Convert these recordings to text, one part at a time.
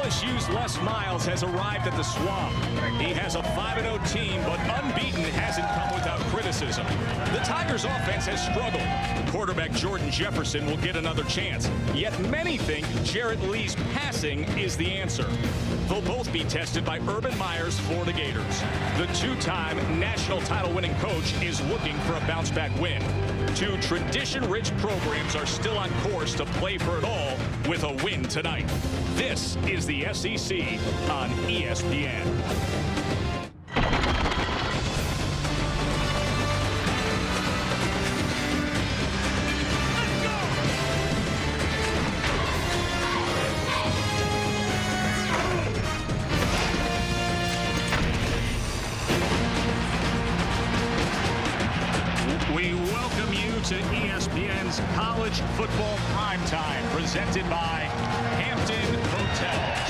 LSU's Les Miles has arrived at the Swamp. He has a 5-0 team, but unbeaten hasn't come without criticism. The Tigers' offense has struggled. Quarterback Jordan Jefferson will get another chance. Yet many think Jarrett Lee's passing is the answer. They'll both be tested by Urban Meyer's Florida Gators. The two-time national title-winning coach is looking for a bounce-back win. Two tradition-rich programs are still on course to play for it all with a win tonight. This is the SEC on ESPN. We welcome you to ESPN's College Football Primetime, presented by Hampton Hotels.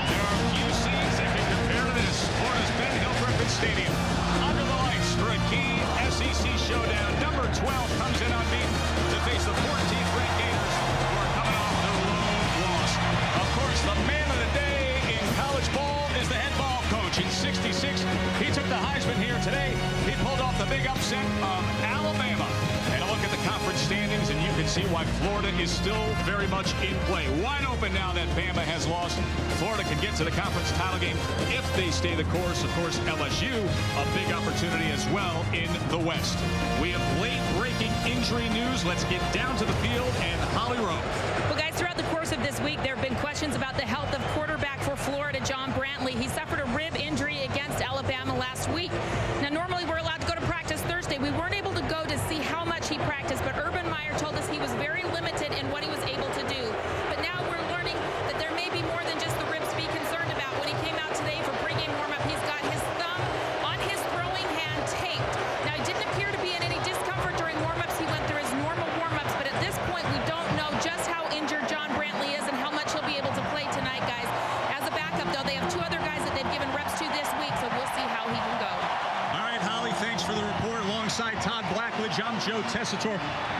There are few scenes that can compare to this. Florida's Ben Hill Griffin Stadium. Under the lights for a key SEC showdown. Number 12 comes in unbeaten to face the 14th ranked Gators, who are coming off their lone loss. Of course, the man of the day in college ball is the head ball coach. In 66, he took the Heisman here today. He pulled off the big upset of Alabama. And a look at the conference standings, and you can see why Florida is still very much in play. Wide open now that Bama has lost. Florida can get to the conference title game if they stay the course. Of course, LSU, a big opportunity as well in the West. We have late-breaking injury news. Let's get down to the field and Holly Rowe. Well, guys, throughout the course of this week, there have been questions about the health of quarterback for Florida, John Brantley. He suffered a rib injury against Alabama last week. Now, normally we're allowed to go to practice Thursday. We weren't able to go to see how much he practiced, but Urban Meyer told us he was very limited in what he was able to do. But now we're learning that there may be more than just the ribs to be concerned about. When he came out today for pregame warm-up, he's got his thumb on his throwing hand taped. Now, he didn't appear to be in any discomfort during warm-ups. He went through his normal warm-ups, but at this point, we don't know just how injured John Brantley is and how much he'll be able to play tonight, guys. As a backup, though, they have two other guys that they've given reps to this week, so we'll see how he can go. All right, Holly, thanks for the report. Alongside Todd Blackledge, I'm Joe Tessitore.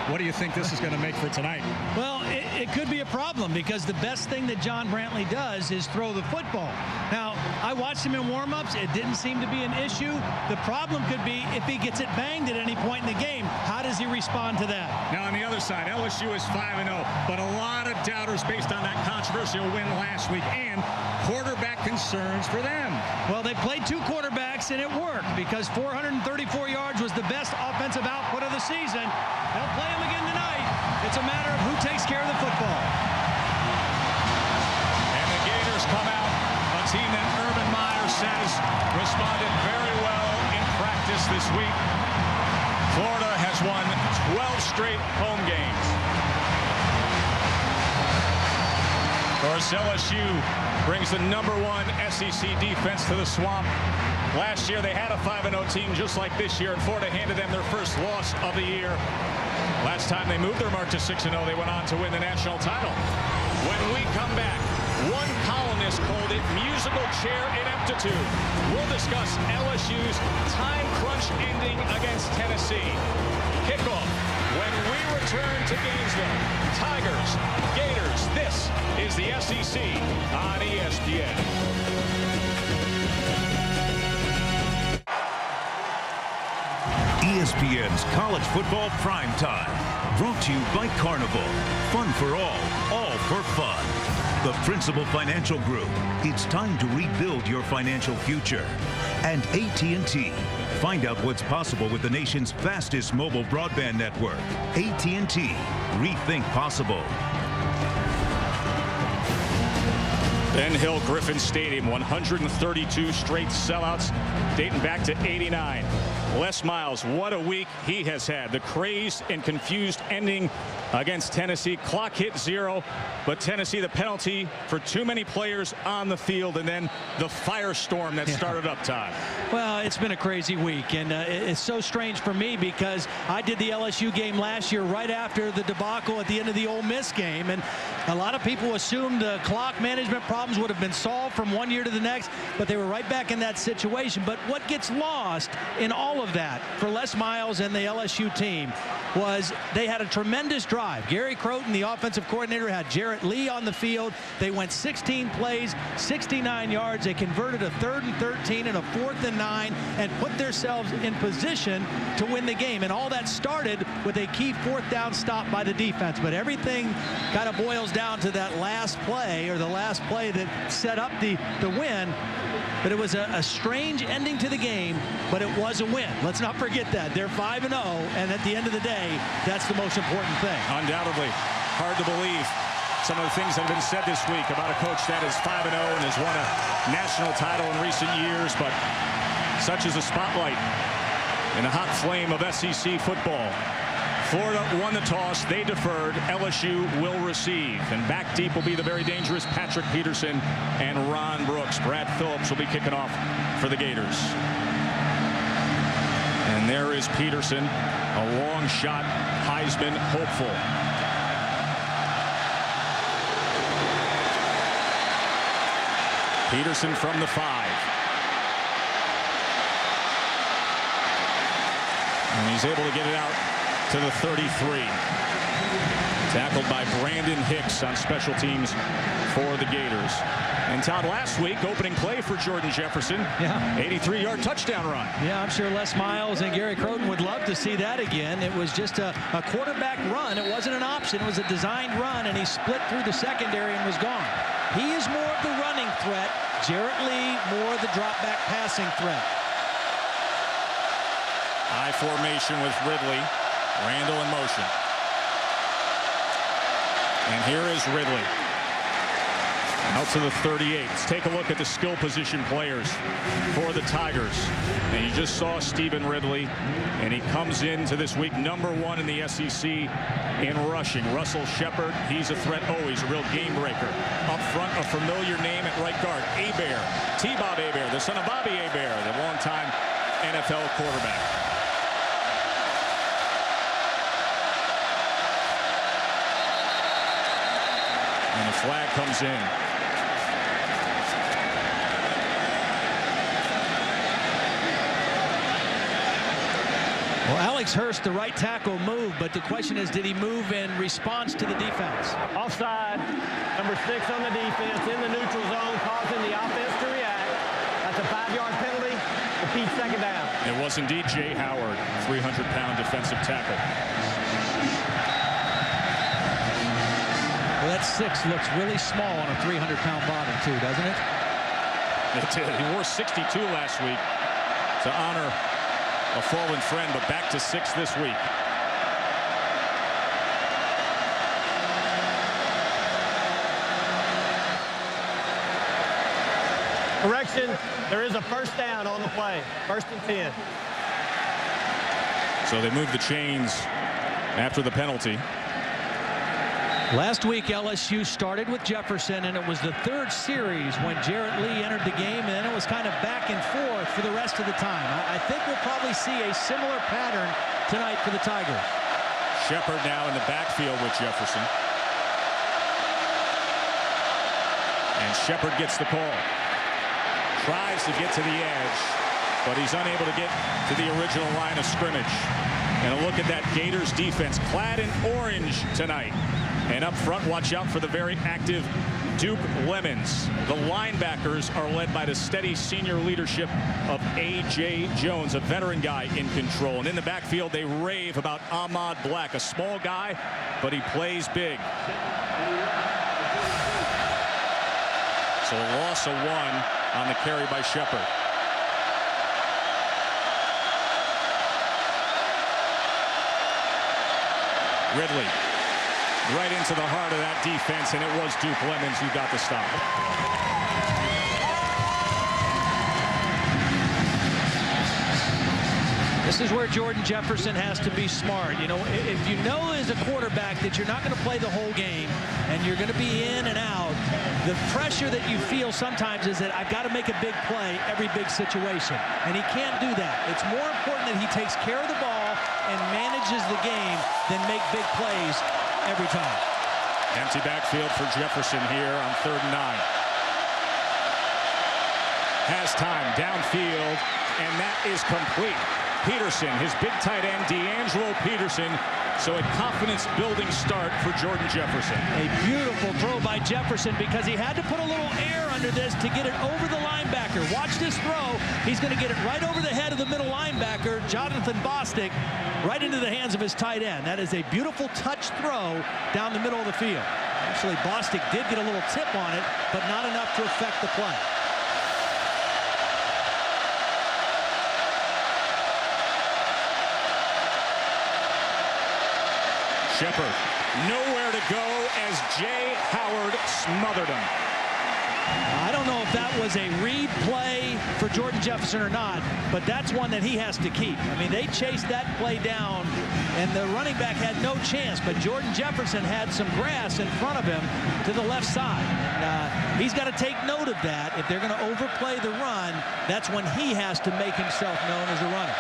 What do you think this is going to make for tonight? Well, it could be a problem because the best thing that John Brantley does is throw the football. Now, I watched him in warm-ups. It didn't seem to be an issue. The problem could be if he gets it banged at any point in the game, how does he respond to that? Now, on the other side, LSU is 5-0, but a lot of doubters based on that controversial win last week and quarterback concerns for them. Well, they played two quarterbacks, and it worked because 434 yards was the best offensive output of the season. They'll play him again tonight. It's a matter of who takes care of the football. And the Gators come out, a team that Urban Meyer says responded very well in practice this week. Florida has won 12 straight home games. Of course, LSU brings the #1 SEC defense to the Swamp. Last year, they had a 5-0 team just like this year, and Florida handed them their first loss of the year. Last time they moved their mark to 6-0, they went on to win the national title. When we come back, one columnist called it musical chair ineptitude. We'll discuss LSU's time crunch ending against Tennessee. Kickoff when we return to Gainesville. Tigers, Gators, this is the SEC on ESPN. ESPN's College Football Primetime. Brought to you by Carnival. Fun for all for fun. The Principal Financial Group. It's time to rebuild your financial future. And AT&T. Find out what's possible with the nation's fastest mobile broadband network. AT&T. Rethink possible. Ben Hill Griffin Stadium, 132 straight sellouts dating back to '89. Les Miles, what a week he has had. The crazed and confused ending against Tennessee. Clock hit 0, but Tennessee, the penalty for too many players on the field, and then the firestorm that started up time. Well, it's been a crazy week, and it's so strange for me because I did the LSU game last year right after the debacle at the end of the Ole Miss game, and A lot of people assumed the clock management problems would have been solved from one year to the next, but they were right back in that situation. But what gets lost in all of that for Les Miles and the LSU team was they had a tremendous drive. Gary Croton, the offensive coordinator, had Jarrett Lee on the field. They went 16 plays, 69 yards. They converted a 3rd and 13 and a 4th and 9 and put themselves in position to win the game. And all that started with a key 4th down stop by the defense. But everything kind of boils down to that last play, or the last play that set up the win. But it was a strange ending to the game, but it was a win. Let's not forget that. They're 5-0, and at the end of the day, that's the most important thing. Undoubtedly. Hard to believe some of the things that have been said this week about a coach that is 5-0 and has won a national title in recent years, but such is the spotlight in the hot flame of SEC football. Florida won the toss. They deferred. LSU will receive. And back deep will be the very dangerous Patrick Peterson and Ron Brooks. Brad Phillips will be kicking off for the Gators. And there is Peterson, a long shot Heisman hopeful. Peterson from the 5. And he's able to get it out to the 33. Tackled by Brandon Hicks on special teams for the Gators. And Todd, last week, opening play for Jordan Jefferson. Yeah. 83-yard touchdown run. Yeah, I'm sure Les Miles and Gary Croton would love to see that again. It was just a quarterback run. It wasn't an option. It was a designed run, and he split through the secondary and was gone. He is more of the running threat. Jarrett Lee, more of the drop-back passing threat. High formation with Ridley. Randall in motion. And here is Ridley. Out to the 38. Let's take a look at the skill position players for the Tigers. And you just saw Stephen Ridley, and he comes into this week #1 in the SEC in rushing. Russell Shepard, he's a threat always, a real game breaker. Up front, a familiar name at right guard, Hebert. T-Bob Hebert, the son of Bobby Hebert, the longtime NFL quarterback. And the flag comes in. Well, Alex Hurst, the right tackle, moved, but the question is, did he move in response to the defense? Offside, number 6 on the defense in the neutral zone, causing the offense to react. That's a 5-yard penalty. Repeat second down. It was indeed Jay Howard, 300-pound defensive tackle. Well, that 6 looks really small on a 300-pound body, too, doesn't it? It did. He wore 62 last week to honor a fallen friend, but back to 6 this week. Correction, there is a first down on the play. 1st and 10. So they move the chains after the penalty. Last week, LSU started with Jefferson, and it was the 3rd series when Jarrett Lee entered the game, and then it was kind of back and forth for the rest of the time. I think we'll probably see a similar pattern tonight for the Tigers. Shepard now in the backfield with Jefferson. And Shepard gets the call. Tries to get to the edge, but he's unable to get to the original line of scrimmage. And a look at that Gators defense, clad in orange tonight. And up front, watch out for the very active Duke Lemons. The linebackers are led by the steady senior leadership of A.J. Jones, a veteran guy in control. And in the backfield, they rave about Ahmad Black, a small guy, but he plays big. So a loss of 1 on the carry by Shepard. Ridley right into the heart of that defense, and it was Duke Lemons who got the stop. This is where Jordan Jefferson has to be smart. You know, if you know as a quarterback that you're not going to play the whole game and you're going to be in and out, the pressure that you feel sometimes is that I've got to make a big play every big situation. And he can't do that. It's more important that he takes care of the ball and manages the game than make big plays every time. Empty backfield for Jefferson here on 3rd and 9. Has time downfield, and that is complete. Peterson, his big tight end, D'Angelo Peterson. So a confidence-building start for Jordan Jefferson. A beautiful throw by Jefferson because he had to put a little air under this to get it over the linebacker. Watch this throw. He's going to get it right over the head of the middle linebacker, Jonathan Bostic, right into the hands of his tight end. That is a beautiful touch throw down the middle of the field. Actually, Bostic did get a little tip on it, but not enough to affect the play. Shepard nowhere to go as Jay Howard smothered him. I don't know if that was a read play for Jordan Jefferson or not, but that's one that he has to keep. I mean, they chased that play down, and the running back had no chance, but Jordan Jefferson had some grass in front of him to the left side. He's got to take note of that. If they're going to overplay the run, that's when he has to make himself known as a runner.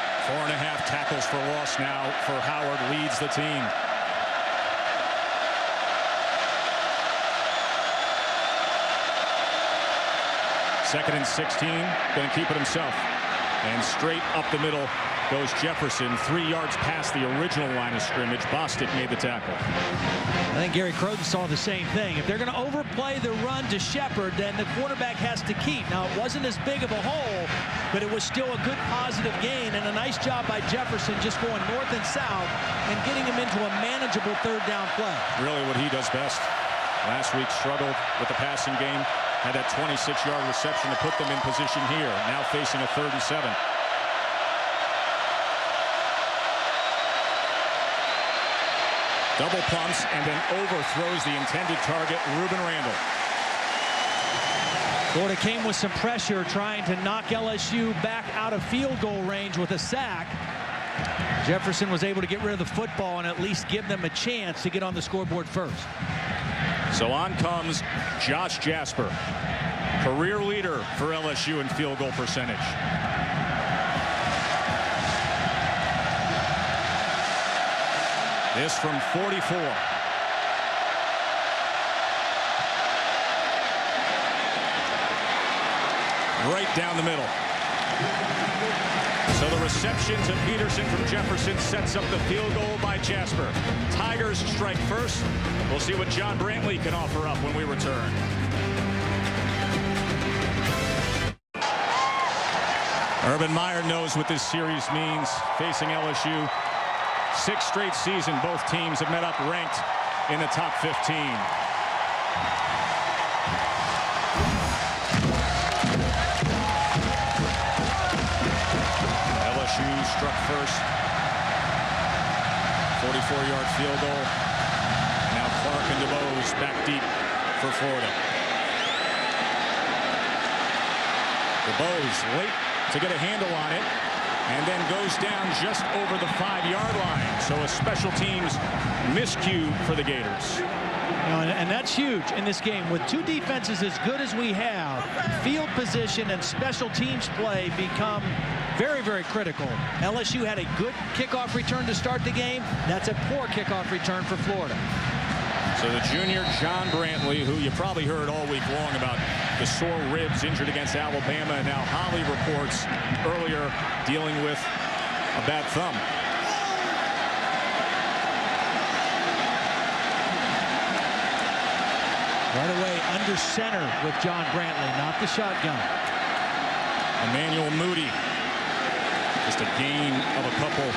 4.5 tackles for loss now for Howard, leads the team. Second and 16, going to keep it himself. And straight up the middle goes Jefferson, 3 yards past the original line of scrimmage. Bostic made the tackle. I think Gary Croton saw the same thing. If they're going to overplay the run to Shepard, then the quarterback has to keep. Now, it wasn't as big of a hole, but it was still a good positive gain, and a nice job by Jefferson just going north and south and getting him into a manageable 3rd down play. Really what he does best. Last week struggled with the passing game. Had that 26-yard reception to put them in position here. Now facing a 3rd and 7. Double pumps and then overthrows the intended target, Ruben Randall. Florida came with some pressure trying to knock LSU back out of field goal range with a sack. Jefferson was able to get rid of the football and at least give them a chance to get on the scoreboard first. So on comes Josh Jasper, career leader for LSU in field goal percentage. This from 44. Right down the middle. So the reception to Peterson from Jefferson sets up the field goal by Jasper. Tigers strike first. We'll see what John Brantley can offer up when we return. Urban Meyer knows what this series means facing LSU. 6th straight season, both teams have met up ranked in the top 15. Struck first. 44-yard field goal. Now Clark and DeBose back deep for Florida. DeBose late to get a handle on it, and then goes down just over the 5-yard line. So a special teams miscue for the Gators. And that's huge in this game. With 2 defenses as good as we have, field position and special teams play become very, very critical. LSU had a good kickoff return to start the game. That's a poor kickoff return for Florida. So the junior John Brantley, who you probably heard all week long about the sore ribs, injured against Alabama, and now Holly reports earlier dealing with a bad thumb. Right away under center with John Brantley, not the shotgun. Emmanuel Moody. Just a gain of a couple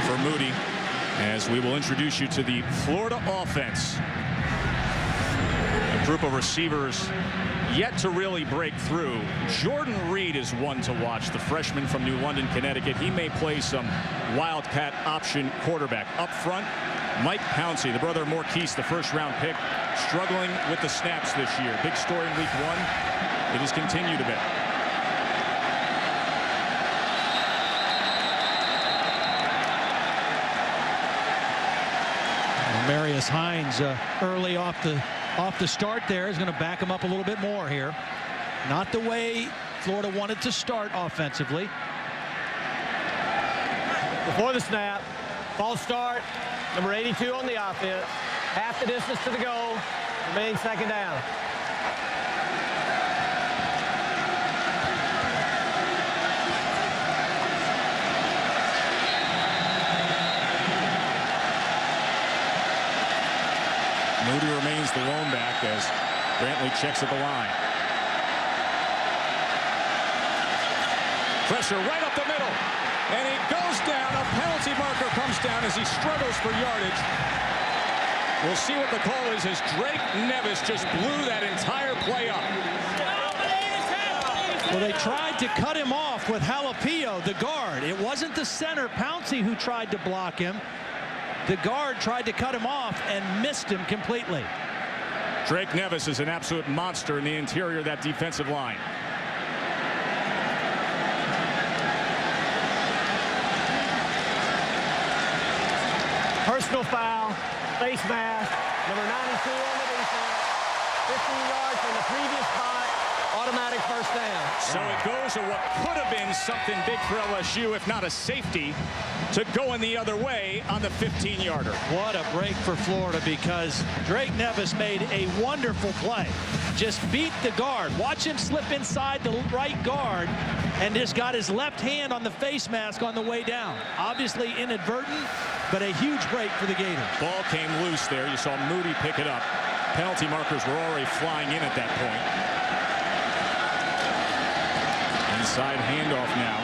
for Moody as we will introduce you to the Florida offense. A group of receivers yet to really break through. Jordan Reed is one to watch, the freshman from New London, Connecticut. He may play some Wildcat option quarterback. Up front, Mike Pouncey, the brother of Marquise, the first-round pick, struggling with the snaps this year. Big story in week 1. It has continued a bit. Marius Hines early off the start there is going to back him up a little bit more here. Not the way Florida wanted to start offensively. Before the snap, false start, number 82 on the offense. Half the distance to the goal. Remaining second down. Moody remains the lone back as Brantley checks at the line. Pressure right up the middle. And he goes down. A penalty marker comes down as he struggles for yardage. We'll see what the call is as Drake Nevis just blew that entire play up. Well, they tried to cut him off with Jalapeno, the guard. It wasn't the center, Pouncey, who tried to block him. The guard tried to cut him off and missed him completely. Drake Nevis is an absolute monster in the interior of that defensive line. Personal foul, face mask, number 92 on the defense, 15 yards from the previous spot, automatic first down. So it goes to what could have been something big for LSU, if not a safety, to go in the other way on the 15-yarder. What a break for Florida, because Drake Nevis made a wonderful play. Just beat the guard. Watch him slip inside the right guard and just got his left hand on the face mask on the way down. Obviously inadvertent, but a huge break for the Gators. Ball came loose there. You saw Moody pick it up. Penalty markers were already flying in at that point. Inside handoff now.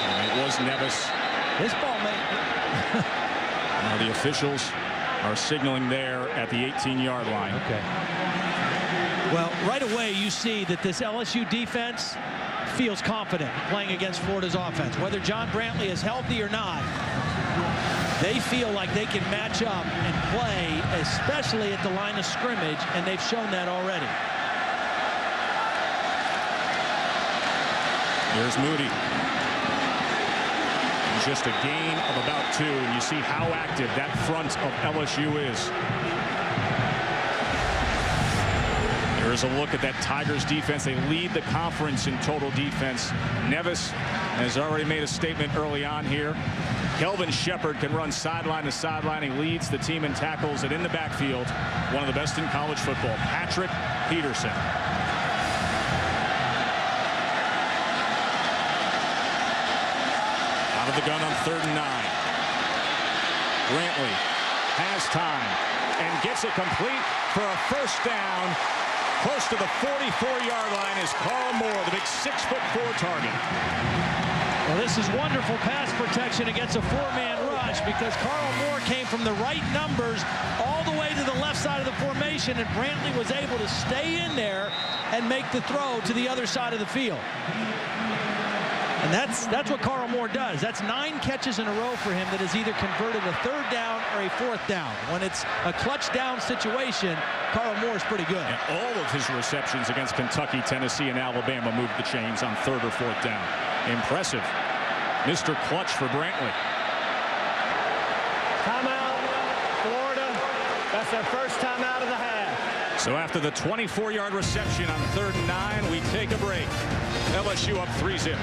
And it was Nevis. This ball may... Now the officials are signaling there at the 18-yard line. Okay. Well, right away you see that this LSU defense feels confident playing against Florida's offense. Whether John Brantley is healthy or not, they feel like they can match up and play, especially at the line of scrimmage, and they've shown that already. Here's Moody. Just a gain of about 2, and you see how active that front of LSU is. Here's a look at that Tigers defense. They lead the conference in total defense. Nevis has already made a statement early on here. Kelvin Shepard can run sideline to sideline. He leads the team in tackles, and in the backfield, one of the best in college football, Patrick Peterson. Out of the gun on 3rd and 9. Brantley has time and gets it complete for a first down. Close to the 44-yard line is Carl Moore, the big 6'4" target. Well, this is wonderful pass protection against a 4-man rush, because Carl Moore came from the right numbers all the way to the left side of the formation, and Brantley was able to stay in there and make the throw to the other side of the field. And that's what Carl Moore does. That's 9 catches in a row for him that has either converted a 3rd down or a 4th down. When it's a clutch down situation, Carl Moore is pretty good. And all of his receptions against Kentucky, Tennessee, and Alabama moved the chains on 3rd or 4th down. Impressive. Mr. Clutch for Brantley. Timeout, Florida. That's their first timeout of the half. So after the 24-yard reception on 3rd and 9, we take a break. LSU up 3-0.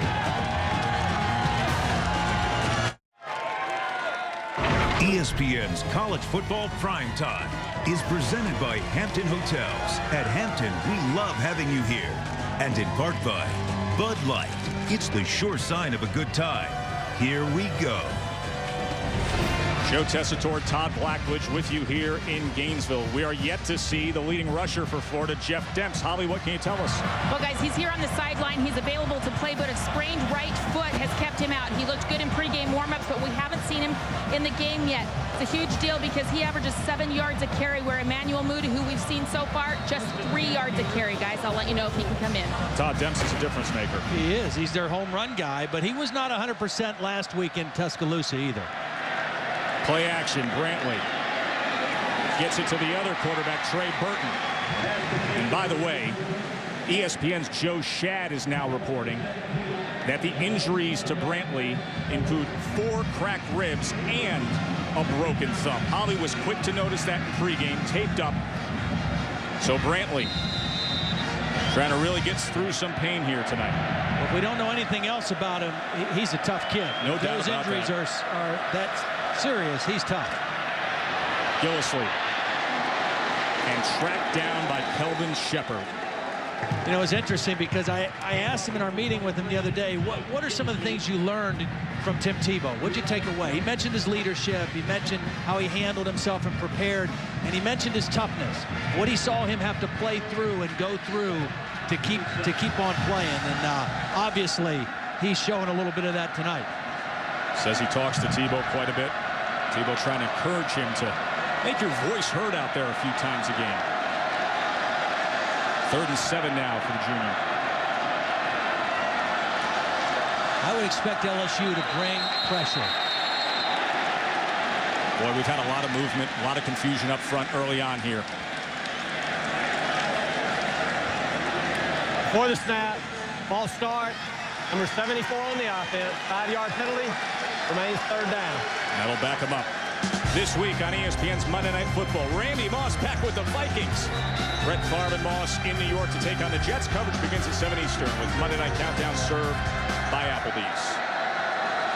ESPN's College Football Primetime is presented by Hampton Hotels. At Hampton, we love having you here. And in part by Bud Light. It's the sure sign of a good time. Here we go. Joe Tessitore, Todd Blackledge with you here in Gainesville. We are yet to see the leading rusher for Florida, Jeff Demps. Holly, what can you tell us? Well, guys, he's here on the sideline. He's available to play, but a sprained right foot has kept him out. He looked good in pregame warmups, but we haven't seen him in the game yet. It's a huge deal because he averages 7 yards a carry, where Emmanuel Moody, who we've seen so far, just 3 yards a carry, guys. I'll let you know if he can come in. Todd Demps is a difference maker. He is. He's their home run guy, but he was not 100% last week in Tuscaloosa either. Play action, Brantley gets it to the other quarterback, Trey Burton. And by the way, ESPN's Joe Shad is now reporting that the injuries to Brantley include 4 cracked ribs and a broken thumb. Holly was quick to notice that in pregame, taped up. So Brantley trying to really get through some pain here tonight. Well, if we don't know anything else about him, he's a tough kid. No doubt Those injuries are that serious. He's tough. Gillislee and tracked down by Kelvin Shepard. You know, it's interesting because I asked him in our meeting with him the other day, what are some of the things you learned from Tim Tebow? What'd you take away? He mentioned his leadership. He mentioned how he handled himself and prepared. And he mentioned his toughness, what he saw him have to play through and go through to keep on playing. And obviously, he's showing a little bit of that tonight. Says he talks to Tebow quite a bit. Tebow trying to encourage him to make your voice heard out there a few times a game. 3rd and 7 now for the junior. I would expect LSU to bring pressure. Boy, we've had a lot of movement, a lot of confusion up front early on here. For the snap, false start, number 74 on the offense, 5-yard penalty, remains 3rd down. That'll back him up. This week on ESPN's Monday Night Football, Randy Moss back with the Vikings. Brett Favre and Moss in New York to take on the Jets. Coverage begins at 7 Eastern with Monday Night Countdown served by Applebee's.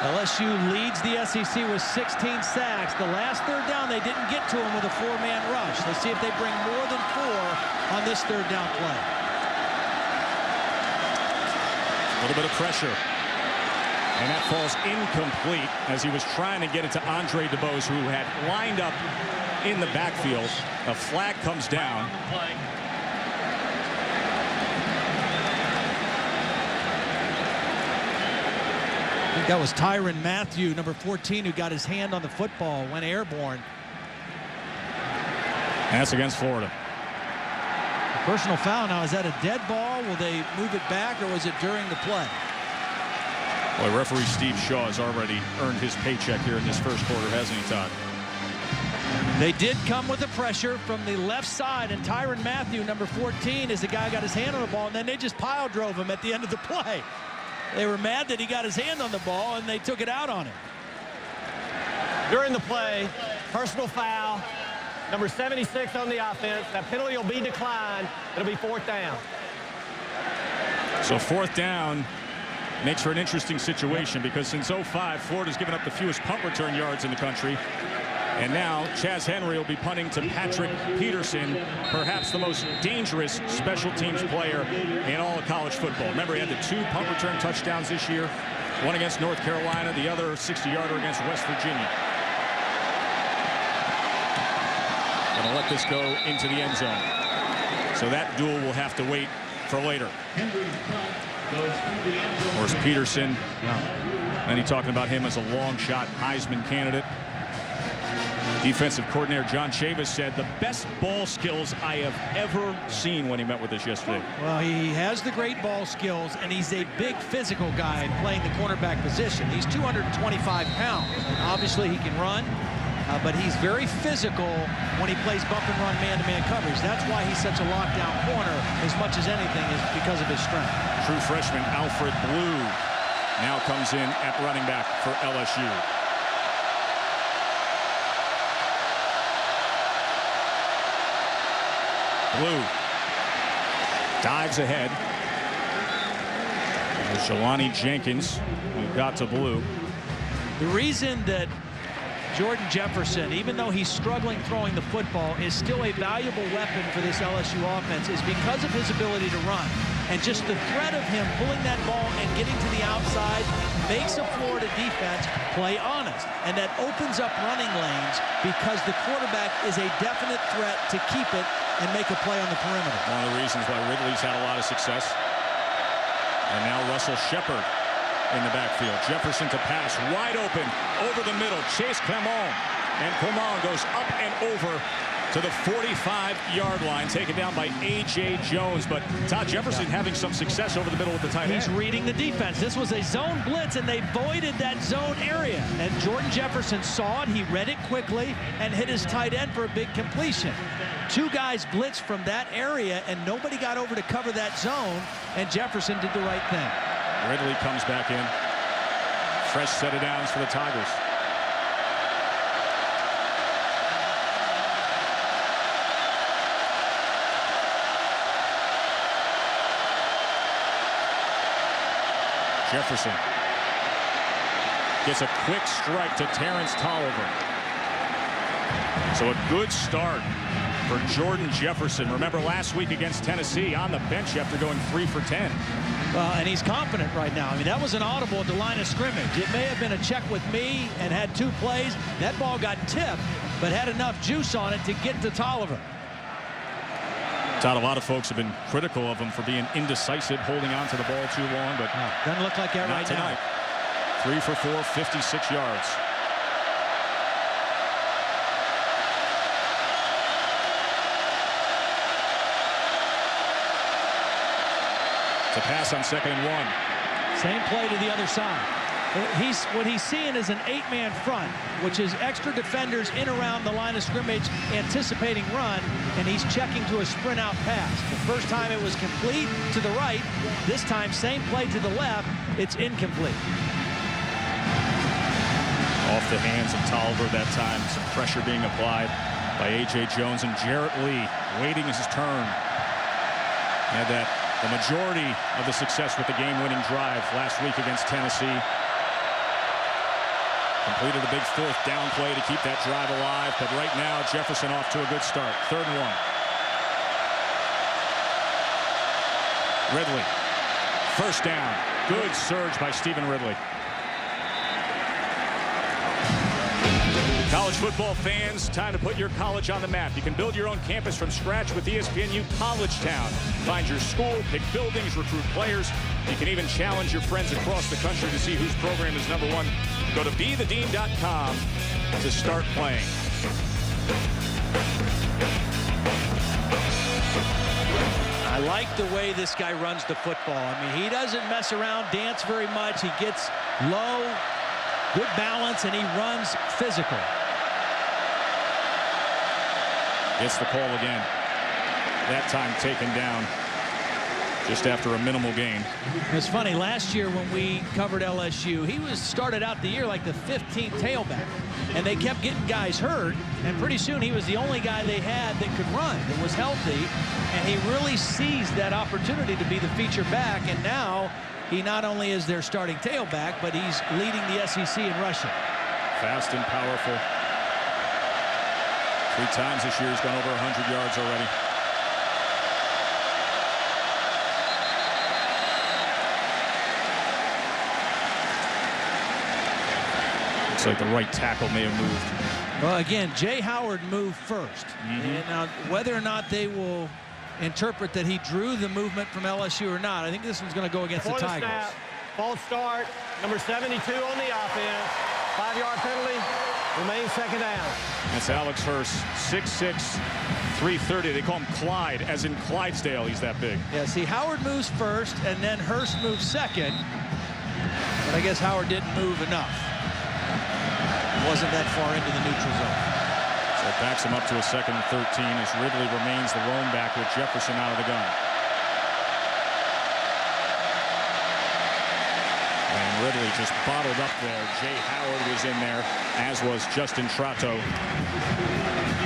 LSU leads the SEC with 16 sacks. The last 3rd down, they didn't get to him with a 4-man rush. Let's see if they bring more than 4 on this 3rd down play. A little bit of pressure. And that falls incomplete as he was trying to get it to Andre DeBose, who had lined up in the backfield. A flag comes down. I think that was Tyrann Mathieu, number 14, who got his hand on the football, went airborne. And that's against Florida. A personal foul now. Is that a dead ball? Will they move it back, or was it during the play? Boy, referee Steve Shaw has already earned his paycheck here in this first quarter, hasn't he, Todd? They did come with the pressure from the left side, and Tyrann Mathieu, number 14, is the guy who got his hand on the ball, and then they just pile drove him at the end of the play. They were mad that he got his hand on the ball, and they took it out on him. During the play, personal foul, number 76 on the offense. That penalty will be declined. It'll be 4th down. So 4th down makes for an interesting situation because since 05, Florida's given up the fewest punt return yards in the country. And now Chaz Henry will be punting to Patrick Peterson, perhaps the most dangerous special teams player in all of college football. Remember, he had the 2 punt return touchdowns this year, one against North Carolina, the other 60-yarder against West Virginia. Going to let this go into the end zone. So that duel will have to wait for later. Of course, Peterson, and he's talking about him as a long shot Heisman candidate. Defensive coordinator John Chavis said the best ball skills I have ever seen when he met with us yesterday. Well, he has the great ball skills, and he's a big physical guy playing the cornerback position. He's 225 pounds, and obviously he can run, but he's very physical when he plays bump and run man-to-man coverage. That's why he's such a lockdown corner, as much as anything, is because of his strength. True freshman Alfred Blue now comes in at running back for LSU. Blue dives ahead. There's Jelani Jenkins, who got to Blue. The reason that Jordan Jefferson, even though he's struggling throwing the football, is still a valuable weapon for this LSU offense is because of his ability to run. And just the threat of him pulling that ball and getting to the outside makes a Florida defense play honest. And that opens up running lanes because the quarterback is a definite threat to keep it and make a play on the perimeter. One of the reasons why Ridley's had a lot of success. And now Russell Shepard in the backfield. Jefferson to pass, wide open, over the middle. Chase Clement. And Clement goes up and over to the 45-yard line, taken down by A.J. Jones. But Todd Jefferson having some success over the middle with the tight end. He's reading the defense. This was a zone blitz, and they voided that zone area. And Jordan Jefferson saw it. He read it quickly and hit his tight end for a big completion. 2 guys blitzed from that area, and nobody got over to cover that zone, and Jefferson did the right thing. Ridley comes back in. Fresh set of downs for the Tigers. Jefferson gets a quick strike to Terrence Tolliver. So a good start for Jordan Jefferson. Remember last week against Tennessee on the bench after going 3 for 10. Well, and he's confident right now. I mean, that was an audible at the line of scrimmage. It may have been a check with me and had 2 plays. That ball got tipped, but had enough juice on it to get to Tolliver. Todd, a lot of folks have been critical of him for being indecisive, holding on to the ball too long, but doesn't look like that right tonight. 3 for 4, 56 yards. To pass on 2nd and 1. Same play to the other side. What he's seeing is an 8-man front, which is extra defenders in around the line of scrimmage anticipating run, and he's checking to a sprint out pass. The first time it was complete to the right. This time, same play to the left. It's incomplete. Off the hands of Tolliver that time. Some pressure being applied by A.J. Jones, and Jarrett Lee waiting his turn. Had that the majority of the success with the game-winning drive last week against Tennessee. Completed a big 4th down play to keep that drive alive, but right now Jefferson off to a good start. 3rd and 1. Ridley, 1st down. Good surge by Stephen Ridley. College football fans, time to put your college on the map. You can build your own campus from scratch with ESPNU College Town. Find your school, pick buildings, recruit players. You can even challenge your friends across the country to see whose program is #1. Go to BeTheDean.com to start playing. I like the way this guy runs the football. I mean, he doesn't mess around, dance very much. He gets low, good balance, and he runs physical. Gets the call again. That time taken down just after a minimal gain. It's funny, last year when we covered LSU, he started out the year like the 15th tailback, and they kept getting guys hurt, and pretty soon he was the only guy they had that could run, that was healthy, and he really seized that opportunity to be the feature back, and now he not only is their starting tailback, but he's leading the SEC in rushing. Fast and powerful. 3 times this year he's gone over 100 yards already. Looks like the right tackle may have moved. Well, again, Jay Howard moved first. And now whether or not they will interpret that he drew the movement from LSU or not, I think this one's going to go against the Tigers. Snap, false start, number 72 on the offense. 5-yard penalty, remains 2nd down. That's Alex Hurst, 6'6", 330. They call him Clyde, as in Clydesdale. He's that big. Yeah, see, Howard moves first, and then Hurst moves second. But I guess Howard didn't move enough. Wasn't that far into the neutral zone. So it backs him up to a 2nd and 13 as Ridley remains the lone back with Jefferson out of the gun. And Ridley just bottled up there. Jay Howard was in there, as was Justin Trotto.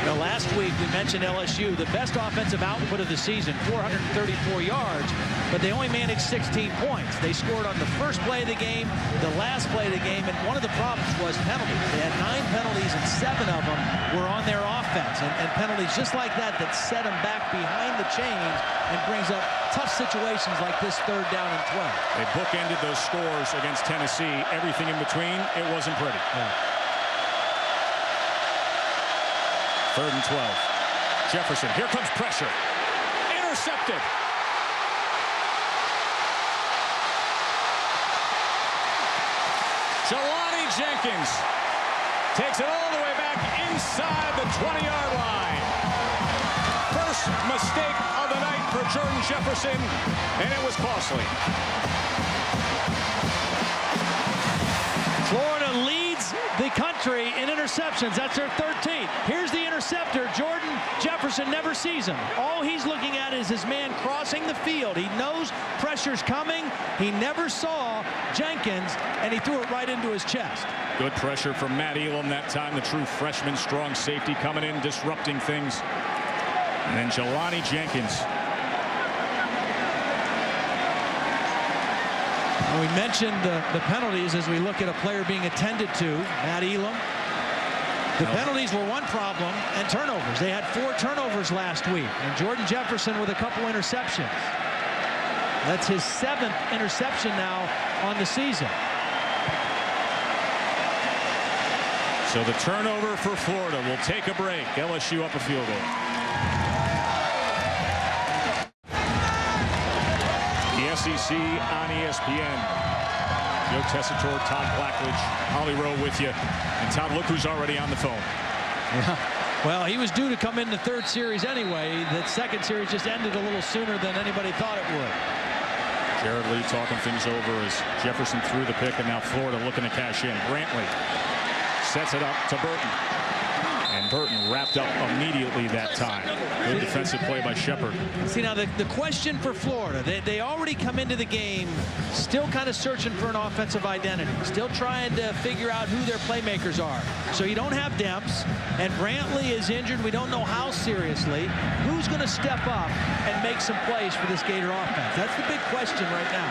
Now, last week we mentioned LSU, the best offensive output of the season, 434 yards, but they only managed 16 points. They scored on the first play of the game, the last play of the game, and one of the problems was penalties. They had 9 penalties, and 7 of them were on their offense, and penalties just like that set them back behind the chains and brings up tough situations like this 3rd down and 12. They bookended those scores against Tennessee. Everything in between, it wasn't pretty. Yeah. 3rd and 12. Jefferson, here comes pressure. Intercepted. Jelani Jenkins takes it all the way back inside the 20-yard line. First mistake of the night for Jordan Jefferson, and it was costly. Florida leads the country in interceptions. That's their 13th. Here's the interceptor. Jordan Jefferson never sees him. All he's looking at is his man crossing the field. He knows pressure's coming. He never saw Jenkins, and he threw it right into his chest. Good pressure from Matt Elam that time, the true freshman strong safety coming in, disrupting things. And then Jelani Jenkins. We mentioned the penalties as we look at a player being attended to. Matt Elam The penalties were one problem, and turnovers. They had 4 turnovers last week, and Jordan Jefferson with a couple interceptions. That's his 7th interception now on the season. So the turnover for Florida will take a break. LSU up a field goal. The SEC on ESPN. Joe Tessitore, Todd Blackledge, Holly Rowe with you. And Todd, look who's already on the phone. Yeah. Well, he was due to come in the 3rd series anyway. That 2nd series just ended a little sooner than anybody thought it would. Jared Lee talking things over as Jefferson threw the pick, and now Florida looking to cash in. Brantley sets it up to Burton. And Burton wrapped up immediately that time. Good defensive play by Shepard. See, now the question for Florida, they already come into the game still kind of searching for an offensive identity, still trying to figure out who their playmakers are. So you don't have Demps, and Brantley is injured. We don't know how seriously. Who's going to step up and make some plays for this Gator offense? That's the big question right now.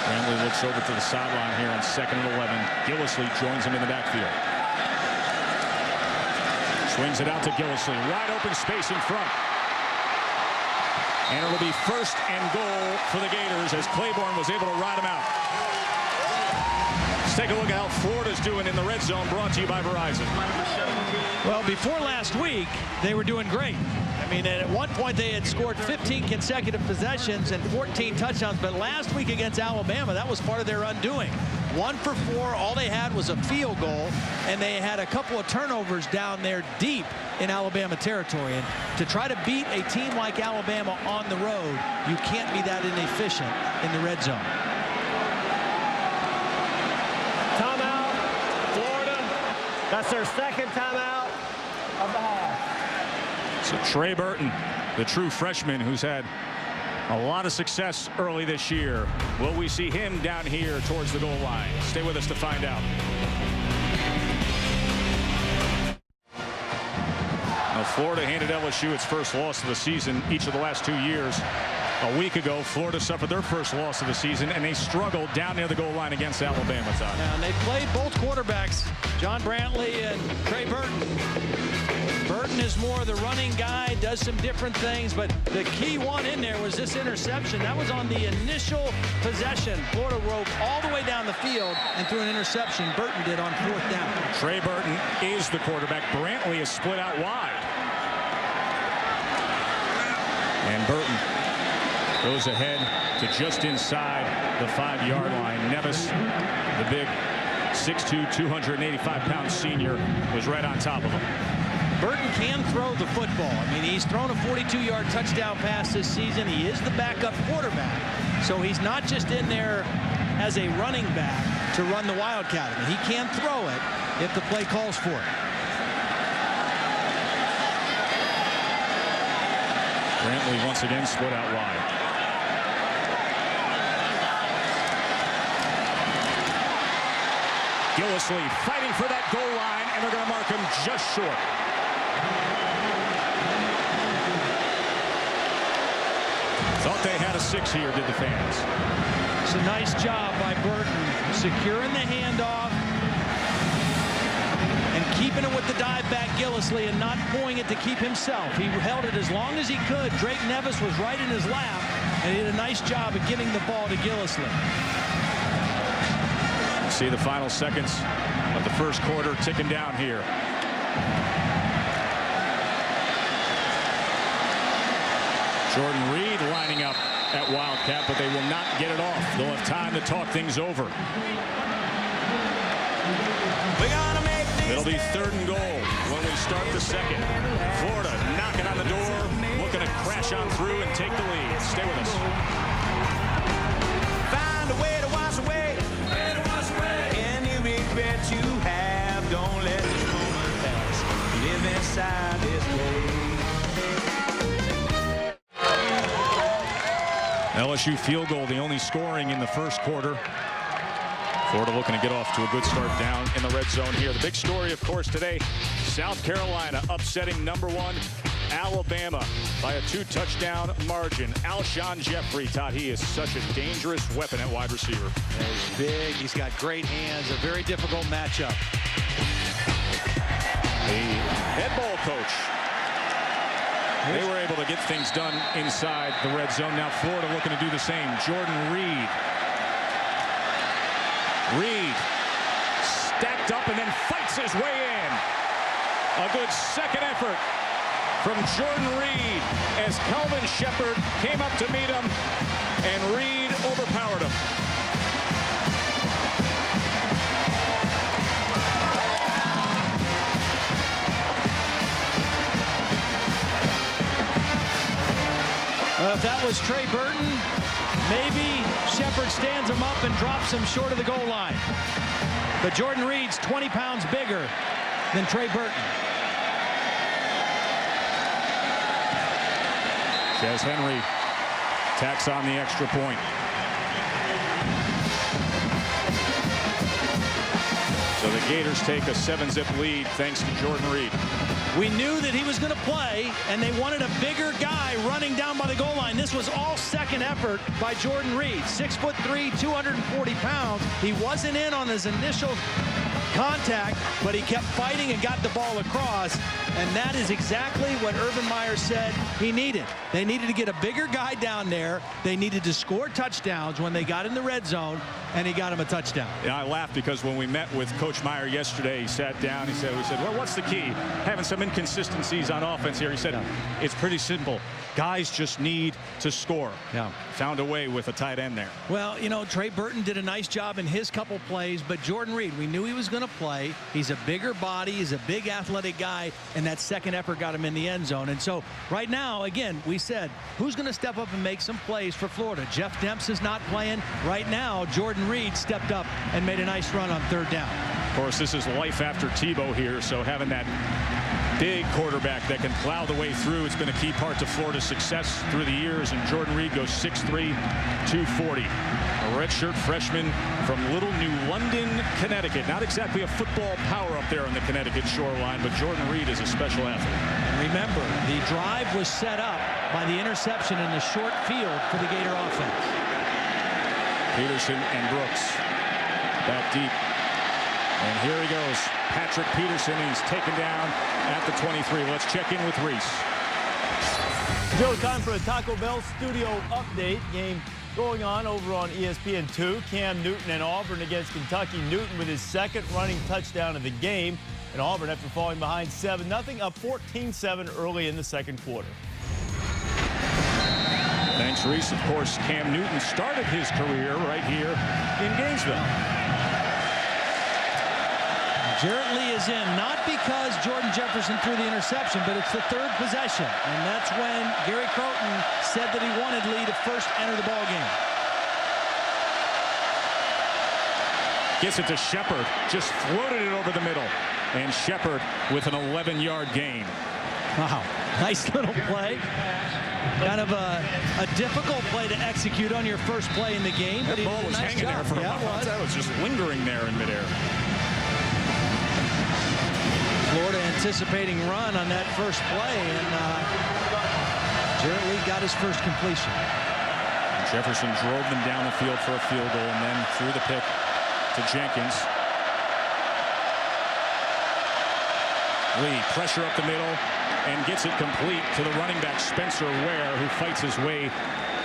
Brantley looks over to the sideline here on 2nd and 11. Gillislee joins him in the backfield. Swings it out to Gillislee. Wide open space in front. And it'll be 1st and goal for the Gators as Claiborne was able to ride him out. Let's take a look at how Florida's doing in the red zone, brought to you by Verizon. Well, before last week, they were doing great. I mean, at one point they had scored 15 consecutive possessions and 14 touchdowns, but last week against Alabama, that was part of their undoing. 1 for 4, all they had was a field goal, and they had a couple of turnovers down there deep in Alabama territory. And to try to beat a team like Alabama on the road, you can't be that inefficient in the red zone. Timeout, Florida. That's their 2nd timeout of the half. So Trey Burton, the true freshman who's had a lot of success early this year. Will we see him down here towards the goal line? Stay with us to find out. Now, Florida handed LSU its first loss of the season each of the last 2 years. A week ago, Florida suffered their first loss of the season, and they struggled down near the goal line against Alabama. Todd. Yeah, and they played both quarterbacks, John Brantley and Trey Burton. Burton is more the running guy, does some different things, but the key one in there was this interception. That was on the initial possession. Florida roved all the way down the field and threw an interception. Burton did on 4th down. Trey Burton is the quarterback. Brantley is split out wide. And Burton goes ahead to just inside the 5-yard line. Nevis, the big 6'2", 285-pound senior, was right on top of him. Burton can throw the football. I mean, he's thrown a 42-yard touchdown pass this season. He is the backup quarterback. So he's not just in there as a running back to run the Wildcat. I mean, he can throw it if the play calls for it. Brantley once again split out wide. Gillislee fighting for that goal line, and they're going to mark him just short. Thought they had a 6 here, did the fans. It's a nice job by Burton, securing the handoff and keeping it with the dive back Gillislee and not pulling it to keep himself. He held it as long as he could. Drake Nevis was right in his lap, and he did a nice job of getting the ball to Gillislee. See the final seconds of the first quarter ticking down here. Jordan Reed lining up at Wildcat, but they will not get it off. They'll have time to talk things over. It'll be 3rd and goal when we start the 2nd. Florida knocking on the door, looking to crash on through and take the lead. Stay with us. Find a way to wash away. Any regret you have, don't let this moment pass. Live inside this day. LSU field goal, the only scoring in the first quarter. Florida looking to get off to a good start down in the red zone here. The big story, of course, today, South Carolina upsetting #1 Alabama by a 2-touchdown margin. Alshon Jeffrey, Todd, he is such a dangerous weapon at wide receiver. He's big. He's got great hands. A very difficult matchup. The head ball coach. They were able to get things done inside the red zone. Now Florida looking to do the same. Jordan Reed. Reed stacked up and then fights his way in. A good second effort from Jordan Reed as Calvin Shepard came up to meet him, and Reed overpowered him. If that was Trey Burton, maybe Shepard stands him up and drops him short of the goal line. But Jordan Reed's 20 pounds bigger than Trey Burton. Jez Henry tacks on the extra point. So the Gators take a 7-zip lead thanks to Jordan Reed. We knew that he was going to play, and they wanted a bigger guy running down by the goal line. This was all second effort by Jordan Reed. 6'3", 240 pounds. He wasn't in on his initial contact, but he kept fighting and got the ball across, and that is exactly what Urban Meyer said he needed. They needed to get a bigger guy down there. They needed to score touchdowns when they got in the red zone, and he got him a touchdown. Yeah, I laughed because when we met with Coach Meyer yesterday, he sat down, we said, well, what's the key? Having some inconsistencies on offense here. He said, it's pretty simple. Guys just need to score. Yeah. Found a way with a tight end there. Well, you know, Trey Burton did a nice job in his couple plays, but Jordan Reed, we knew he was going to play. He's a bigger body. He's a big athletic guy, and that second effort got him in the end zone. And so right now, again, we said, who's going to step up and make some plays for Florida? Jeff Demps is not playing. Right now, Jordan Reed stepped up and made a nice run on third down. Of course, this is life after Tebow here, so having that big quarterback that can plow the way through, it's been a key part to Florida's success through the years. And Jordan Reed goes 6'3", 240. A redshirt freshman from Little New London, Connecticut. Not exactly a football power up there on the Connecticut shoreline, but Jordan Reed is a special athlete. And remember, the drive was set up by the interception in the short field for the Gator offense. Peterson and Brooks back deep. And here he goes, Patrick Peterson. He's taken down at the 23. Let's check in with Reese. Joe, time for a Taco Bell studio update. Game going on over on ESPN2. Cam Newton and Auburn against Kentucky. Newton with his second running touchdown of the game. And Auburn, after falling behind 7-0, up 14-7 early in the second quarter. Thanks, Reese. Of course, Cam Newton started his career right here in Gainesville. Jarrett Lee is in, not because Jordan Jefferson threw the interception, but it's the third possession. And that's when Gary Crowton said that he wanted Lee to first enter the ball game. Gets it to Shepard, just floated it over the middle. And Shepard with an 11-yard gain. Wow, nice little play. Kind of a difficult play to execute on your first play in the game. That ball was hanging there for a moment. That was just lingering there in midair. Florida anticipating run on that first play, and Jarrett Lee got his first completion. Jefferson drove them down the field for a field goal and then threw the pick to Jenkins. Lee, pressure up the middle, and gets it complete to the running back Spencer Ware, who fights his way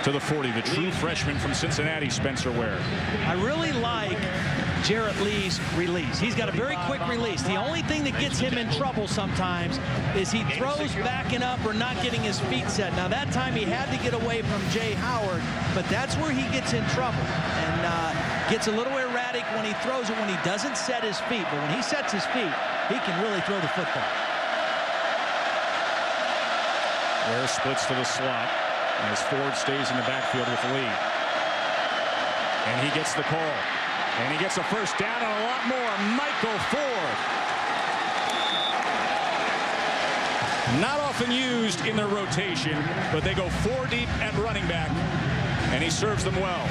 to the 40. The true freshman from Cincinnati, Spencer Ware. I really like Jarrett Lee's release. He's got a very quick release. The only thing that gets him in trouble sometimes is he throws backing up or not getting his feet set. Now that time he had to get away from Jay Howard, but that's where he gets in trouble and gets a little erratic when he throws it when he doesn't set his feet. But when he sets his feet, he can really throw the football. Ware splits to the slot as Ford stays in the backfield with Lee. And he gets the call. And he gets a first down and a lot more. Michael Ford. Not often used in their rotation, but they go 4 deep at running back, and he serves them well.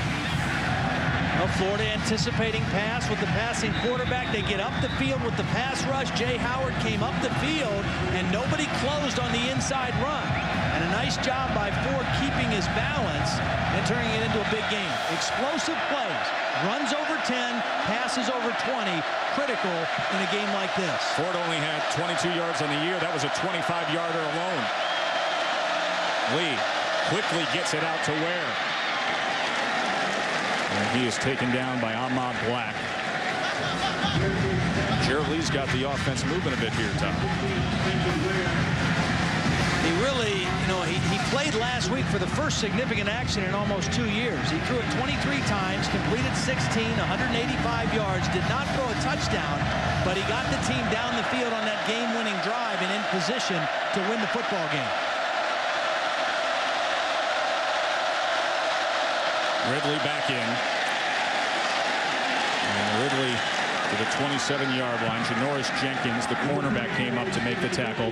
Well, Florida anticipating pass with the passing quarterback. They get up the field with the pass rush. Jay Howard came up the field, and nobody closed on the inside run. And a nice job by Ford keeping his balance and turning it into a big game. Explosive plays. Runs over 10, passes over 20. Critical in a game like this. Ford only had 22 yards on the year. That was a 25-yarder alone. Lee quickly gets it out to Ware. And he is taken down by Ahmad Black. Jared Lee's got the offense moving a bit here, Tom. He really, he played last week for the first significant action in almost 2 years. He threw it 23 times, completed 16, 185 yards, did not throw a touchdown, but he got the team down the field on that game-winning drive and in position to win the football game. Ridley back in. And Ridley to the 27-yard line. Janoris Jenkins, the cornerback, came up to make the tackle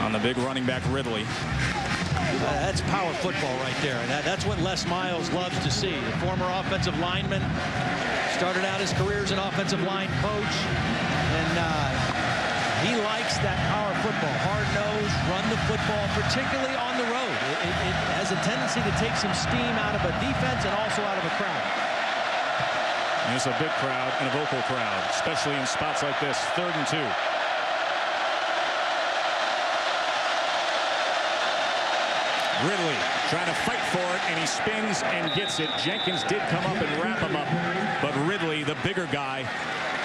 on the big running back Ridley. That's power football right there. And that's what Les Miles loves to see. The former offensive lineman, started out his career as an offensive line coach. And he likes that power football. Hard-nosed, run the football, particularly on the road. It has a tendency to take some steam out of a defense and also out of a crowd. And it's a big crowd and a vocal crowd, especially in spots like this, 3rd and 2. Ridley trying to fight for it, and he spins and gets it. Jenkins did come up and wrap him up, but Ridley, the bigger guy,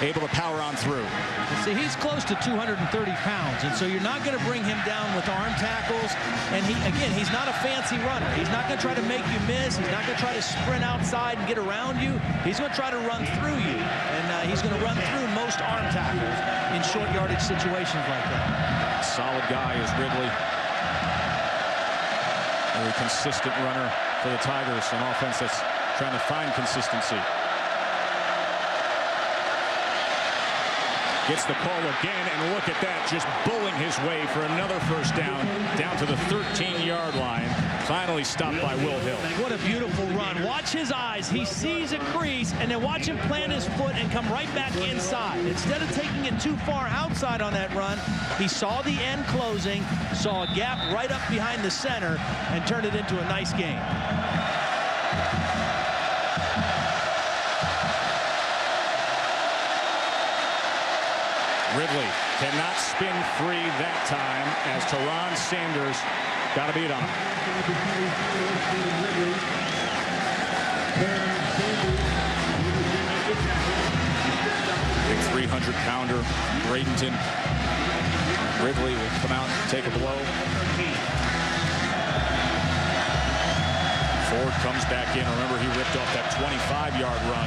able to power on through. See, he's close to 230 pounds, and so you're not going to bring him down with arm tackles. And he's not a fancy runner. He's not going to try to make you miss. He's not going to try to sprint outside and get around you. He's going to try to run through you, and he's going to run through most arm tackles in short yardage situations like that. Solid guy is Ridley. Very consistent runner for the Tigers, an offense that's trying to find consistency. Gets the call again, and look at that, just bowling his way for another first down to the 13-yard line. Finally stopped by Will Hill. What a beautiful run. Watch his eyes. He sees a crease, and then watch him plant his foot and come right back inside. Instead of taking it too far outside on that run, he saw the end closing, saw a gap right up behind the center, and turned it into a nice game. Ridley cannot spin free that time as Teron Sanders got a beat on him. Big 300-pounder, Bradenton. Ridley will come out and take a blow. Ford comes back in. Remember, he ripped off that 25-yard run.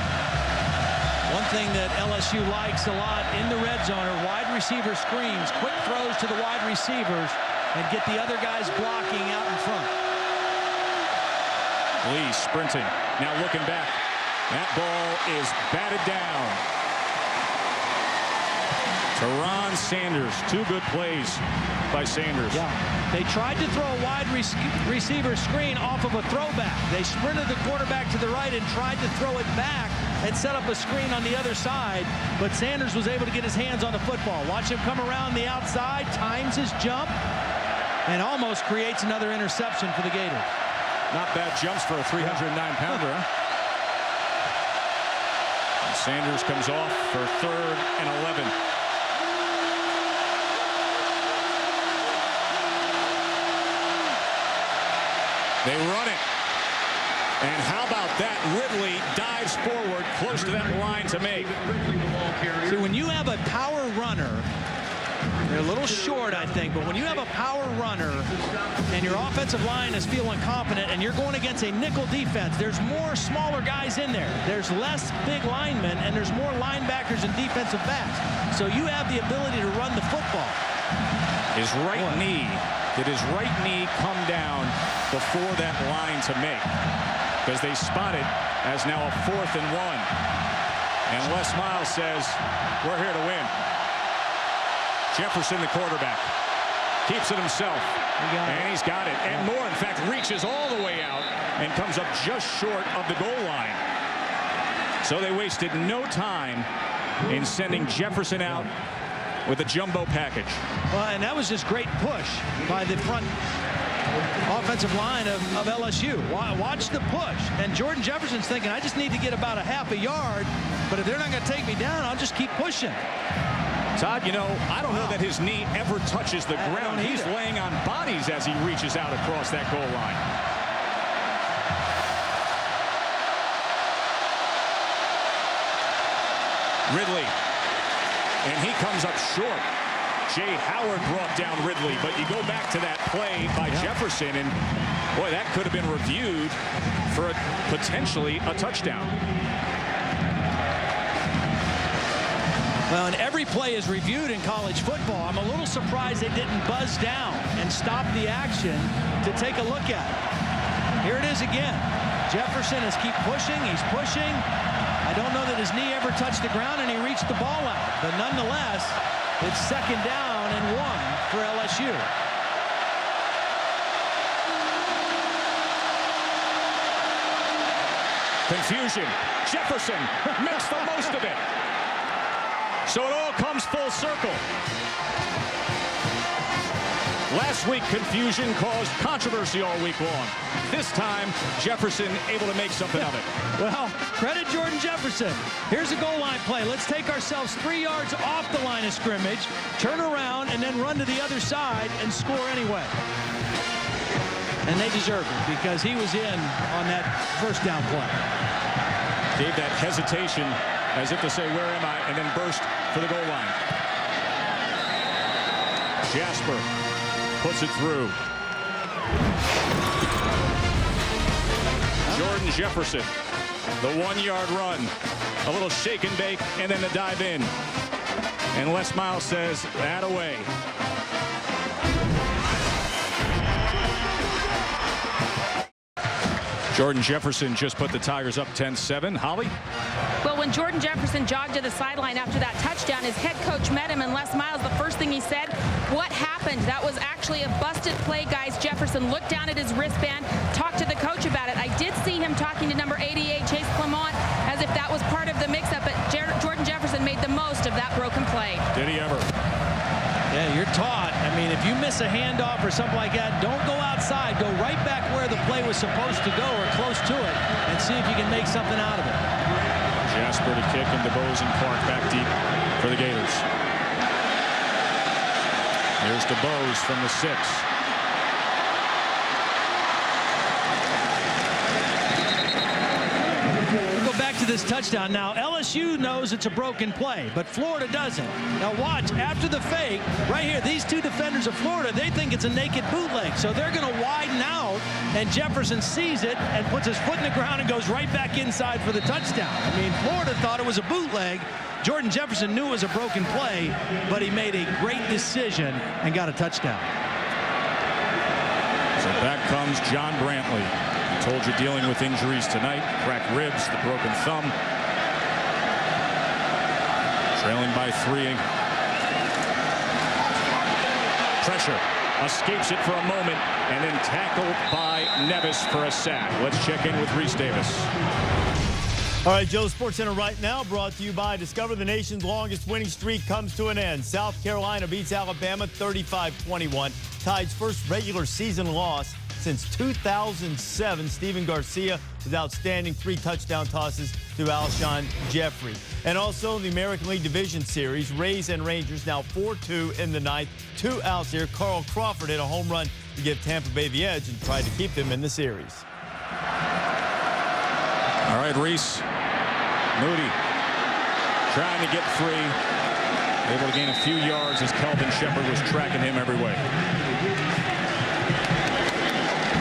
One thing that LSU likes a lot in the red zone are wide receiver screens, quick throws to the wide receivers, and get the other guys blocking out in front. Lee sprinting, now looking back. That ball is batted down. Teron Sanders, 2 good plays by Sanders. Yeah, they tried to throw a wide receiver screen off of a throwback. They sprinted the quarterback to the right and tried to throw it back and set up a screen on the other side, but Sanders was able to get his hands on the football. Watch him come around the outside, times his jump, and almost creates another interception for the Gators. Not bad jumps for a 309-pounder. Sanders comes off for 3rd and 11. They run it. And how about that? Ridley dives forward close to that line to make. See, when you have a power runner, they're a little short, I think, but when you have a power runner and your offensive line is feeling confident and you're going against a nickel defense, there's more smaller guys in there. There's less big linemen and there's more linebackers and defensive backs. So you have the ability to run the football. His right knee, did his right knee come down before that line to make? Because they spot it as now a 4th and 1. And Les Miles says, we're here to win. Jefferson, the quarterback, keeps it himself. And he's got it. And more, in fact, reaches all the way out and comes up just short of the goal line. So they wasted no time in sending Jefferson out with a jumbo package. Well, and that was just great push by the front offensive line of LSU. Watch the push. And Jordan Jefferson's thinking, I just need to get about a half a yard, but if they're not going to take me down, I'll just keep pushing. Todd, you know, I don't know that his knee ever touches the ground. He's laying on bodies as he reaches out across that goal line. Ridley. And he comes up short. Jay Howard brought down Ridley, but you go back to that play by Jefferson, and boy, that could have been reviewed for potentially a touchdown. Well, and every play is reviewed in college football. I'm a little surprised they didn't buzz down and stop the action to take a look at it. Here it is again. Jefferson is keep pushing. He's pushing. I don't know that his knee ever touched the ground and he reached the ball out. But nonetheless, it's 2nd down and 1 for LSU. Confusion. Jefferson makes the most of it. So it all comes full circle. Last week, confusion caused controversy all week long. This time, Jefferson able to make something of it. Well, credit Jordan Jefferson. Here's a goal line play. Let's take ourselves 3 yards off the line of scrimmage, turn around, and then run to the other side and score anyway. And they deserve it because he was in on that 1st down play. Gave that hesitation as if to say, where am I? And then burst for the goal line. Jasper puts it through. Jordan Jefferson, the 1-yard run. A little shake and bake, and then the dive in. And Les Miles says, that away. Jordan Jefferson just put the Tigers up 10-7. Holly? Well, when Jordan Jefferson jogged to the sideline after that touchdown, his head coach met him, and Les Miles, the first thing he said, what happened? That was actually a busted play, guys. Jefferson looked down at his wristband, talked to the coach about it. I did see him talking to number 88, Chase Clement, as if that was part of the mix-up, but Jordan Jefferson made the most of that broken play. Did he ever? Yeah, you're taught. I mean, if you miss a handoff or something like that, don't go outside. Go right back where the play was supposed to go or close to it and see if you can make something out of it. Jasper to kick, and DeBose and Clark back deep for the Gators. Here's DeBose from the 6. We'll go back to this touchdown. Now, LSU knows it's a broken play, but Florida doesn't. Now, watch, after the fake, right here, these 2 defenders of Florida, they think it's a naked bootleg, so they're going to widen out, and Jefferson sees it and puts his foot in the ground and goes right back inside for the touchdown. I mean, Florida thought it was a bootleg. Jordan Jefferson knew it was a broken play, but he made a great decision and got a touchdown. So back comes John Brantley. I told you, dealing with injuries tonight. Cracked ribs, the broken thumb. Trailing by 3. Pressure. Escapes it for a moment, and then tackled by Nevis for a sack. Let's check in with Reese Davis. All right, Joe, SportsCenter right now brought to you by Discover. The nation's longest winning streak comes to an end. South Carolina beats Alabama 35-21. Tide's first regular season loss since 2007. Steven Garcia with outstanding 3 touchdown tosses to Alshon Jeffrey. And also the American League Division Series, Rays and Rangers now 4-2 in the 9th. 2 outs here. Carl Crawford hit a home run to give Tampa Bay the edge and tried to keep them in the series. All right, Reese. Moody trying to get free. Able to gain a few yards as Kelvin Shepard was tracking him every way.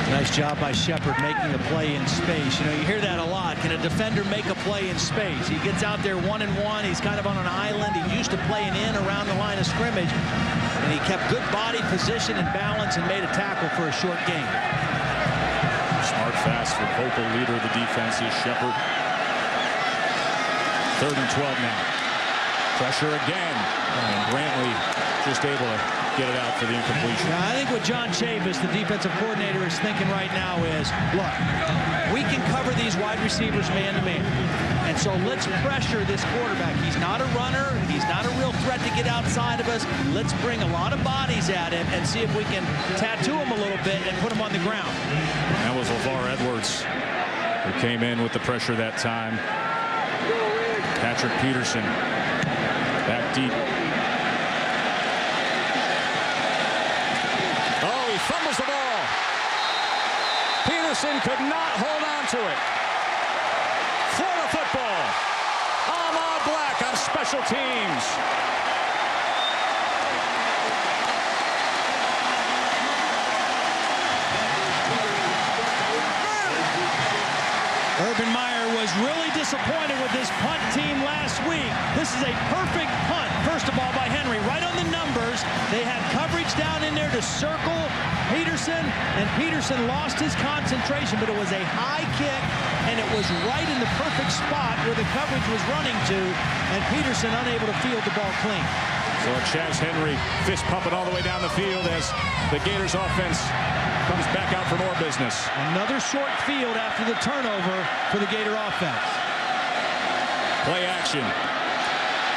Nice job by Shepard making a play in space. You know, you hear that a lot. Can a defender make a play in space? He gets out there 1-and-1. He's kind of on an island. He's used to playing in around the line of scrimmage. And he kept good body position and balance and made a tackle for a short gain. Smart, fast, for vocal leader of the defense is Shepard. 3rd and 12 now. Pressure again. And Brantley just able to get it out for the incompletion. Now, I think what John Chavis, the defensive coordinator, is thinking right now is, look, we can cover these wide receivers man-to-man. And so let's pressure this quarterback. He's not a runner. He's not a real threat to get outside of us. Let's bring a lot of bodies at him and see if we can tattoo him a little bit and put him on the ground. That was LeVar Edwards who came in with the pressure that time. Patrick Peterson back deep. Oh, he fumbles the ball. Peterson could not hold on to it. Florida football. Ahmad Black on special teams. Urban Meyer was really disappointed with this punt team last week. This is a perfect punt, first of all, by Henry. Right on the numbers. They had coverage down in there to circle Peterson, and Peterson lost his concentration, but it was a high kick, and it was right in the perfect spot where the coverage was running to, and Peterson unable to field the ball clean. So Chaz Henry fist pumping all the way down the field as the Gators offense comes back out for more business. Another short field after the turnover for the Gator offense. Play action.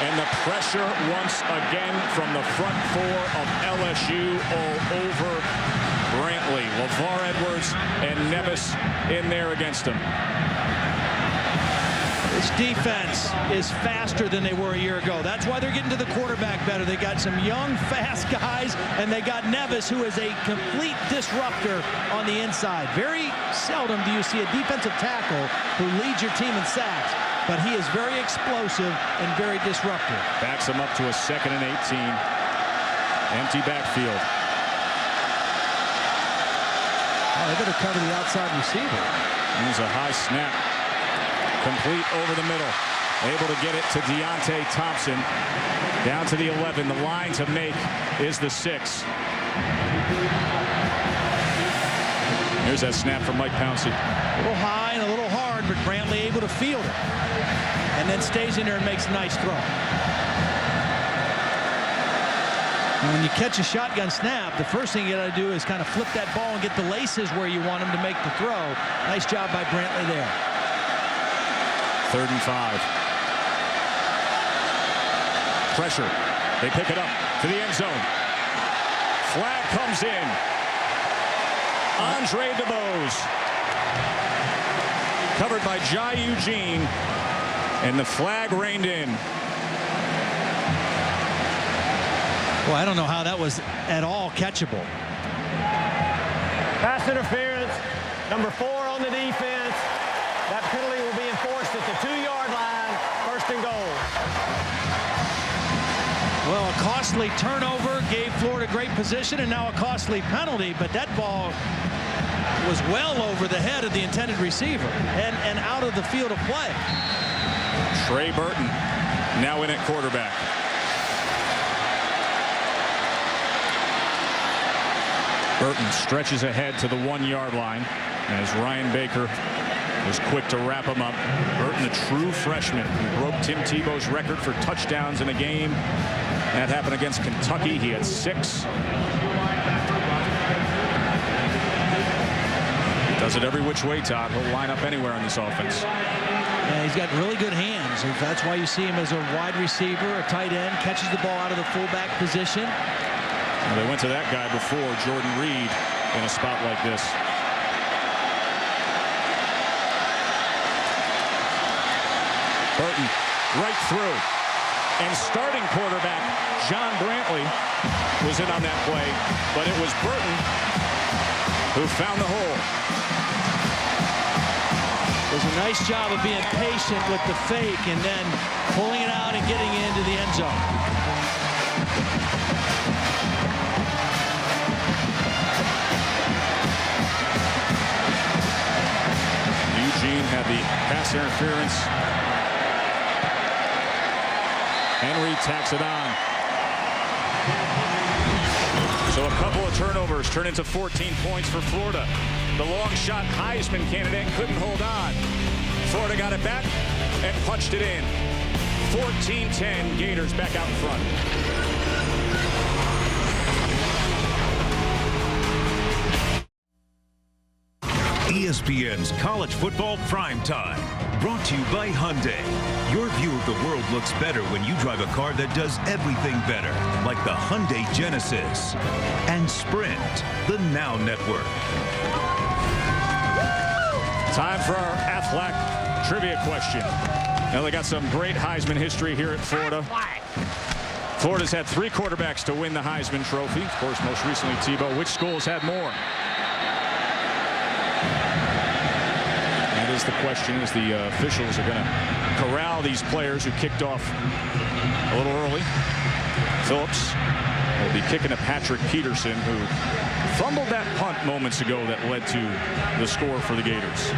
And the pressure once again from the front four of LSU all over Brantley. LeVar Edwards and Nevis in there against him. This defense is faster than they were a year ago. That's why they're getting to the quarterback better. They got some young, fast guys, and they got Nevis, who is a complete disruptor on the inside. Very seldom do you see a defensive tackle who leads your team in sacks, but he is very explosive and very disruptive. Backs him up to a 2nd and 18. Empty backfield. Oh, they better cover the outside receiver. Here's a high snap. Complete over the middle. Able to get it to Deontay Thompson. Down to the 11. The line to make is the 6. Here's that snap from Mike Pouncey. A little high and a little hard, but Brantley able to field it. And then stays in there and makes a nice throw. And when you catch a shotgun snap, the first thing you got to do is kind of flip that ball and get the laces where you want them to make the throw. Nice job by Brantley there. 3rd and 5. Pressure. They pick it up to the end zone. Flag comes in. Andre DeBose. Covered by Jai Eugene. And the flag reined in. Well, I don't know how that was at all catchable. Pass interference. Number 4 on the defense. That penalty will be enforced at the 2-yard line. 1st and goal. Well, a costly turnover gave Florida great position, and now a costly penalty, but that ball was well over the head of the intended receiver and out of the field of play. Trey Burton now in at quarterback. Burton stretches ahead to the 1-yard line as Ryan Baker was quick to wrap him up. Burton, a true freshman who broke Tim Tebow's record for touchdowns in a game. That happened against Kentucky. He had 6. Does it every which way, Todd. He'll line up anywhere on this offense. Yeah, he's got really good hands. That's why you see him as a wide receiver, a tight end, catches the ball out of the fullback position. Well, they went to that guy before, Jordan Reed, in a spot like this. Burton right through. And starting quarterback John Brantley was in on that play, but it was Burton who found the hole. Does a nice job of being patient with the fake and then pulling it out and getting into the end zone. Eugene had the pass interference. Henry tacks it on. So a couple of turnovers turn into 14 points for Florida. The long shot Heisman candidate couldn't hold on. Florida got it back and punched it in. 14-10, Gators back out in front. ESPN's College Football Primetime. Brought to you by Hyundai. Your view of the world looks better when you drive a car that does everything better, like the Hyundai Genesis. And Sprint, the Now Network. Time for our Aflac trivia question. Now, they got some great Heisman history here at Florida. Florida's had 3 quarterbacks to win the Heisman Trophy. Of course, most recently Tebow. Which school has had more? That is the question, as the officials are going to corral these players who kicked off a little early. Phillips will be kicking to Patrick Peterson, who fumbled that punt moments ago that led to the score for the Gators.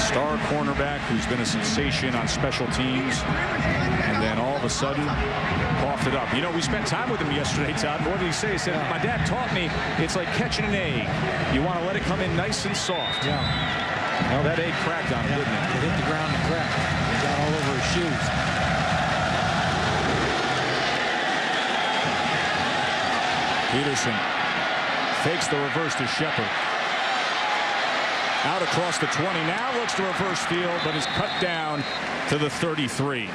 Star cornerback who's been a sensation on special teams, and then all of a sudden coughed it up. You know, we spent time with him yesterday, Todd. What did he say? He said, my dad taught me it's like catching an egg. You want to let it come in nice and soft. Yeah. Well, that egg cracked on him, didn't it? It hit the ground and cracked. It got all over his shoes. Peterson fakes the reverse to Shepard. Out across the 20. Now looks to reverse field, but is cut down to the 33.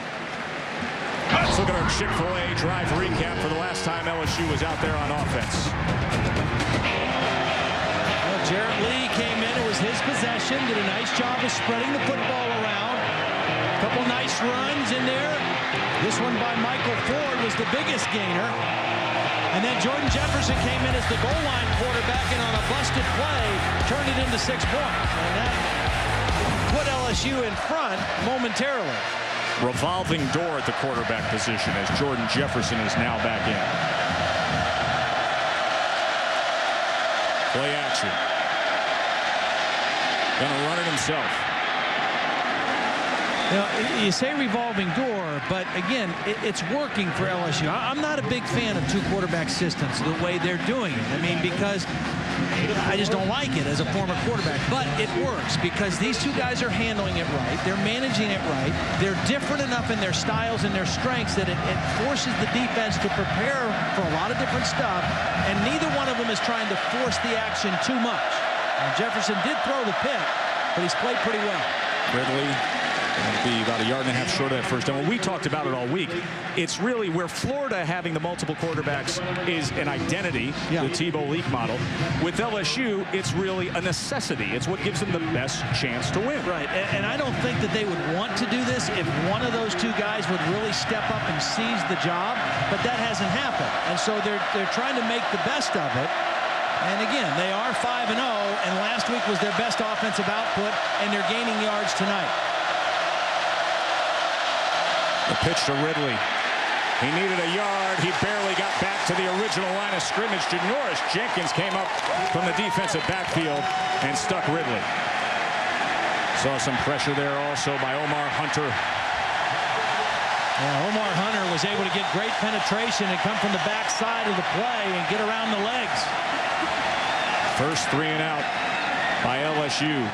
Let's look at our Chick-fil-A drive recap for the last time LSU was out there on offense. Well, Jarrett Lee came in. It was his possession. Did a nice job of spreading the football around. A couple nice runs in there. This one by Michael Ford was the biggest gainer. And then Jordan Jefferson came in as the goal line quarterback, and on a busted play, turned it into 6 points. And that put LSU in front momentarily. Revolving door at the quarterback position as Jordan Jefferson is now back in. Play action. Gonna run it himself. Now, you say revolving door, but again, it's working for LSU. I'm not a big fan of 2 quarterback systems the way they're doing it. I mean, because I just don't like it as a former quarterback. But it works because these 2 guys are handling it right. They're managing it right. They're different enough in their styles and their strengths that it forces the defense to prepare for a lot of different stuff. And neither one of them is trying to force the action too much. Now, Jefferson did throw the pick, but he's played pretty well. Ridley will be about 1.5 yards short of that first down. When we talked about it all week, it's really where Florida having the multiple quarterbacks is an identity, the Tebow League model. With LSU, it's really a necessity. It's what gives them the best chance to win. Right, and I don't think that they would want to do this if one of those 2 guys would really step up and seize the job, but that hasn't happened. And so they're trying to make the best of it. And again, they are 5-0, and last week was their best offensive output, and they're gaining yards tonight. The pitch to Ridley. He needed a yard. He barely got back to the original line of scrimmage. Janoris Jenkins came up from the defensive backfield and stuck Ridley. Saw some pressure there also by Omar Hunter. Yeah, Omar Hunter was able to get great penetration and come from the backside of the play and get around the legs. First 3 and out by LSU.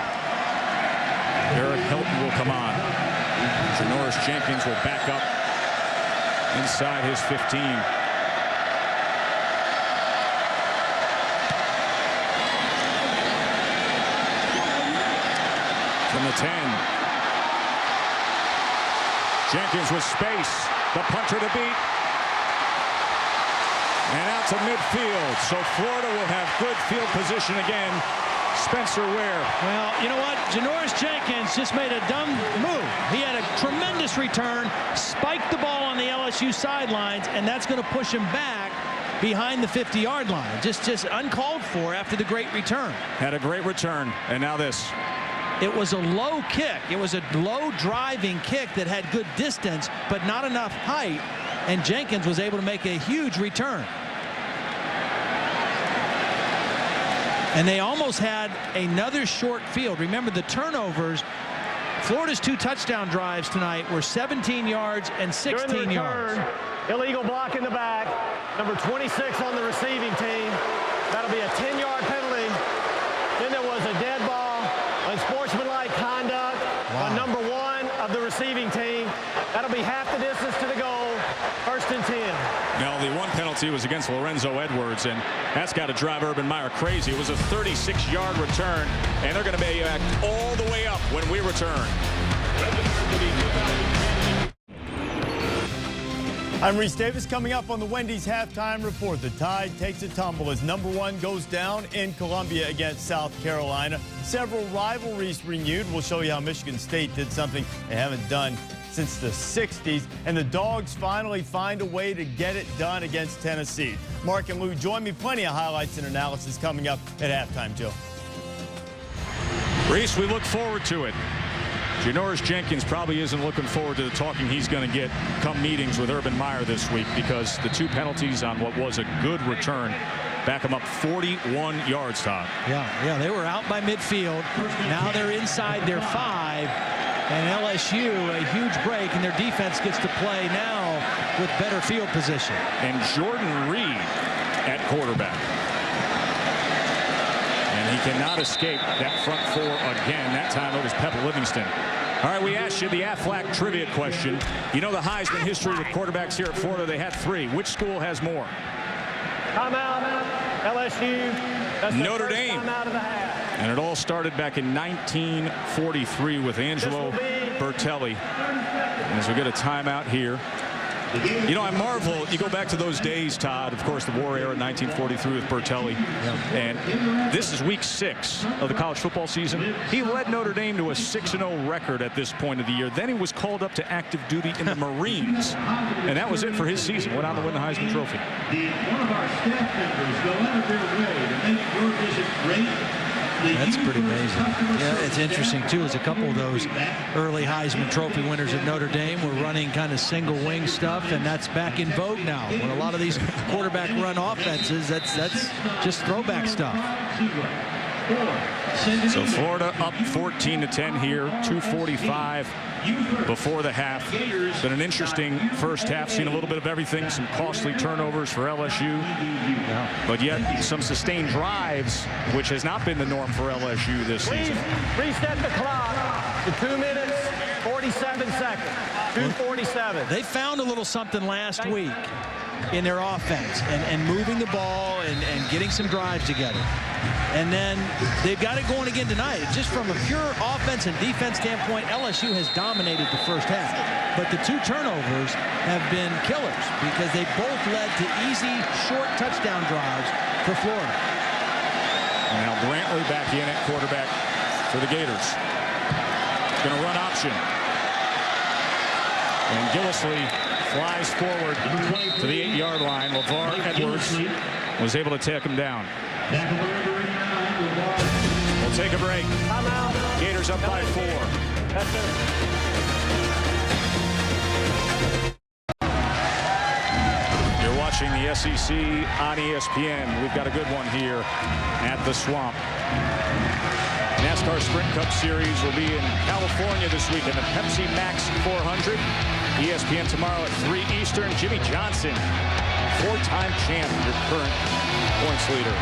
Eric Hilton will come on. Janoris Jenkins will back up inside his 15. From the 10. Jenkins with space. The punter to beat. And out to midfield. So Florida will have good field position again. Spencer Ware. Well, you know what? Janoris Jenkins just made a dumb move. He had a tremendous return, spiked the ball on the LSU sidelines, and that's going to push him back behind the 50-yard line. Just uncalled for after the great return. Had a great return, and now this. It was a low kick. It was a low driving kick that had good distance, but not enough height, and Jenkins was able to make a huge return. And they almost had another short field. Remember, the turnovers, Florida's 2 touchdown drives tonight were 17 yards and 16 yards. Illegal block in the back. Number 26 on the receiving team. That'll be a 10-yard penalty. Then there was a dead ball, unsportsmanlike conduct on number 1 of the receiving team. That'll be half the distance to the goal. 1st and 10. Now, the one penalty was against Lorenzo Edwards, and that's got to drive Urban Meyer crazy. It was a 36-yard return, and they're going to be back all the way up when we return. I'm Reese Davis. Coming up on the Wendy's halftime report, the Tide takes a tumble as #1 goes down in Columbia against South Carolina. Several rivalries renewed. We'll show you how Michigan State did something they haven't done since the 60s. And the Dogs finally find a way to get it done against Tennessee. Mark and Lou join me. Plenty of highlights and analysis coming up at halftime, Joe. Reese, we look forward to it. Janoris Jenkins probably isn't looking forward to the talking he's going to get come meetings with Urban Meyer this week, because the 2 penalties on what was a good return back him up 41 yards, Todd. Yeah, they were out by midfield. Now they're inside their 5. And LSU, a huge break, and their defense gets to play now with better field position. And Jordan Reed at quarterback. And he cannot escape that front 4 again. That time it was Pep Livingston. All right, we asked you the Aflac trivia question. You know the Heisman history with quarterbacks here at Florida. They had 3. Which school has more? Timeout. LSU. That's Notre Dame. Timeout of the half. And it all started back in 1943 with Angelo Bertelli. And as we get a timeout here. You know, I marvel, you go back to those days, Todd, of course, the war era, 1943 with Bertelli. Yeah. And this is week 6 of the college football season. He led Notre Dame to a 6-0 record at this point of the year. Then he was called up to active duty in the Marines. And that was it for his season. Went on to win the Heisman Trophy. One of our staff members go out of their way to make your visit great. That's pretty amazing. Yeah, it's interesting, too, as a couple of those early Heisman Trophy winners at Notre Dame were running kind of single wing stuff, and that's back in vogue now. When a lot of these quarterback run offenses, that's just throwback stuff. So Florida up 14-10 here, 2:45 before the half. Been an interesting first half, seen a little bit of everything, some costly turnovers for LSU, but yet some sustained drives, which has not been the norm for LSU this season. Reset the clock to 2 minutes, 47 seconds, 2:47. They found a little something last week in their offense and moving the ball and getting some drives together. And then they've got it going again tonight. Just from a pure offense and defense standpoint, LSU has dominated the first half. But the 2 turnovers have been killers because they both led to easy, short touchdown drives for Florida. And now Brantley back in at quarterback for the Gators. Going to run option. And Gillisley flies forward to the 8-yard line. LeVar Edwards was able to take him down. We'll take a break. Gators up by 4. You're watching the SEC on ESPN. We've got a good one here at the Swamp. NASCAR Sprint Cup Series will be in California this week in the Pepsi Max 400. ESPN tomorrow at 3 Eastern. Jimmy Johnson, 4-time champ, your current points leader.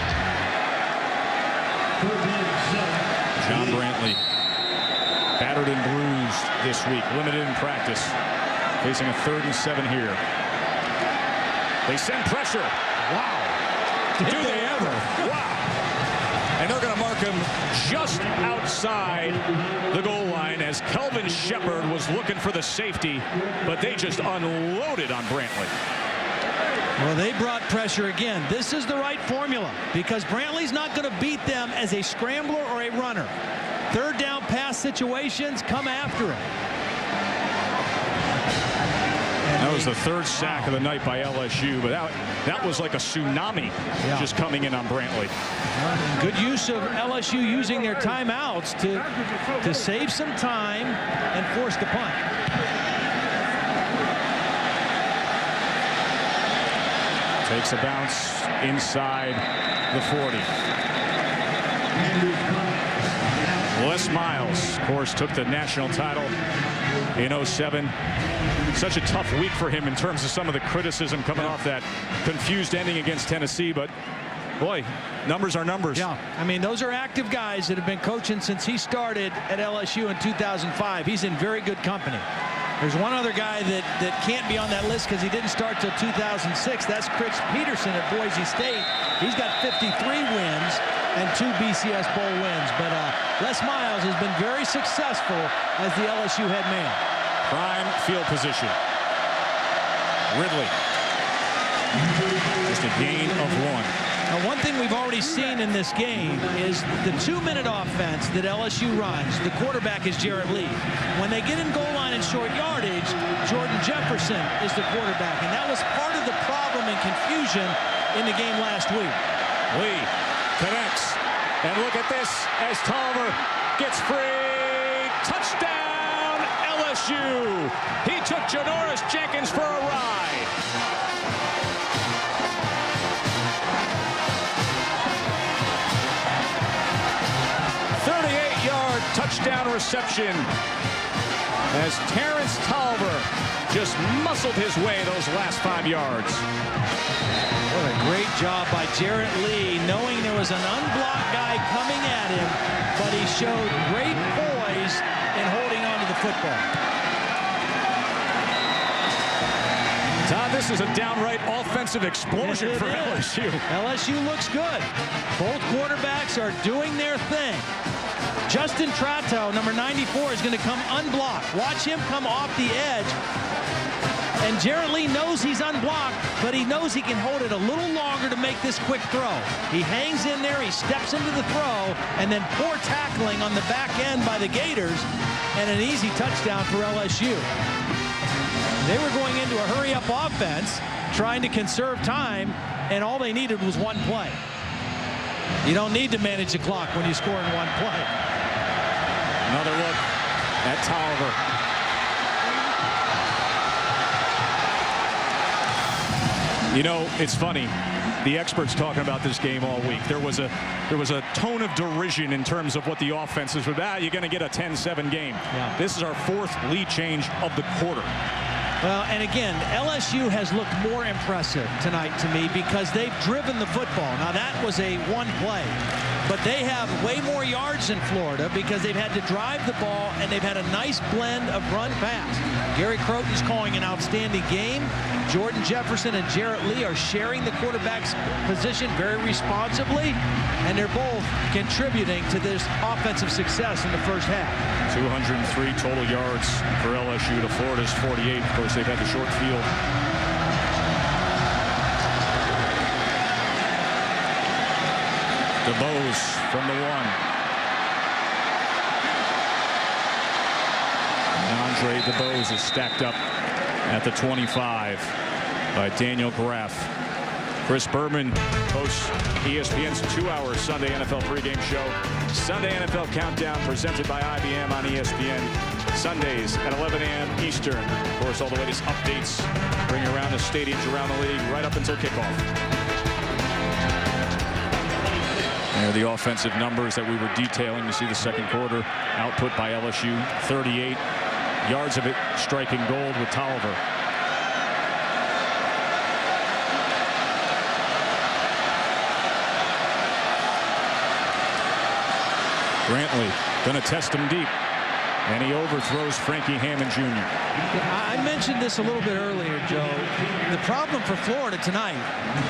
John Brantley, battered and bruised this week, limited in practice, facing a 3rd and 7 here. They send pressure. Wow. Do they ever? Wow. And they're going to mark him just outside the goal line as Kelvin Shepard was looking for the safety, but they just unloaded on Brantley. Well, they brought pressure again. This is the right formula because Brantley's not going to beat them as a scrambler or a runner. 3rd down pass situations, come after him. That was the 3rd sack of the night by LSU, but that was like a tsunami just coming in on Brantley. Good use of LSU using their timeouts to save some time and force the punt. Takes a bounce inside the 40. Les Miles, of course, took the national title in 07. Such a tough week for him in terms of some of the criticism coming off that confused ending against Tennessee, but Boy, numbers are numbers. Yeah, I mean, those are active guys that have been coaching since he started at LSU in 2005. He's in very good company. There's one other guy that can't be on that list because he didn't start till 2006. That's Chris Peterson at Boise State. He's got 53 wins and 2 BCS Bowl wins. But Les Miles has been very successful as the LSU head man. Prime field position. Ridley. Just a gain of 1. Now, one thing we've already seen in this game is the 2-minute offense that LSU runs. The quarterback is Jarrett Lee. When they get in goal line and short yardage, Jordan Jefferson is the quarterback. And that was part of the problem and confusion in the game last week. Lee connects. And look at this as Tolliver gets free. Touchdown, LSU. He took Janoris Jenkins for a ride. 38-yard touchdown reception as Terrence Tolliver just muscled his way those last 5 yards. What a great job by Jarrett Lee, knowing there was an unblocked guy coming at him, but he showed great poise in holding on to the football. Todd, this is a downright offensive explosion for LSU. LSU looks good. Both quarterbacks are doing their thing. Justin Tratto, number 94, is going to come unblocked. Watch him come off the edge. And Jarrett Lee knows he's unblocked, but he knows he can hold it a little longer to make this quick throw. He hangs in there, he steps into the throw, and then poor tackling on the back end by the Gators, and an easy touchdown for LSU. They were going into a hurry-up offense, trying to conserve time, and all they needed was one play. You don't need to manage the clock when you score in one play. Another look at Tolliver. You know, it's funny. The experts talking about this game all week. There was a tone of derision in terms of what the offenses were. You're going to get a 10-7 game. Yeah. This is our 4th lead change of the quarter. Well, and again, LSU has looked more impressive tonight to me because they've driven the football. Now, that was a one play, but they have way more yards than Florida because they've had to drive the ball, and they've had a nice blend of run-pass. Gary Croton's calling an outstanding game. Jordan Jefferson and Jarrett Lee are sharing the quarterback's position very responsibly, and they're both contributing to this offensive success in the first half. 203 total yards for LSU to Florida's 48. Of course, they've had the short field. DeBose from the 1. And Andre DeBose is stacked up at the 25 by Daniel Graff. Chris Berman hosts ESPN's 2-hour Sunday NFL pregame show. Sunday NFL Countdown presented by IBM on ESPN. Sundays at 11 a.m. Eastern. Of course, all the latest updates bring you around the stadiums around the league right up until kickoff. There are the offensive numbers that we were detailing. You see the second quarter output by LSU. 38 yards of it striking gold with Tolliver. Brantley going to test him deep. And he overthrows Frankie Hammond Jr. I mentioned this a little bit earlier, Joe. The problem for Florida tonight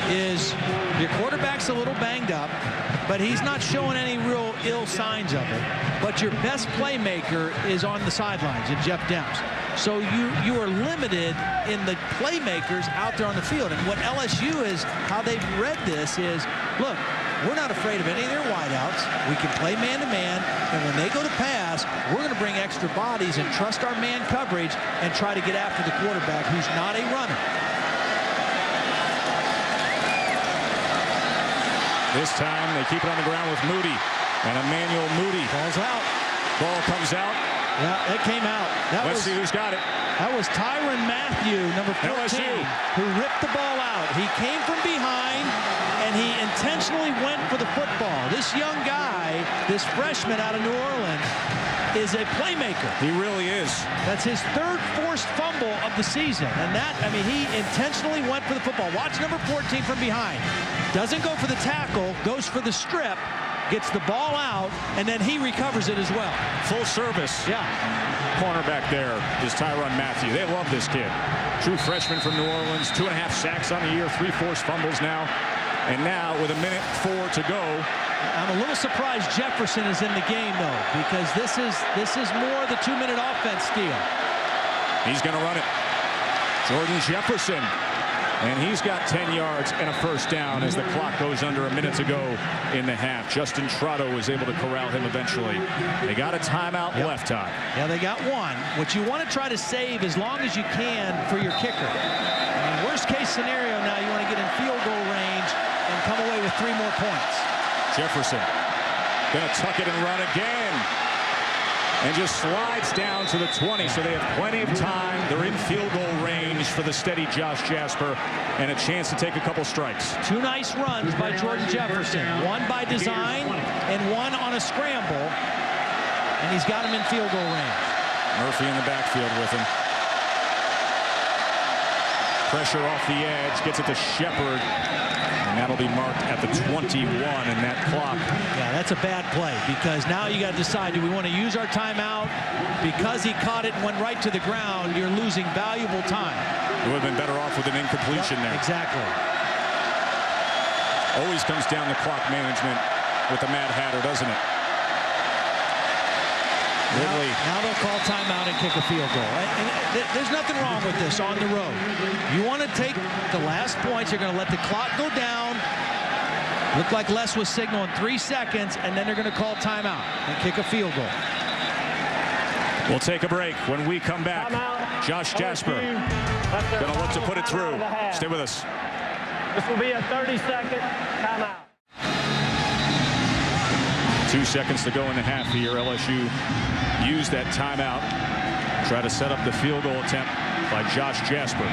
is your quarterback's a little banged up, but he's not showing any real ill signs of it. But your best playmaker is on the sidelines in Jeff Demps. So you are limited in the playmakers out there on the field. And what LSU is, how they've read this is, look, we're not afraid of any of their wideouts. We can play man-to-man, and when they go to pass, we're going to bring extra bodies and trust our man coverage and try to get after the quarterback who's not a runner. This time they keep it on the ground with Moody, and Emmanuel Moody. Ball's out. Ball comes out. Yeah, it came out. Let's see who's got it. That was Tyrann Mathieu, number 14, LSU, who ripped the ball out. He came from behind, and he intentionally went for the football. This young guy, this freshman out of New Orleans, is a playmaker. He really is. That's his third forced fumble of the season. And that, I mean, he intentionally went for the football. Watch number 14 from behind. doesn't go for the tackle, goes for the strip, gets the ball out, and then he recovers it as well. Full service. Yeah. Cornerback there is Tyrann Mathieu. They love this kid. True freshman from New Orleans, 2.5 sacks on the year, 3 forced fumbles now. And now with 1:04 to go. I'm a little surprised Jefferson is in the game, though, because this is more the 2-minute offense steal. He's going to run it. Jordan Jefferson. And he's got 10 yards and a first down as the clock goes under a minute to go in the half. Justin Trotto was able to corral him eventually. They got a timeout left, Todd. Yeah, they got one, which you want to try to save as long as you can for your kicker. I mean, worst case scenario now, you want to get in field goal range and come away with 3 more points. Jefferson going to tuck it and run again. And just slides down to the 20, so they have plenty of time. They're in field goal range for the steady Josh Jasper and a chance to take a couple strikes. 2 nice runs by Jordan Jefferson. One by design and one on a scramble. And he's got him in field goal range. Murphy in the backfield with him. Pressure off the edge, gets it to Shepard. And that'll be marked at the 21 in that clock. Yeah, that's a bad play because now you got to decide, do we want to use our timeout? Because he caught it and went right to the ground, you're losing valuable time. It would have been better off with an incompletion there. Exactly. Always comes down to clock management with the Mad Hatter, doesn't it? Now they'll call timeout and kick a field goal. And there's nothing wrong with this on the road. You want to take the last points. You're going to let the clock go down. Looked like Les was signaling 3 seconds, and then they're going to call timeout and kick a field goal. We'll take a break. When we come back, Josh Jasper going to look to put it through. Stay with us. This will be a 30-second timeout. 2 seconds to go in the half here. LSU used that timeout. Try to set up the field goal attempt by Josh Jasper.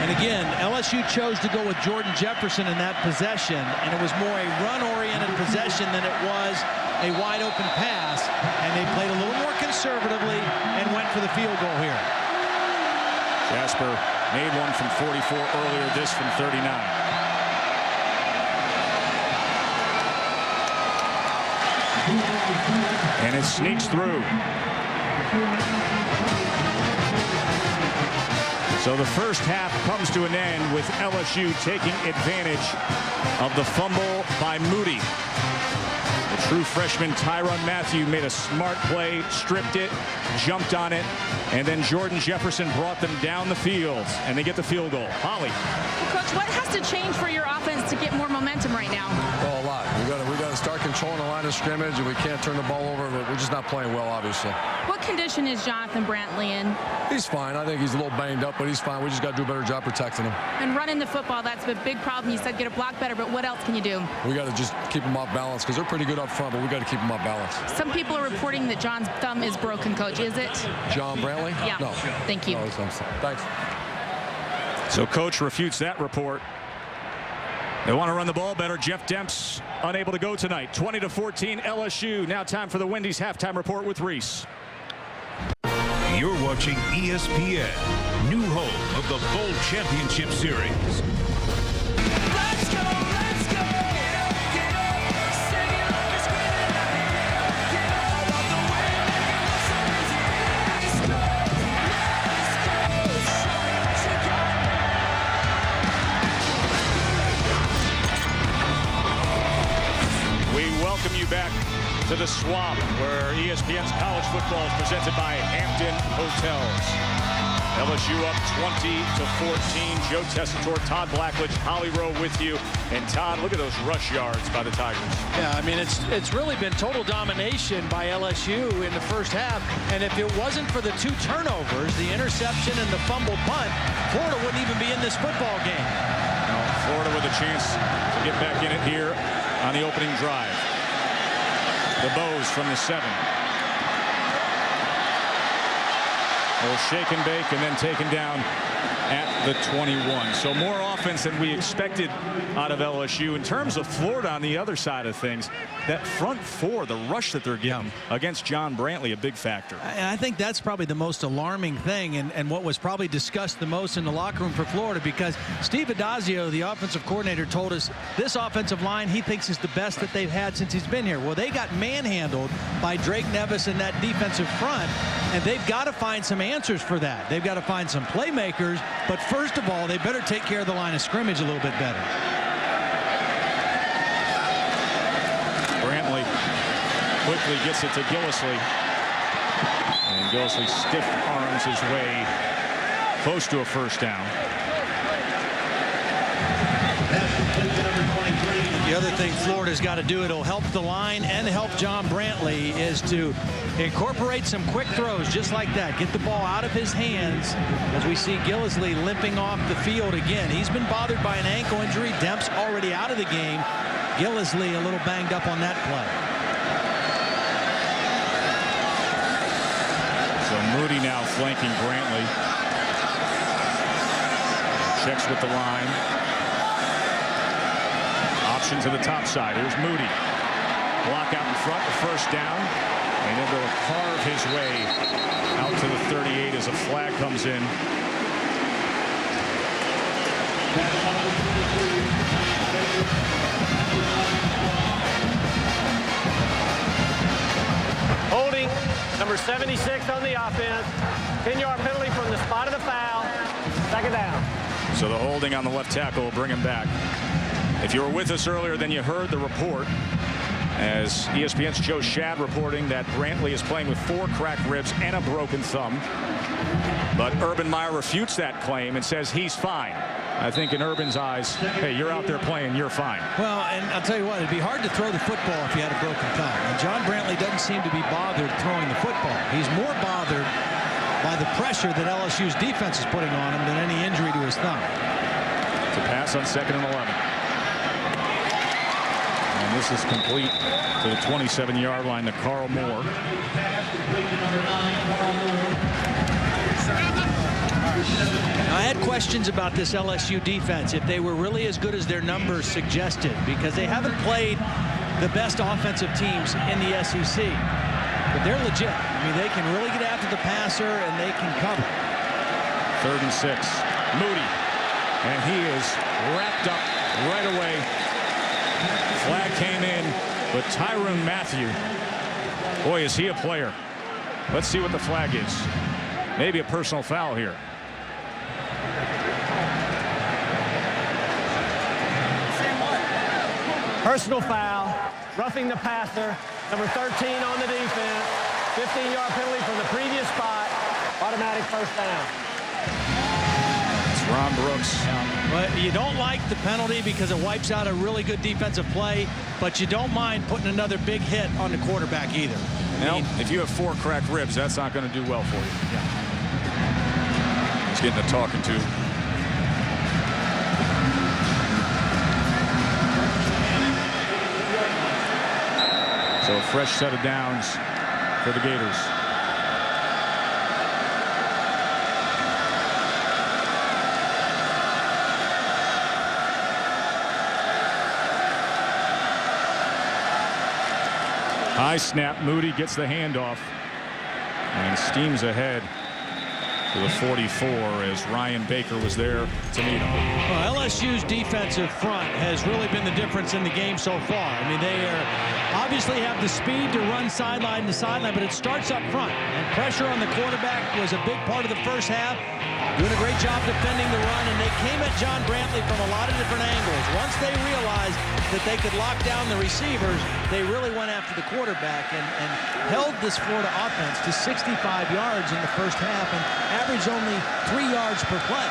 And again, LSU chose to go with Jordan Jefferson in that possession, and it was more a run-oriented possession than it was a wide-open pass, and they played a little more conservatively and went for the field goal here. Jasper made one from 44 earlier, this from 39. And it sneaks through. So the first half comes to an end with LSU taking advantage of the fumble by Moody. The true freshman Tyrann Mathieu made a smart play, stripped it, jumped on it, and then Jordan Jefferson brought them down the field, and they get the field goal. Holly. Coach, what has to change for your offense to get more momentum right now? Well, a lot. We got to start controlling the line of scrimmage, and we can't turn the ball over. We're just not playing well, obviously. What condition is Jonathan Brantley in? He's fine. I think he's a little banged up, but he's fine. We just got to do a better job protecting him. And running the football, that's a big problem. You said get a block better, but what else can you do? We got to just keep him off balance because they're pretty good up front, but we got to keep him off balance. Some people are reporting that John's thumb is broken, Coach. Is it? John Brantley? Yeah. No. Thank you. No, thanks. So Coach refutes that report. They want to run the ball better. Jeff Demps unable to go tonight. 20-14 LSU. Now time for the Wendy's halftime report with Reese. You're watching ESPN, new home of the Bowl Championship Series. Let's go, let's go. Get up, sing it like it's screaming out here. Get out of the way, make it so easy. Let's go, show me what you got. We welcome you back to the Swamp, where ESPN's college football is presented by Hampton Hotels. LSU up 20-14. Joe Tessitore, Todd Blackledge, Holly Rowe with you. And Todd, look at those rush yards by the Tigers. Yeah, I mean, it's really been total domination by LSU in the first half. And if it wasn't for the 2 turnovers, the interception and the fumble punt, Florida wouldn't even be in this football game. No, Florida with a chance to get back in it here on the opening drive. The Bows from the 7. Will shake and bake and then taken down at the 21. So more offense than we expected out of LSU. In terms of Florida on the other side of things, that front four, the rush that they're getting against John Brantley, a big factor. And I think that's probably the most alarming thing, and what was probably discussed the most in the locker room for Florida, because Steve Adazio, the offensive coordinator, told us this offensive line he thinks is the best that they've had since he's been here. Well, they got manhandled by Drake Nevis in that defensive front, and they've got to find some answers for that. They've got to find some playmakers, but first of all, they better take care of the line of scrimmage a little bit better. Brantley quickly gets it to Gillislee. And Gillislee stiff arms his way close to a first down. The other thing Florida's got to do, it'll help the line and help John Brantley, is to incorporate some quick throws just like that. Get the ball out of his hands, as we see Gillislee limping off the field again. He's been bothered by an ankle injury. Demp's already out of the game. Gillislee a little banged up on that play. So Moody now flanking Brantley. Checks with the line. Option to the top side. Here's Moody. Block out in front, the first down. And then they'll carve his way out to the 38 as a flag comes in. Holding, number 76 on the offense. 10-yard penalty from the spot of the foul. Second down. So the holding on the left tackle will bring him back. If you were with us earlier, then you heard the report, as ESPN's Joe Shad reporting that Brantley is playing with 4 cracked ribs and a broken thumb. But Urban Meyer refutes that claim and says he's fine. I think in Urban's eyes, hey, you're out there playing, you're fine. Well, and I'll tell you what, it'd be hard to throw the football if you had a broken thumb. And John Brantley doesn't seem to be bothered throwing the football. He's more bothered by the pressure that LSU's defense is putting on him than any injury to his thumb. To pass on 2nd and 11. And this is complete to the 27-yard line to Carl Moore. I had questions about this LSU defense, if they were really as good as their numbers suggested, because they haven't played the best offensive teams in the SEC. But they're legit. I mean, they can really get after the passer, and they can cover. 3rd and 6. Moody. And he is wrapped up right away. Flag came in, but Tyrann Mathieu, boy, is he a player. Let's see what the flag is. Maybe a personal foul here. Personal foul, roughing the passer, number 13 on the defense, 15-yard penalty from the previous spot, automatic first down. It's Ron Brooks. But you don't like the penalty because it wipes out a really good defensive play, but you don't mind putting another big hit on the quarterback either. Now, if you have 4 cracked ribs, that's not going to do well for you. Yeah. He's getting a talking to. So a fresh set of downs for the Gators. High snap. Moody gets the handoff and steams ahead to the 44 as Ryan Baker was there to meet him. Well, LSU's defensive front has really been the difference in the game so far. I mean, they obviously have the speed to run sideline to sideline, but it starts up front. And pressure on the quarterback was a big part of the first half. Doing a great job defending the run, and they came at John Brantley from a lot of different angles. Once they realized that they could lock down the receivers, they really went after the quarterback and held this Florida offense to 65 yards in the first half and averaged only 3 yards per play.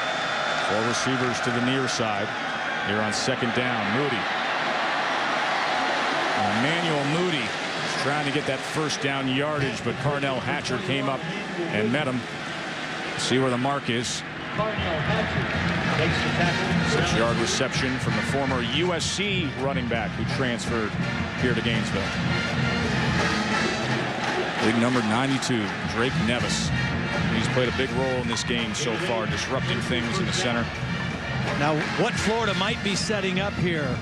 4 receivers to the near side here on 2nd down. Moody. Emmanuel Moody is trying to get that first down yardage, but Carnell Hatcher came up and met him. See where the mark is. 6-yard reception from the former USC running back who transferred here to Gainesville. Big number 92, Drake Nevis. He's played a big role in this game so far, disrupting things in the center. Now, what Florida might be setting up here,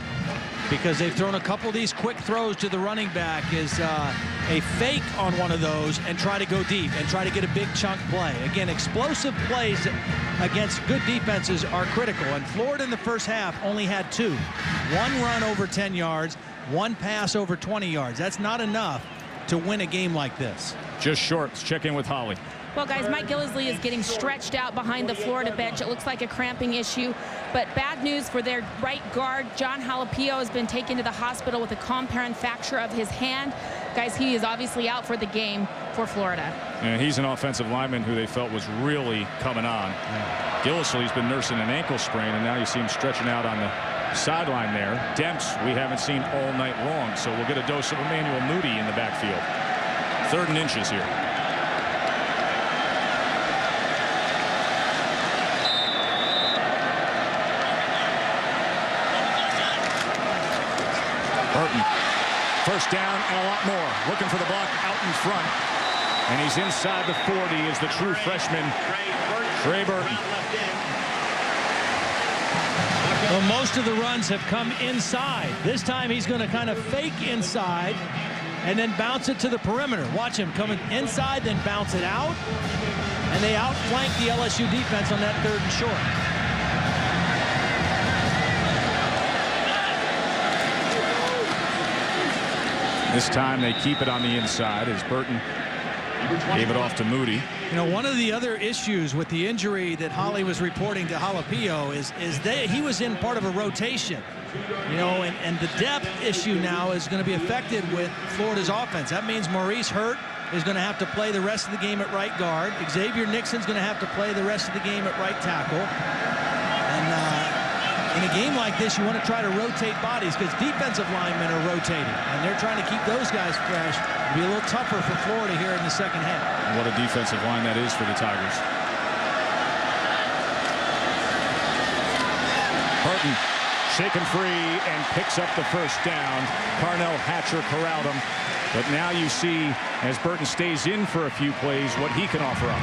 because they've thrown a couple of these quick throws to the running back, is a fake on one of those and try to go deep and try to get a big chunk play. Again, explosive plays against good defenses are critical, and Florida in the first half only had 2. One run over 10 yards, one pass over 20 yards. That's not enough to win a game like this. Just short. Let's check in with Holly. Well, guys, Mike Gillisley is getting stretched out behind the Florida bench. It looks like a cramping issue, but bad news for their right guard. John Jalapio has been taken to the hospital with a compound fracture of his hand. Guys, he is obviously out for the game for Florida. And he's an offensive lineman who they felt was really coming on. Gillisley's been nursing an ankle sprain, and now you see him stretching out on the sideline there. Demps we haven't seen all night long, so we'll get a dose of Emmanuel Moody in the backfield. 3rd and inches here. Burton, first down and a lot more. Looking for the block out in front. And he's inside the 40 as the true freshman, Trey Burton. Well, most of the runs have come inside. This time he's going to kind of fake inside and then bounce it to the perimeter. Watch him coming inside, then bounce it out. And they outflank the LSU defense on that 3rd and short. This time they keep it on the inside as Burton gave it off to Moody. You know, one of the other issues with the injury that Holly was reporting to Jalapio is that he was in part of a rotation. You know, and the depth issue now is going to be affected with Florida's offense. That means Maurice Hurt is going to have to play the rest of the game at right guard. Xavier Nixon's going to have to play the rest of the game at right tackle. And in a game like this, you want to try to rotate bodies because defensive linemen are rotating, and they're trying to keep those guys fresh. It'll be a little tougher for Florida here in the second half. What a defensive line that is for the Tigers. Burton shaken free and picks up the first down. Carnell Hatcher corralled him. But now you see, as Burton stays in for a few plays, what he can offer up.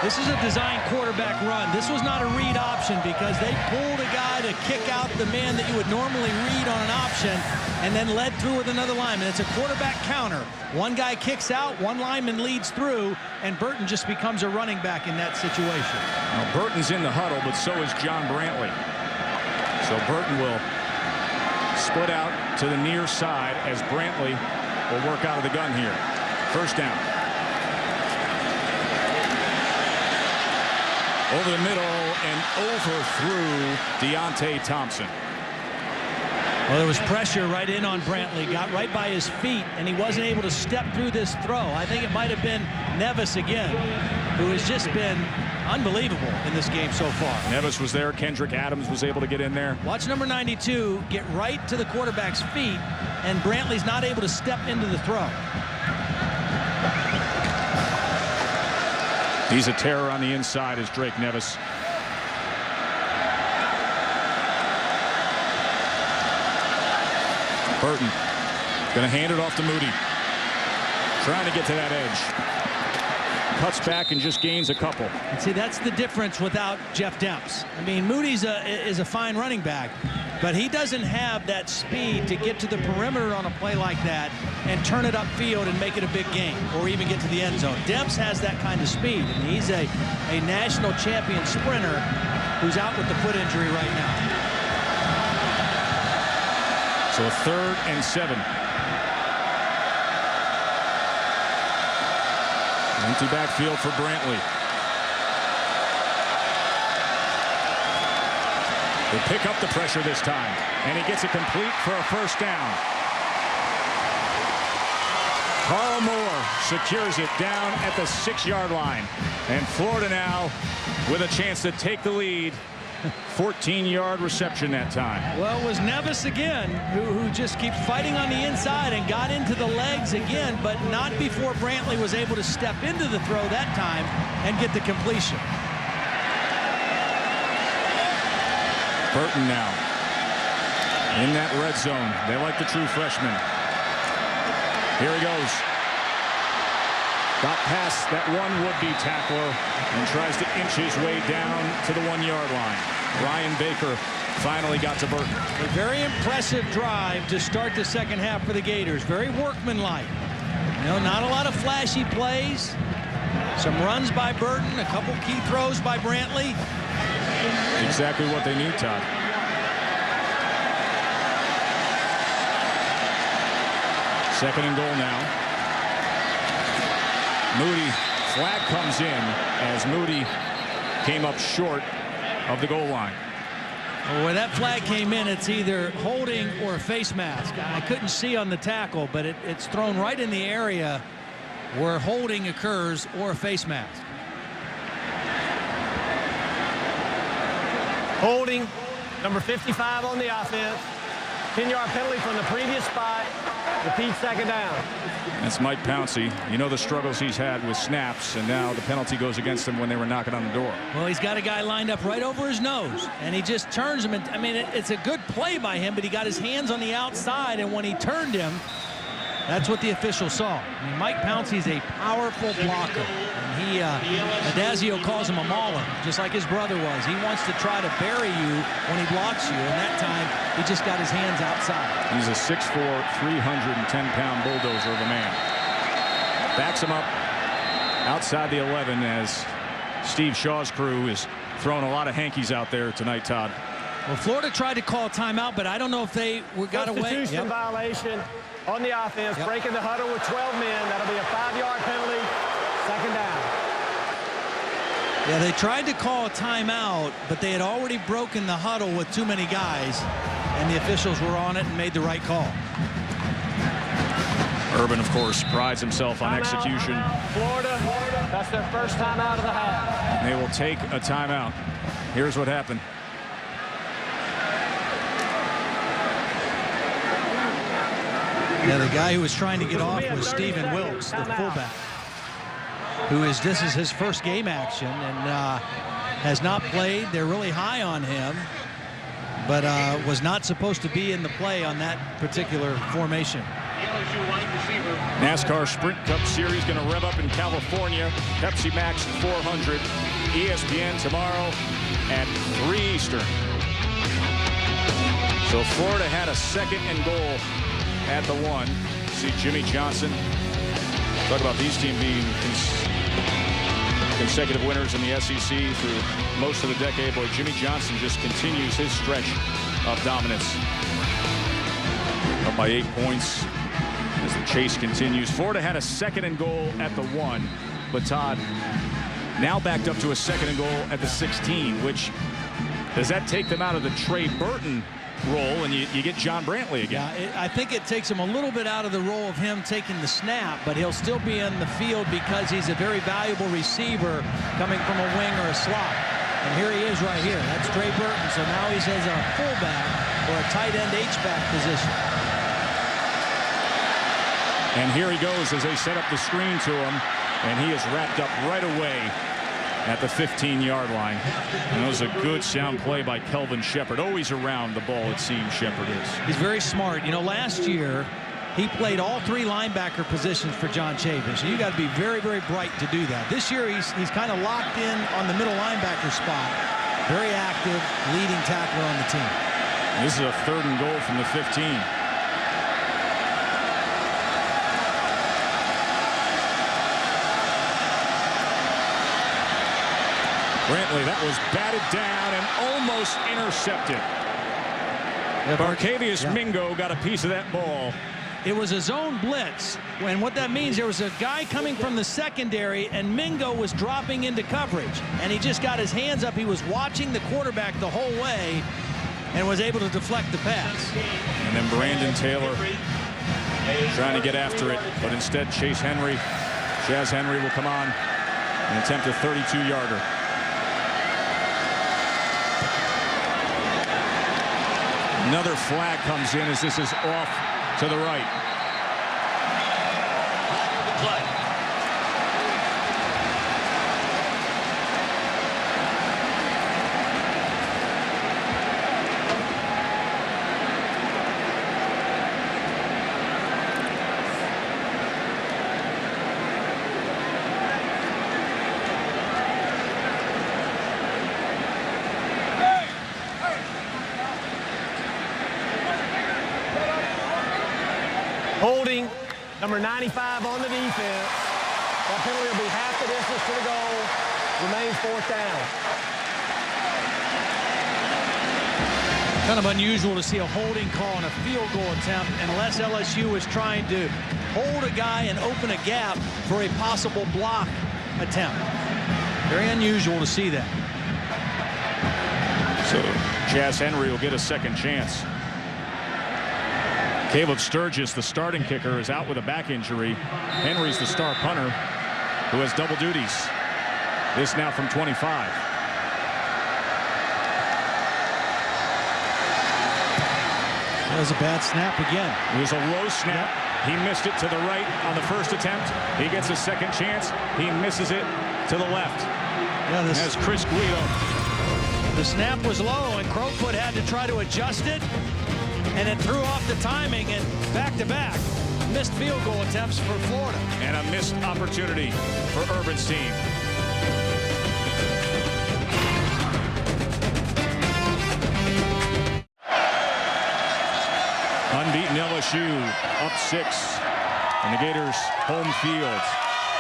This is a design quarterback run. This was not a read option because they pulled a guy to kick out the man that you would normally read on an option and then led through with another lineman. It's a quarterback counter. One guy kicks out, one lineman leads through, and Burton just becomes a running back in that situation. Now Burton's in the huddle, but so is John Brantley. So Burton will split out to the near side as Brantley will work out of the gun here. First down. Over the middle and overthrew Deontay Thompson. Well, there was pressure right in on Brantley, got right by his feet, and he wasn't able to step through this throw. I think it might have been Nevis again, who has just been unbelievable in this game so far. Nevis was there. Kendrick Adams was able to get in there. Watch number 92 get right to the quarterback's feet, and Brantley's not able to step into the throw. He's a terror on the inside as Drake Nevis. Burton going to hand it off to Moody. Trying to get to that edge. Cuts back and just gains a couple. And see, that's the difference without Jeff Demps. I mean, Moody's is a fine running back, but he doesn't have that speed to get to the perimeter on a play like that and turn it upfield and make it a big game or even get to the end zone. Demps has that kind of speed, and he's a national champion sprinter who's out with the foot injury right now. So a 3rd and 7. Empty backfield for Brantley. They pick up the pressure this time, and he gets it complete for a first down. Carl Moore secures it down at the 6-yard line, and Florida now with a chance to take the lead. 14-yard reception that time. Well, it was Nevis again who just keeps fighting on the inside and got into the legs again, but not before Brantley was able to step into the throw that time and get the completion. Burton now in that red zone. They like the true freshman. Here he goes. got past that one would-be tackler and tries to inch his way down to the 1-yard line. Ryan Baker finally got to Burton. A very impressive drive to start the second half for the Gators. Very workmanlike. You know, not a lot of flashy plays. Some runs by Burton, a couple key throws by Brantley. Exactly what they need, Todd. Second and goal now. Moody, flag comes in as Moody came up short of the goal line. Well, where that flag came in, it's either holding or a face mask. I couldn't see on the tackle, but it's thrown right in the area where holding occurs or a face mask. Holding, number 55 on the offense. 10-yard penalty from the previous spot. Repeat second down. That's Mike Pouncey. You know the struggles he's had with snaps, and now the penalty goes against him when they were knocking on the door. Well, he's got a guy lined up right over his nose, and he just turns him. I mean, it's a good play by him, but he got his hands on the outside, and when he turned him, that's what the official saw. I mean, Mike Pouncey's a powerful blocker. And Adazio calls him a mauler, just like his brother was. He wants to try to bury you when he blocks you, and that time he just got his hands outside. He's a 6'4", 310-pound bulldozer of a man. Backs him up outside the 11 as Steve Shaw's crew is throwing a lot of hankies out there tonight, Todd. Well, Florida tried to call a timeout, but I don't know if they got away. Substitution violation on the offense, breaking the huddle with 12 men. That'll be a 5-yard penalty, second down. Yeah, they tried to call a timeout, but they had already broken the huddle with too many guys, and the officials were on it and made the right call. Urban, of course, prides himself on execution. Florida, that's their first timeout of the half. They will take a timeout. Here's what happened. Yeah, the guy who was trying to get off was Stephen Wilkes, the fullback, this is his first game action and has not played. They're really high on him, but was not supposed to be in the play on that particular formation. NASCAR Sprint Cup Series going to rev up in California. Pepsi Max 400. ESPN tomorrow at 3 Eastern. So Florida had a second and goal at the 1. See Jimmy Johnson. Talk about these teams being consecutive winners in the SEC through most of the decade. Boy, Jimmy Johnson just continues his stretch of dominance. Up by 8 points as the chase continues. Florida had a second and goal at the 1, but Todd now backed up to a second and goal at the 16, which does that take them out of the Trey Burton role, and you get John Brantley again? Yeah, I think it takes him a little bit out of the role of him taking the snap, but he'll still be in the field because he's a very valuable receiver coming from a wing or a slot. And here he is right here. That's Trey Burton. So now he's as a fullback or a tight end H-back position. And here he goes as they set up the screen to him, and he is wrapped up right away at the 15-yard line. And that was a good sound play by Kelvin Shepard. Always around the ball, it seems, Shepard is. He's very smart. You know, last year he played all 3 linebacker positions for John Chavis. So you got to be very, very bright to do that. This year he's kind of locked in on the middle linebacker spot. Very active, leading tackler on the team. And this is a 3rd and goal from the 15. Brantley, that was batted down and almost intercepted. Barkevius Mingo got a piece of that ball. It was a zone blitz, and what that means, there was a guy coming from the secondary, and Mingo was dropping into coverage, and he just got his hands up. He was watching the quarterback the whole way and was able to deflect the pass. And then Brandon Taylor trying to get after it, but instead Chaz Henry will come on and attempt a 32-yarder. Another flag comes in as this is off to the right. Number 95 on the defense. That penalty will be half the distance to the goal. Remains 4th down. Kind of unusual to see a holding call on a field goal attempt unless LSU was trying to hold a guy and open a gap for a possible block attempt. Very unusual to see that. So Jazz Henry will get a second chance. Caleb Sturgis, the starting kicker, is out with a back injury. Henry's the star punter who has double duties. This now from 25. That was a bad snap again. It was a low snap. He missed it to the right on the first attempt. He gets a second chance. He misses it to the left. Yeah, as Chris Guido. The snap was low, and Crowfoot had to try to adjust it, and it threw off the timing, and back-to-back missed field goal attempts for Florida. And a missed opportunity for Urban's team. Unbeaten LSU up 6 in the Gators' home field.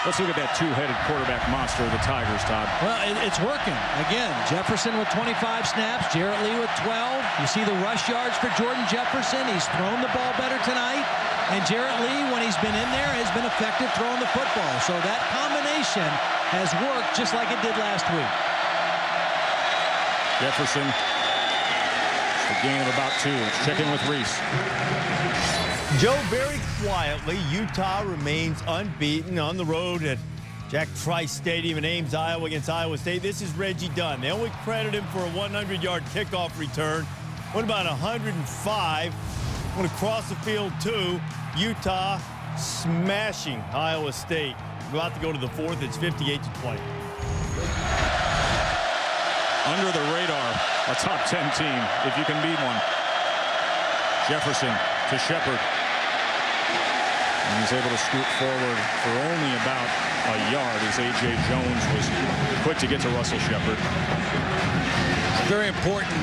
Let's look at that two-headed quarterback monster of the Tigers, Todd. Well, it's working. Again, Jefferson with 25 snaps, Jarrett Lee with 12. You see the rush yards for Jordan Jefferson. He's thrown the ball better tonight. And Jarrett Lee, when he's been in there, has been effective throwing the football. So that combination has worked just like it did last week. Jefferson, a gain of about 2. Let's check in with Reese. Joe, very quietly, Utah remains unbeaten on the road at Jack Trice Stadium in Ames, Iowa against Iowa State. This is Reggie Dunn. They only credit him for a 100-yard kickoff return. What about 105? Went across the field, too. Utah smashing Iowa State. We're about to go to the 4th. It's 58-20. Under the radar, a top 10 team, if you can beat one. Jefferson to Shepard. And he's able to scoot forward for only about a yard as A.J. Jones was quick to get to Russell Shepard. Very important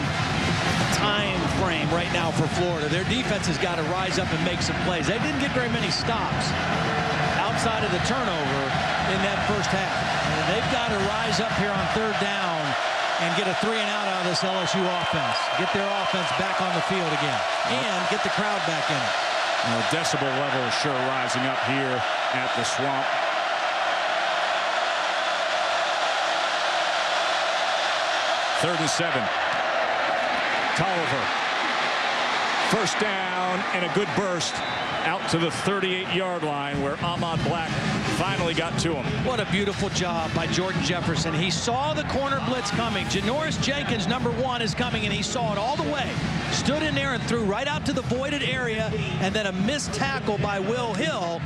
time frame right now for Florida. Their defense has got to rise up and make some plays. They didn't get very many stops outside of the turnover in that first half. And they've got to rise up here on 3rd down and get a 3-and-out out of this LSU offense. Get their offense back on the field again and get the crowd back in it. The decibel level is sure rising up here at the Swamp. Third and 7. Tolliver. First down and a good burst out to the 38-yard line where Ahmad Black finally got to him. What a beautiful job by Jordan Jefferson. He saw the corner blitz coming. Janoris Jenkins, number 1, is coming, and he saw it all the way. Stood in there and threw right out to the voided area, and then a missed tackle by Will Hill,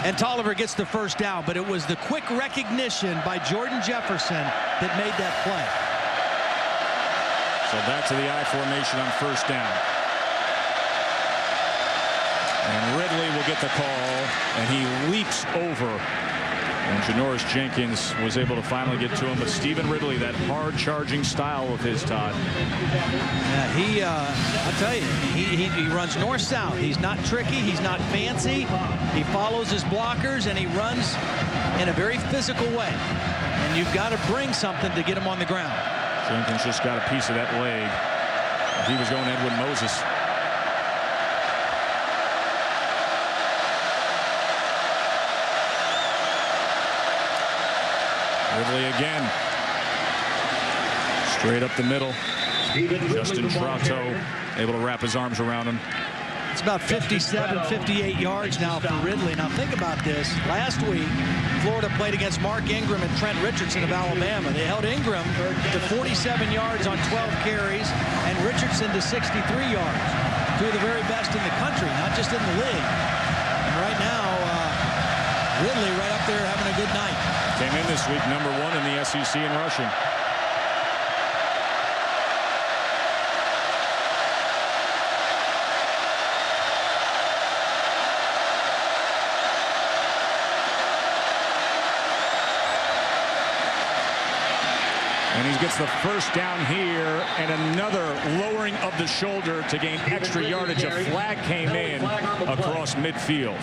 and Tolliver gets the first down. But it was the quick recognition by Jordan Jefferson that made that play. So back to the I formation on first down. And Ridley will get the call, and he leaps over. And Janoris Jenkins was able to finally get to him. But Stephen Ridley, that hard-charging style of his, Todd. Yeah, I'll tell you, he runs north-south. He's not tricky. He's not fancy. He follows his blockers, and he runs in a very physical way. And you've got to bring something to get him on the ground. Jenkins just got a piece of that leg. He was going Edwin Moses. Ridley again. Straight up the middle. Justin Trotto able to wrap his arms around him. It's about 57, 58 yards now for Ridley. Now think about this. Last week, Florida played against Mark Ingram and Trent Richardson of Alabama. They held Ingram to 47 yards on 12 carries and Richardson to 63 yards. Two of the very best in the country, not just in the league. And right now, Ridley right up there having a good night. Came in this week number 1 in the SEC in rushing. And he gets the first down here and another lowering of the shoulder to gain extra yardage. A flag came in across midfield.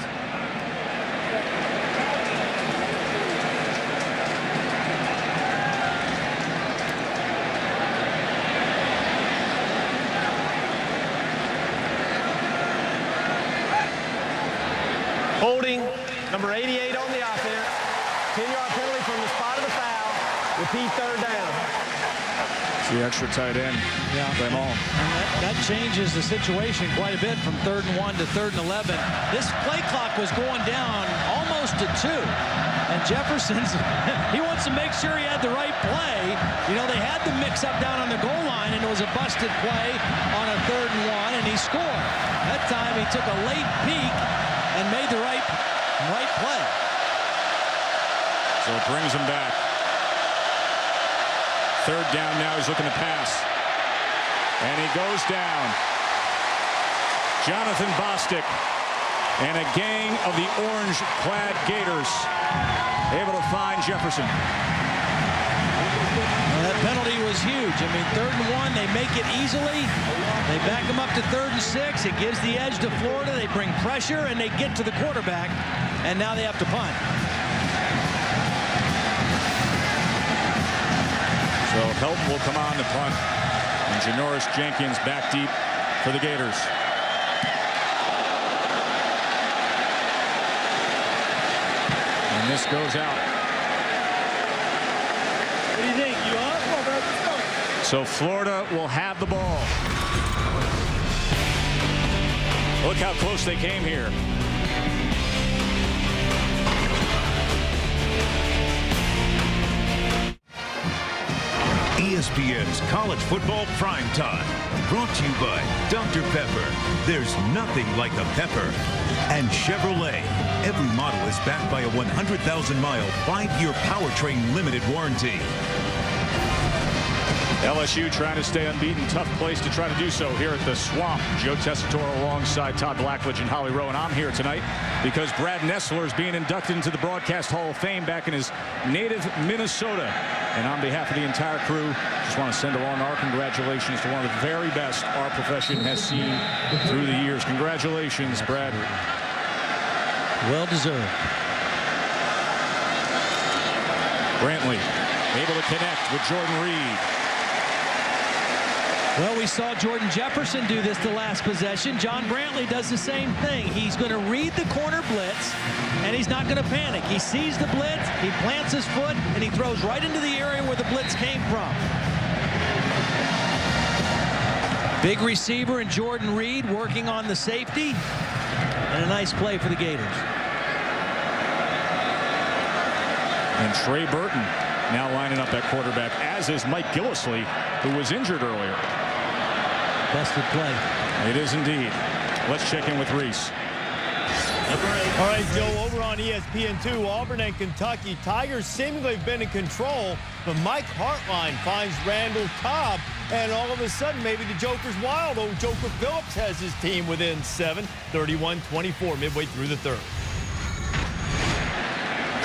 Number 88 on the offense. 10-yard penalty from the spot of the foul. Repeat third down. It's the extra tight end. Yeah. Play them all. And that changes the situation quite a bit from 3rd and 1 to 3rd and 11. This play clock was going down almost to 2. And Jefferson's, he wants to make sure he had the right play. You know, they had the mix-up down on the goal line, and it was a busted play on a 3rd and 1, and he scored. That time he took a late peek and made the right play. So it brings him back. 3rd down now, he's looking to pass. And he goes down. Jonathan Bostic and a gang of the orange-clad Gators able to find Jefferson. Well, that penalty was huge. I mean, 3rd and 1, they make it easily. They back him up to 3rd and 6. It gives the edge to Florida. They bring pressure, and they get to the quarterback. And now they have to punt. So Helton will come on the punt. And Janoris Jenkins back deep for the Gators. And this goes out. What do you think? You up? So Florida will have the ball. Look how close they came here. ESPN's College Football Prime Time, brought to you by Dr. Pepper. There's nothing like a pepper. And Chevrolet. Every model is backed by a 100,000-mile, 5-year powertrain limited warranty. LSU trying to stay unbeaten. Tough place to try to do so here at the Swamp. Joe Tessitore alongside Todd Blackledge and Holly Rowe. And I'm here tonight because Brad Nessler is being inducted into the Broadcast Hall of Fame back in his native Minnesota. And on behalf of the entire crew, just want to send along our congratulations to one of the very best our profession has seen through the years. Congratulations, Brad. Well deserved. Brantley able to connect with Jordan Reed. Well, we saw Jordan Jefferson do this the last possession. John Brantley does the same thing. He's going to read the corner blitz, and he's not going to panic. He sees the blitz, he plants his foot, and he throws right into the area where the blitz came from. Big receiver in Jordan Reed working on the safety, and a nice play for the Gators. And Trey Burton now lining up at quarterback, as is Mike Gillislee, who was injured earlier. Busted play. It is indeed. Let's check in with Reese. All right, Joe, over on ESPN2, Auburn and Kentucky. Tigers seemingly have been in control, but Mike Hartline finds Randall Cobb, and all of a sudden, maybe the Joker's wild. Oh, Joker Phillips has his team within 7, 31-24, midway through the 3rd.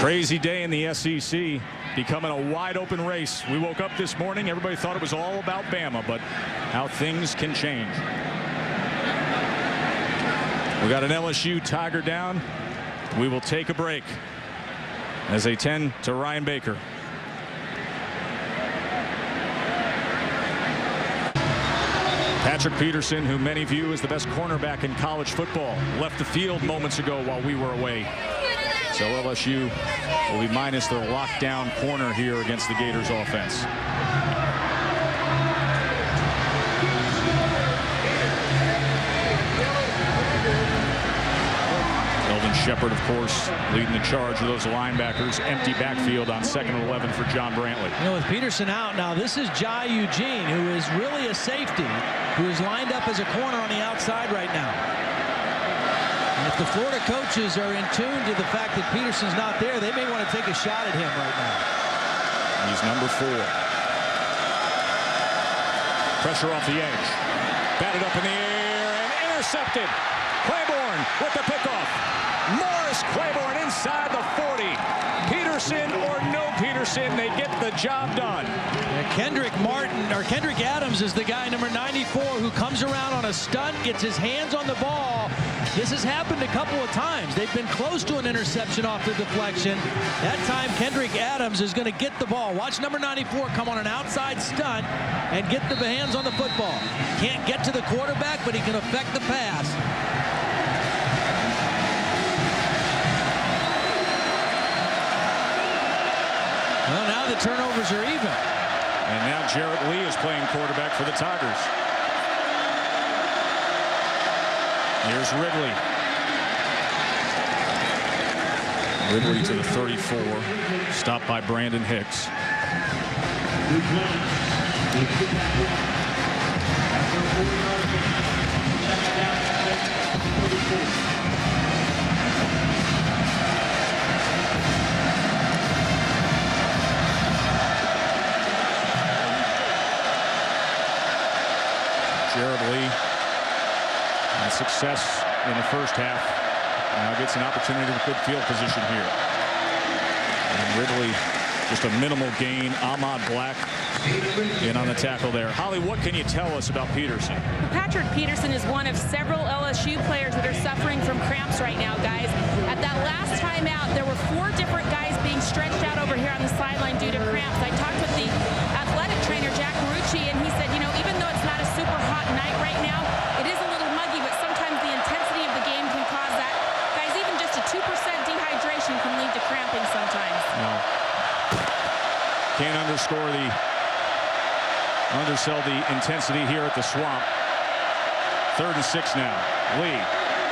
Crazy day in the SEC, becoming a wide-open race. We woke up this morning, everybody thought it was all about Bama, but how things can change. We got an LSU Tiger down. We will take a break as they tend to Ryan Baker. Patrick Peterson, who many view as the best cornerback in college football, left the field moments ago while we were away. So LSU will be minus their lockdown corner here against the Gators offense. Elvin Shepard, of course, leading the charge of those linebackers. Empty backfield on 2nd and 11 for John Brantley. You know, with Peterson out now, this is Jai Eugene, who is really a safety, who is lined up as a corner on the outside right now. And if the Florida coaches are in tune to the fact that Peterson's not there, they may want to take a shot at him right now. He's number 4. Pressure off the edge. Batted up in the air and intercepted. Claiborne with the pickoff. Morris Claiborne inside the 40. Peterson or no Peterson, they get the job done. Kendrick Adams is the guy, number 94, who comes around on a stunt, gets his hands on the ball. This has happened a couple of times. They've been close to an interception off the deflection. That time, Kendrick Adams is going to get the ball. Watch number 94 come on an outside stunt and get the hands on the football. Can't get to the quarterback, but he can affect the pass. the turnovers are even. And now Jarrett Lee is playing quarterback for the Tigers. Here's Ridley. Ridley to the 34. Stopped by Brandon Hicks. Jarrett Lee had success in the first half. Now gets an opportunity with good field position here. And Ridley, just a minimal gain. Ahmad Black in on the tackle there. Holly, what can you tell us about Peterson? Patrick Peterson is one of several LSU players that are suffering from cramps right now, guys. At that last time out, there were 4 different guys being stretched out over here on the sideline due to cramps. I talked with the athletic trainer, Jack Marucci, and he said, you know, even though it's not a super hot night right now, it is a little muggy, but sometimes the intensity of the game can cause that. Guys, even just a 2% dehydration can lead to cramping sometimes. No. Can't undersell the intensity here at the Swamp. 3rd and 6 now. Lee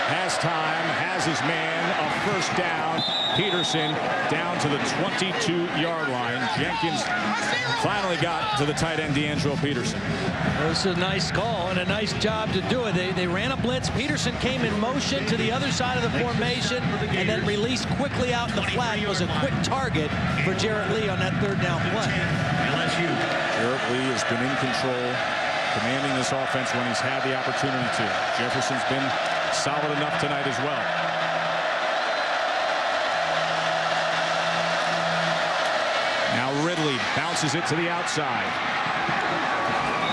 has time, has his man, a first down. Peterson down to the 22-yard line. Jenkins finally got to the tight end, D'Angelo Peterson. This is a nice call and a nice job to do it. They ran a blitz. Peterson came in motion to the other side of the formation and then released quickly out in the flat. It was a quick target for Jarrett Lee on that 3rd down play. Jarrett Lee has been in control, commanding this offense when he's had the opportunity to. Jefferson's been solid enough tonight as well. Now Ridley bounces it to the outside.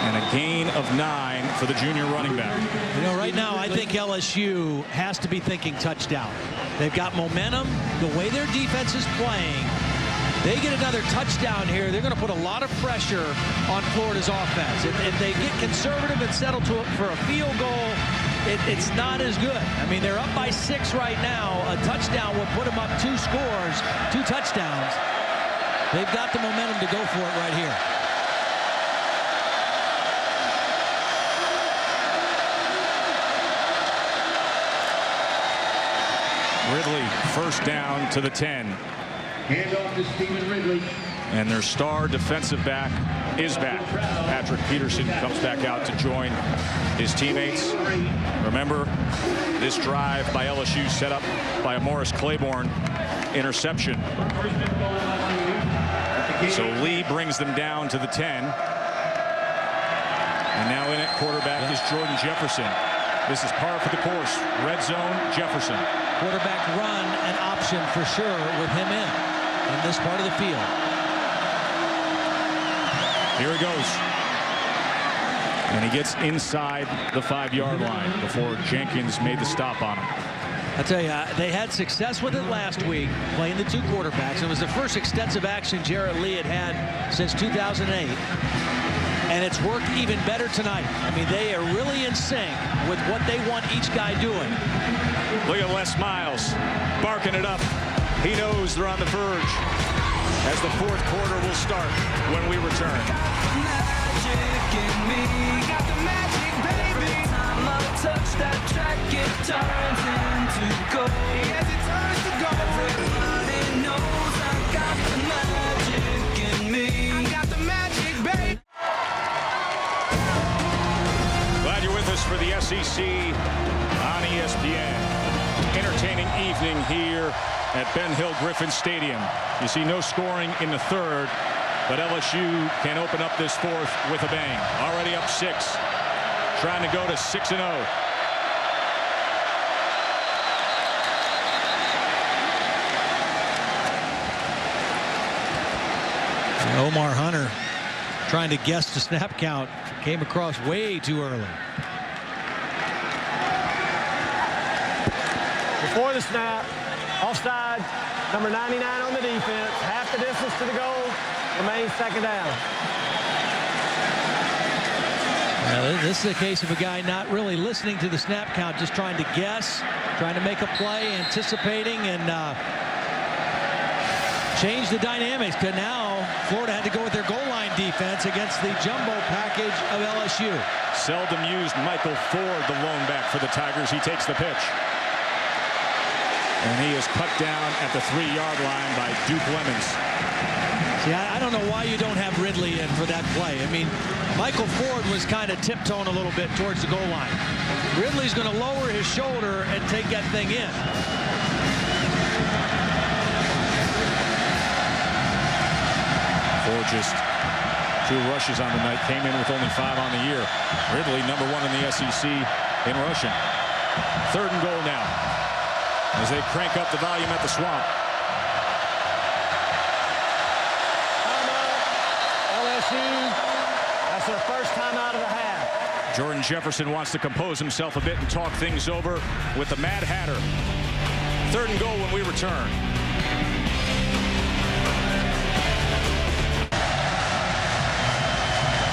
And a gain of 9 for the junior running back. You know, right now, I think LSU has to be thinking touchdown. They've got momentum. The way their defense is playing, they get another touchdown here, they're going to put a lot of pressure on Florida's offense. If they get conservative and settle for a field goal, it's not as good. I mean, they're up by 6 right now. A touchdown will put them up 2 scores, 2 touchdowns. They've got the momentum to go for it right here. Ridley, first down to the 10. Handoff to Stephen Ridley. And their star defensive back is back. Patrick Peterson comes back out to join his teammates. Remember, this drive by LSU set up by a Morris Claiborne interception. So Lee brings them down to the 10. And now in at quarterback is Jordan Jefferson. This is par for the course. Red zone, Jefferson. Quarterback run an option for sure with him in this part of the field. Here he goes. And he gets inside the 5-yard line before Jenkins made the stop on him. I tell you, they had success with it last week, playing the 2 quarterbacks. It was the first extensive action Jarrett Lee had since 2008. And it's worked even better tonight. I mean, they are really in sync with what they want each guy doing. Look at Les Miles barking it up. He knows they're on the verge as the 4th quarter will start when we return. Magic in me, got the magic, baby. Time I touch that track, it turns into gold. Yes, it turns to gold. Everybody knows I got the magic in me. I got the magic, baby. Glad you're with us for the SEC on ESPN. Entertaining evening here at Ben Hill Griffin Stadium. You see no scoring in the 3rd, but LSU can open up this 4th with a bang. Already up 6, trying to go to 6-0. Omar Hunter trying to guess the snap count, came across way too early. Before the snap, offside, number 99 on the defense, half the distance to the goal, remains 2nd down. This is a case of a guy not really listening to the snap count, just trying to guess, trying to make a play, anticipating, and change the dynamics. Because now Florida had to go with their goal line defense against the jumbo package of LSU. Seldom used Michael Ford, the lone back for the Tigers. He takes the pitch. And he is cut down at the 3-yard line by Duke Lemons. See, I don't know why you don't have Ridley in for that play. I mean, Michael Ford was kind of tiptoeing a little bit towards the goal line. Ridley's going to lower his shoulder and take that thing in. Ford just 2 rushes on the night, came in with only 5 on the year. Ridley, number 1 in the SEC in rushing. 3rd and goal now as they crank up the volume at the Swamp. LSU, that's their first time out of the half. Jordan Jefferson wants to compose himself a bit and talk things over with the Mad Hatter. 3rd and goal when we return.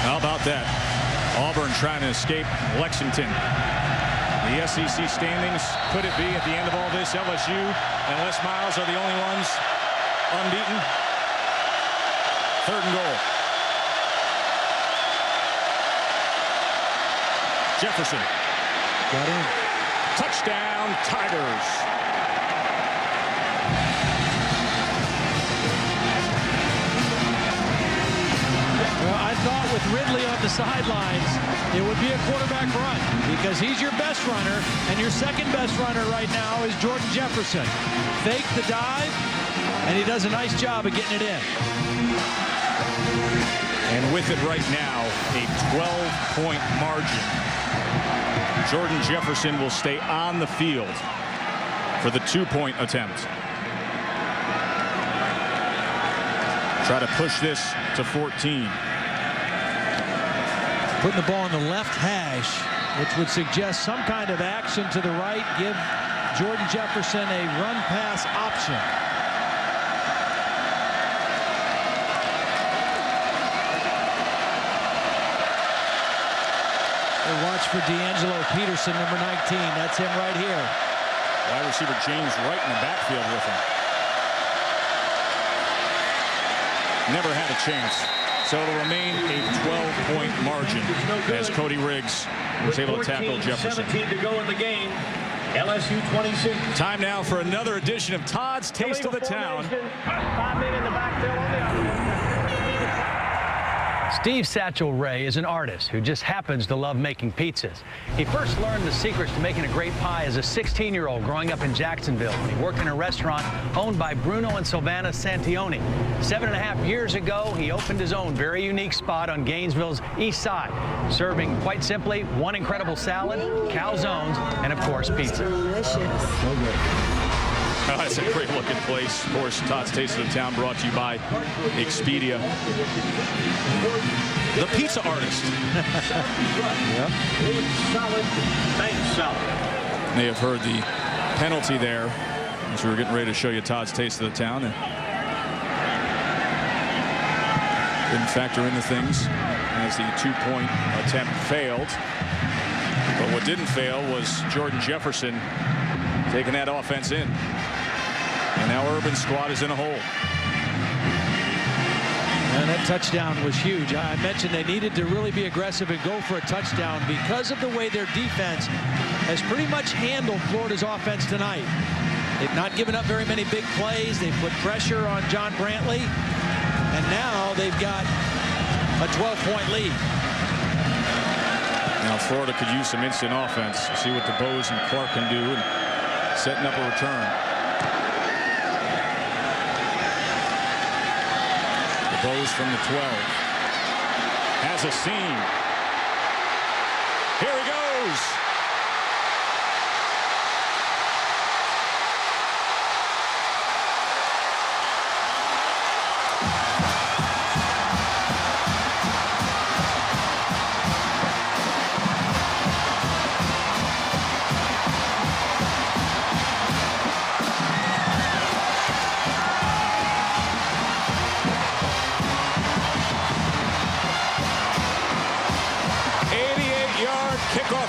How about that? Auburn trying to escape Lexington. The SEC standings, could it be at the end of all this LSU and Les Miles are the only ones unbeaten? 3rd and goal. Jefferson. Got in. Touchdown, Tigers. Well, I thought with Ridley on the sidelines, it would be a quarterback run because he's your best runner, and your second best runner right now is Jordan Jefferson. Fake the dive, and he does a nice job of getting it in. And with it right now, a 12-point margin. Jordan Jefferson will stay on the field for the 2-point attempt. Try to push this to 14. Putting the ball on the left hash, which would suggest some kind of action to the right, give Jordan Jefferson a run-pass option. Watch for D'Angelo Peterson, number 19. That's him right here. Wide receiver James Wright in the backfield with him. Never had a chance. So it'll remain a 12-point margin as Cody Riggs was able to tackle Jefferson. 17 to go in the game. LSU 26. Time now for another edition of Todd's Taste of the Town. 5 men in the backfield on the offense. Steve Satchel Ray is an artist who just happens to love making pizzas. He first learned the secrets to making a great pie as a 16-year-old growing up in Jacksonville when he worked in a restaurant owned by Bruno and Sylvana Santioni. 7.5 years ago, he opened his own very unique spot on Gainesville's east side, serving quite simply one incredible salad, calzones, and of course pizza. Delicious. So good. Oh, it's a great looking place. Of course, Todd's Taste of the Town brought to you by Expedia. The pizza artist. Yep. Solid. Thanks, solid. May have heard the penalty there as we were getting ready to show you Todd's Taste of the Town. And didn't factor into things as the 2-point attempt failed. But what didn't fail was Jordan Jefferson taking that offense in. And now Urban's squad is in a hole. And that touchdown was huge. I mentioned they needed to really be aggressive and go for a touchdown because of the way their defense has pretty much handled Florida's offense tonight. They've not given up very many big plays. They've put pressure on John Brantley. And now they've got a 12-point lead. Now Florida could use some instant offense. See what the Bows and Clark can do and setting up a return. Bows from the 12. Has a seam. Here he goes.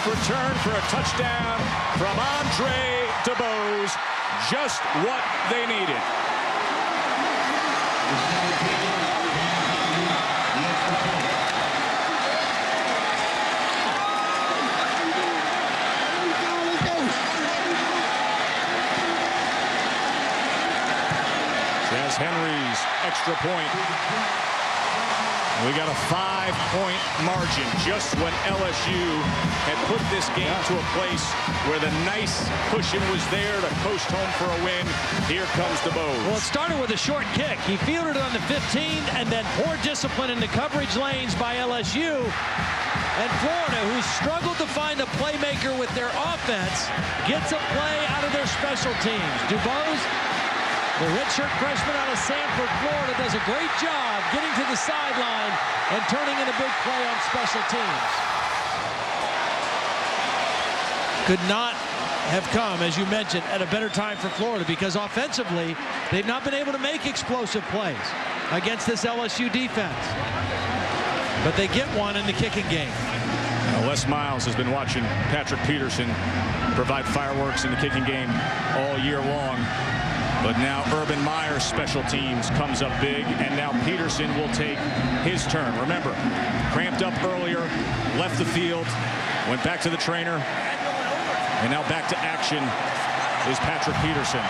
Return for a touchdown from Andre DeBose. Just what they needed. extra point. We got a 5-point margin just when LSU had put this game to a place where the nice cushion was there to coast home for a win. Here comes DeBose. Well, it started with a short kick. He fielded it on the 15, and then poor discipline in the coverage lanes by LSU. And Florida, who struggled to find a playmaker with their offense, gets a play out of their special teams. DeBose, the redshirt freshman out of Sanford, Florida, does a great job getting to the sideline and turning in a big play on special teams. Could not have come, as you mentioned, at a better time for Florida, because offensively, they've not been able to make explosive plays against this LSU defense. But they get one in the kicking game. Les Miles has been watching Patrick Peterson provide fireworks in the kicking game all year long. But now Urban Meyer's special teams comes up big, and now Peterson will take his turn. Remember, cramped up earlier, left the field, went back to the trainer, and now back to action is Patrick Peterson.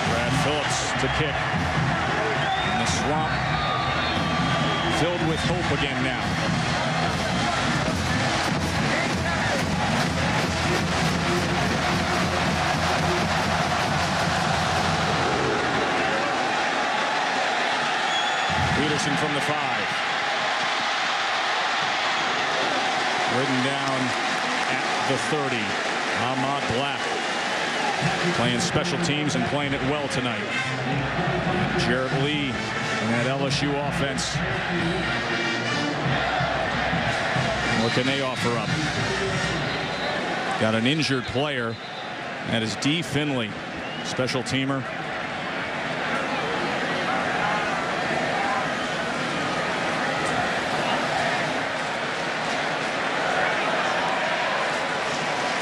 Brad Phillips to kick. In the swamp. Filled with hope again now. Peterson from the 5. Ridden down at the 30. Ahmad Black playing special teams and playing it well tonight. Jarrett Lee and that LSU offense. What can they offer up? Got an injured player. That is D. Finley, special teamer.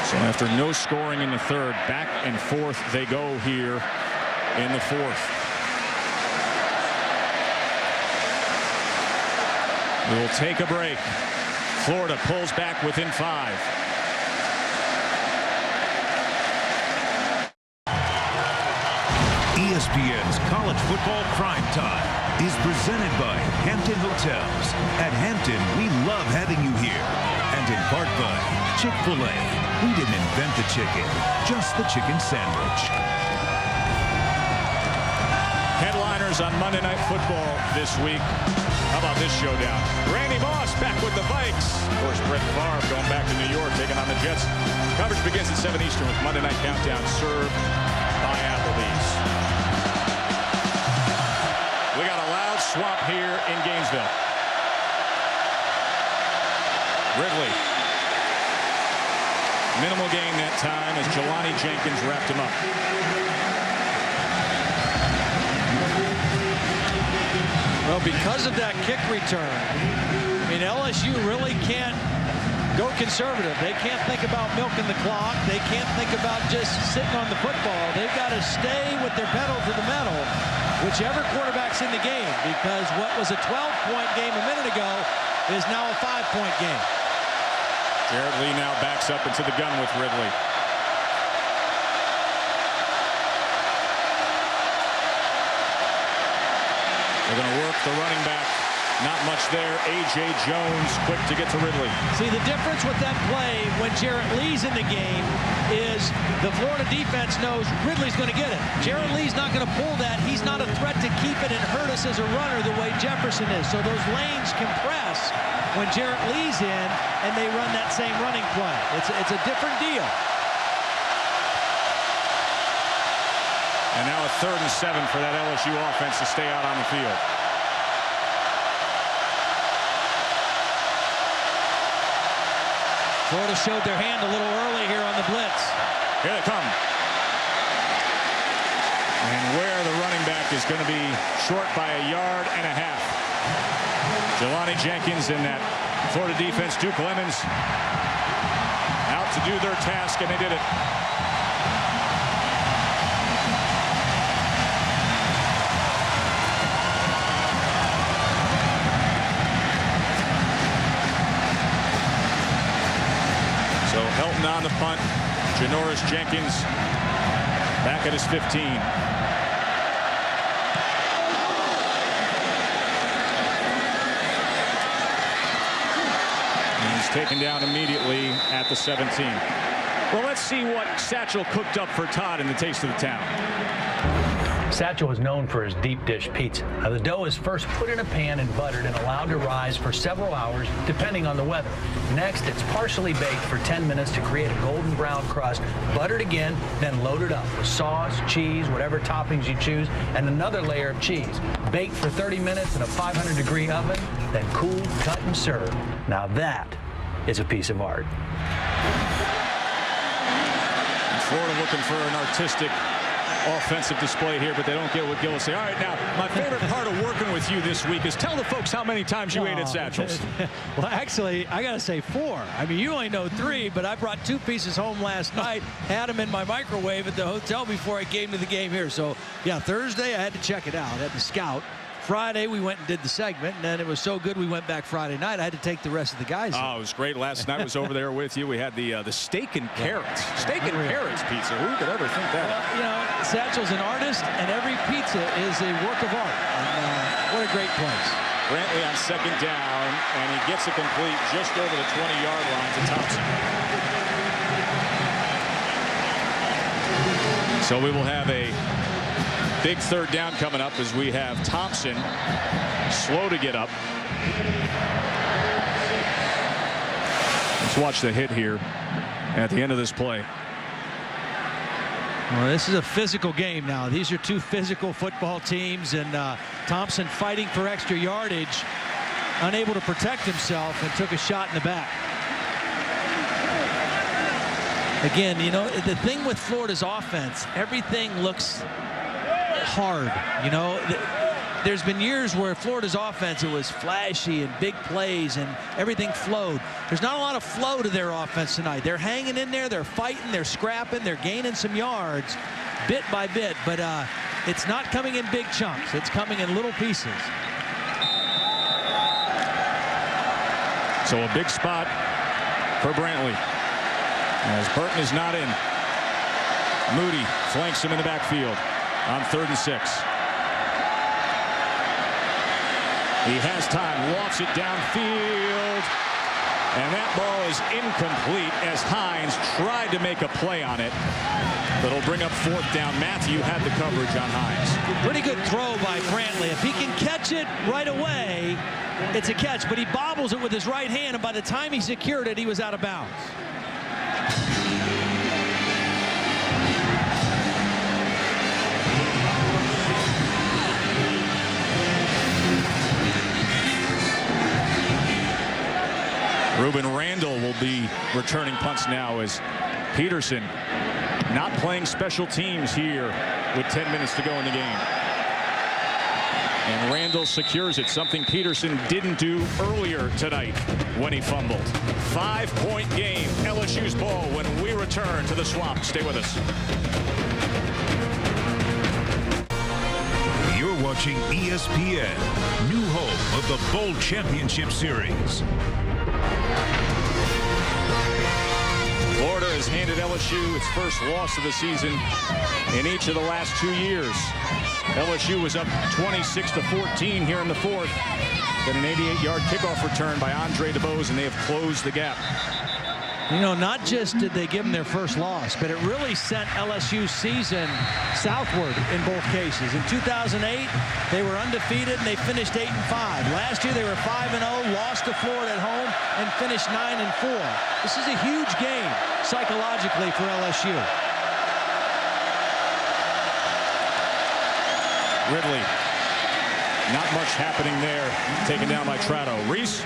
So after no scoring in the 3rd, back and forth they go here in the 4th. We will take a break. Florida pulls back within 5. ESPN's College Football Prime Time is presented by Hampton Hotels. At Hampton, we love having you here. And in part by Chick-fil-A. We didn't invent the chicken, just the chicken sandwich. Headliners on Monday Night Football this week. How about this showdown? Randy Moss back with the Vikes. Of course, Brett Favre going back to New York, taking on the Jets. Coverage begins at 7 Eastern with Monday Night Countdown served by Applebee's. We got a loud swamp here in Gainesville. Ridley. Minimal gain that time as Jelani Jenkins wrapped him up. Well, because of that kick return, I mean, LSU really can't go conservative. They can't think about milking the clock. They can't think about just sitting on the football. They've got to stay with their pedal to the metal, whichever quarterback's in the game, because what was a 12-point game a minute ago is now a 5-point game. Jarrett Lee now backs up into the gun with Ridley. They're going to work the running back. Not much there. A.J. Jones quick to get to Ridley. See, the difference with that play when Jarrett Lee's in the game is the Florida defense knows Ridley's going to get it. Jarrett Lee's not going to pull that. He's not a threat to keep it and hurt us as a runner the way Jefferson is. So those lanes compress when Jarrett Lee's in and they run that same running play. It's a different deal. And now a 3rd and 7 for that LSU offense to stay out on the field. Florida showed their hand a little early here on the blitz. Here they come. And where the running back is going to be short by 1.5 yards. Jelani Jenkins and that Florida defense, Duke Lemons, out to do their task, and they did it. Janoris Jenkins back at his 15. And he's taken down immediately at the 17. Well, let's see what Satchel cooked up for Todd in the Taste of the Town. Satchel is known for his deep dish pizza. Now, the dough is first put in a pan and buttered and allowed to rise for several hours, depending on the weather. Next, it's partially baked for 10 minutes to create a golden brown crust, buttered again, then loaded up with sauce, cheese, whatever toppings you choose, and another layer of cheese. Baked for 30 minutes in a 500-degree oven, then cooled, cut, and served. Now that is a piece of art. Florida looking for an artistic offensive display here, but they don't get what Gillis say. All right, now, my favorite part of working with you this week is tell the folks how many times you ate at Satchel's. Well, actually, I got to say 4. I mean, you only know 3, but I brought 2 pieces home last night, had them in my microwave at the hotel before I came to the game here. So, yeah, Thursday, I had to check it out. I had to scout. Friday, we went and did the segment, and then it was so good we went back Friday night. I had to take the rest of the guys in. Oh, it was great. Last night I was over there with you. We had the steak and carrots. Steak and carrots pizza. Who could ever think that? Well, you know, Satchel's an artist, and every pizza is a work of art. And, what a great place. Brantley on second down, and he gets it complete just over the 20-yard line to Thompson. So we will have a big third down coming up as we have Thompson slow to get up. Let's watch the hit here at the end of this play. Well, this is a physical game now. These are 2 physical football teams, and Thompson fighting for extra yardage, unable to protect himself, and took a shot in the back. Again, you know, the thing with Florida's offense, everything looks hard. You know, there's been years where Florida's offense, it was flashy and big plays and everything flowed. There's not a lot of flow to their offense tonight. They're hanging in there, they're fighting, they're scrapping, they're gaining some yards bit by bit, but it's not coming in big chunks. It's coming in little pieces. So a big spot for Brantley as Burton is not in. Moody flanks him in the backfield on 3rd and 6. He has time, walks it downfield, and that ball is incomplete as Hines tried to make a play on it, but it'll bring up 4th down. Matthew had the coverage on Hines. Pretty good throw by Brantley. If he can catch it right away, it's a catch, but he bobbles it with his right hand, and by the time he secured it, he was out of bounds. Ruben Randall will be returning punts now as Peterson not playing special teams here with 10 minutes to go in the game. And Randall secures it, something Peterson didn't do earlier tonight when he fumbled. 5-point game, LSU's ball when we return to the Swamp. Stay with us. You're watching ESPN, new home of the Bowl Championship Series. Florida has handed LSU its first loss of the season in each of the last 2 years. LSU was up 26-14 here in the 4th. Then an 88-yard kickoff return by Andre DeBose, and they have closed the gap. You know, not just did they give them their first loss, but it really sent LSU's season southward in both cases. In 2008, they were undefeated and they finished 8-5. Last year they were 5-0, lost to Florida at home, and finished 9-4. This is a huge game psychologically for LSU. Ridley, not much happening there. Taken down by Trotto. Reese.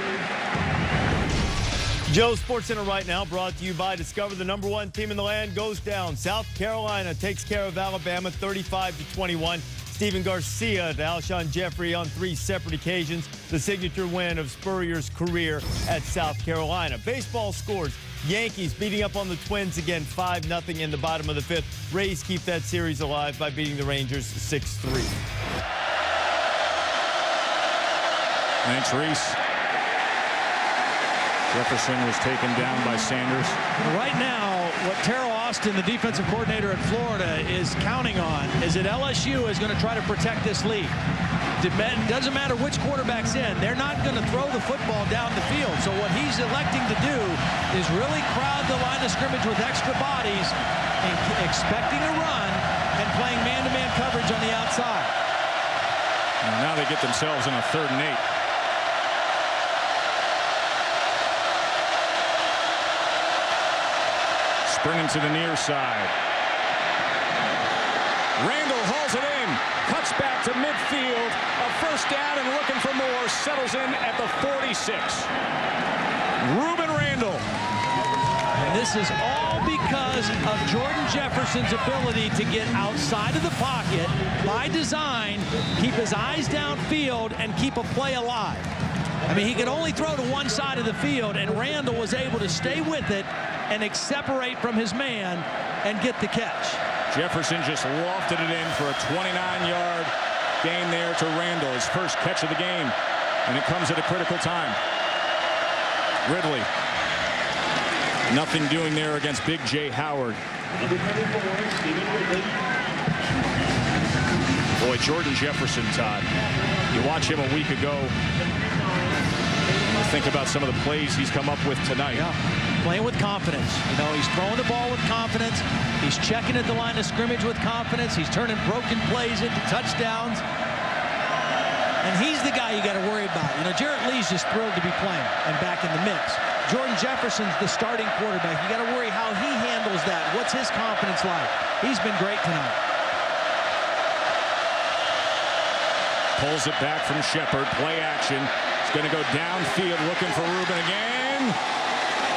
Joe, SportsCenter right now brought to you by Discover. The #1 team in the land goes down. South Carolina takes care of Alabama 35-21. Stephen Garcia to Alshon Jeffrey on 3 separate occasions. The signature win of Spurrier's career at South Carolina. Baseball scores. Yankees beating up on the Twins again 5-0 in the bottom of the 5th. Rays keep that series alive by beating the Rangers 6-3. Thanks, Reese. Jefferson was taken down by Sanders. Right now, what Terrell Austin, the defensive coordinator at Florida, is counting on is that LSU is going to try to protect this lead. It doesn't matter which quarterback's in. They're not going to throw the football down the field. So what he's electing to do is really crowd the line of scrimmage with extra bodies and expecting a run and playing man-to-man coverage on the outside. And now they get themselves in a 3rd and 8. Sprinting to the near side. Randall hauls it in, cuts back to midfield, a first down and looking for more, settles in at the 46. Ruben Randall. And this is all because of Jordan Jefferson's ability to get outside of the pocket by design, keep his eyes downfield, and keep a play alive. I mean, he could only throw to one side of the field, and Randall was able to stay with it and separate from his man and get the catch. Jefferson just lofted it in for a 29-yard gain there to Randall, his first catch of the game, and it comes at a critical time. Ridley, nothing doing there against Big J. Howard. Boy, Jordan Jefferson, Todd, you watch him a week ago, and you think about some of the plays he's come up with tonight. Yeah. Playing with confidence. You know, he's throwing the ball with confidence. He's checking at the line of scrimmage with confidence. He's turning broken plays into touchdowns. And he's the guy you got to worry about. You know, Jarrett Lee's just thrilled to be playing and back in the mix. Jordan Jefferson's the starting quarterback. You got to worry how he handles that. What's his confidence like? He's been great tonight. Pulls it back from Shepard. Play action. He's going to go downfield looking for Ruben again.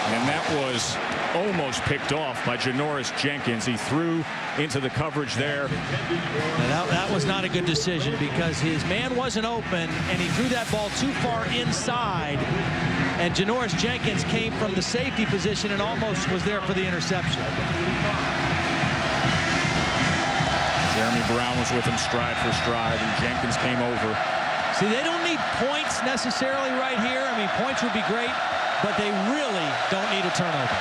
And that was almost picked off by Janoris Jenkins. He threw into the coverage there. That was not a good decision because his man wasn't open, and he threw that ball too far inside. And Janoris Jenkins came from the safety position and almost was there for the interception. Jeremy Brown was with him stride for stride, and Jenkins came over. See, they don't need points necessarily right here. I mean, points would be great, but they really don't need a turnover.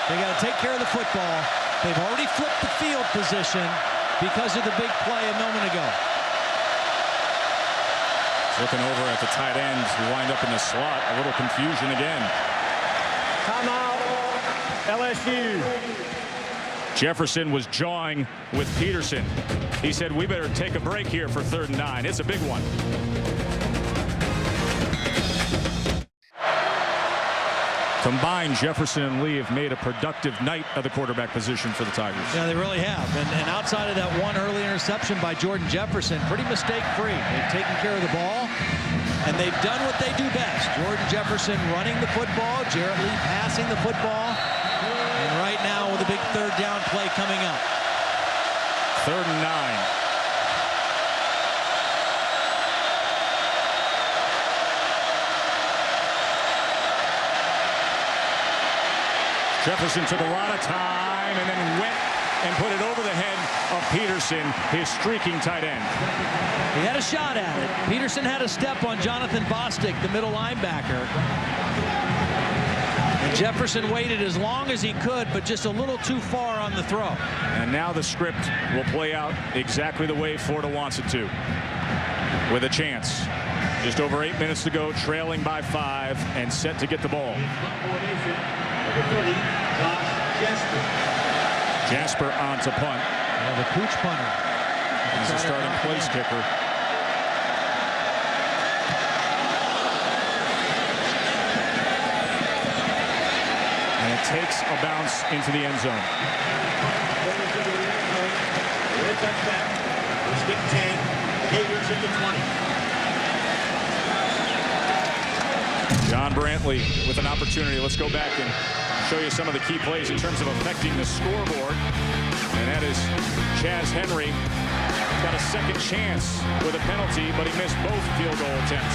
They got to take care of the football. They've already flipped the field position because of the big play a moment ago. Looking over at the tight end, who wind up in the slot. A little confusion again. Timeout, LSU. Jefferson was jawing with Peterson. He said, we better take a break here for 3rd and 9. It's a big one. Combined, Jefferson and Lee have made a productive night of the quarterback position for the Tigers. Yeah, they really have. And outside of that one early interception by Jordan Jefferson, pretty mistake-free. They've taken care of the ball, and they've done what they do best. Jordan Jefferson running the football, Jarrett Lee passing the football, and right now with a big 3rd down play coming up. 3rd and 9. Jefferson took a lot of time and then went and put it over the head of Peterson, his streaking tight end. He had a shot at it. Peterson had a step on Jonathan Bostic, the middle linebacker. And Jefferson waited as long as he could, but just a little too far on the throw. And now the script will play out exactly the way Florida wants it to. With a chance. Just over 8 minutes to go, trailing by 5, and set to get the ball. Jasper on to punt. Yeah, the Cooch punter. He's the starting place kicker. And it takes a bounce into the end zone. John Brantley with an opportunity. Let's go back and show you some of the key plays in terms of affecting the scoreboard. And that is Chaz Henry. Got a second chance with a penalty, but he missed both field goal attempts.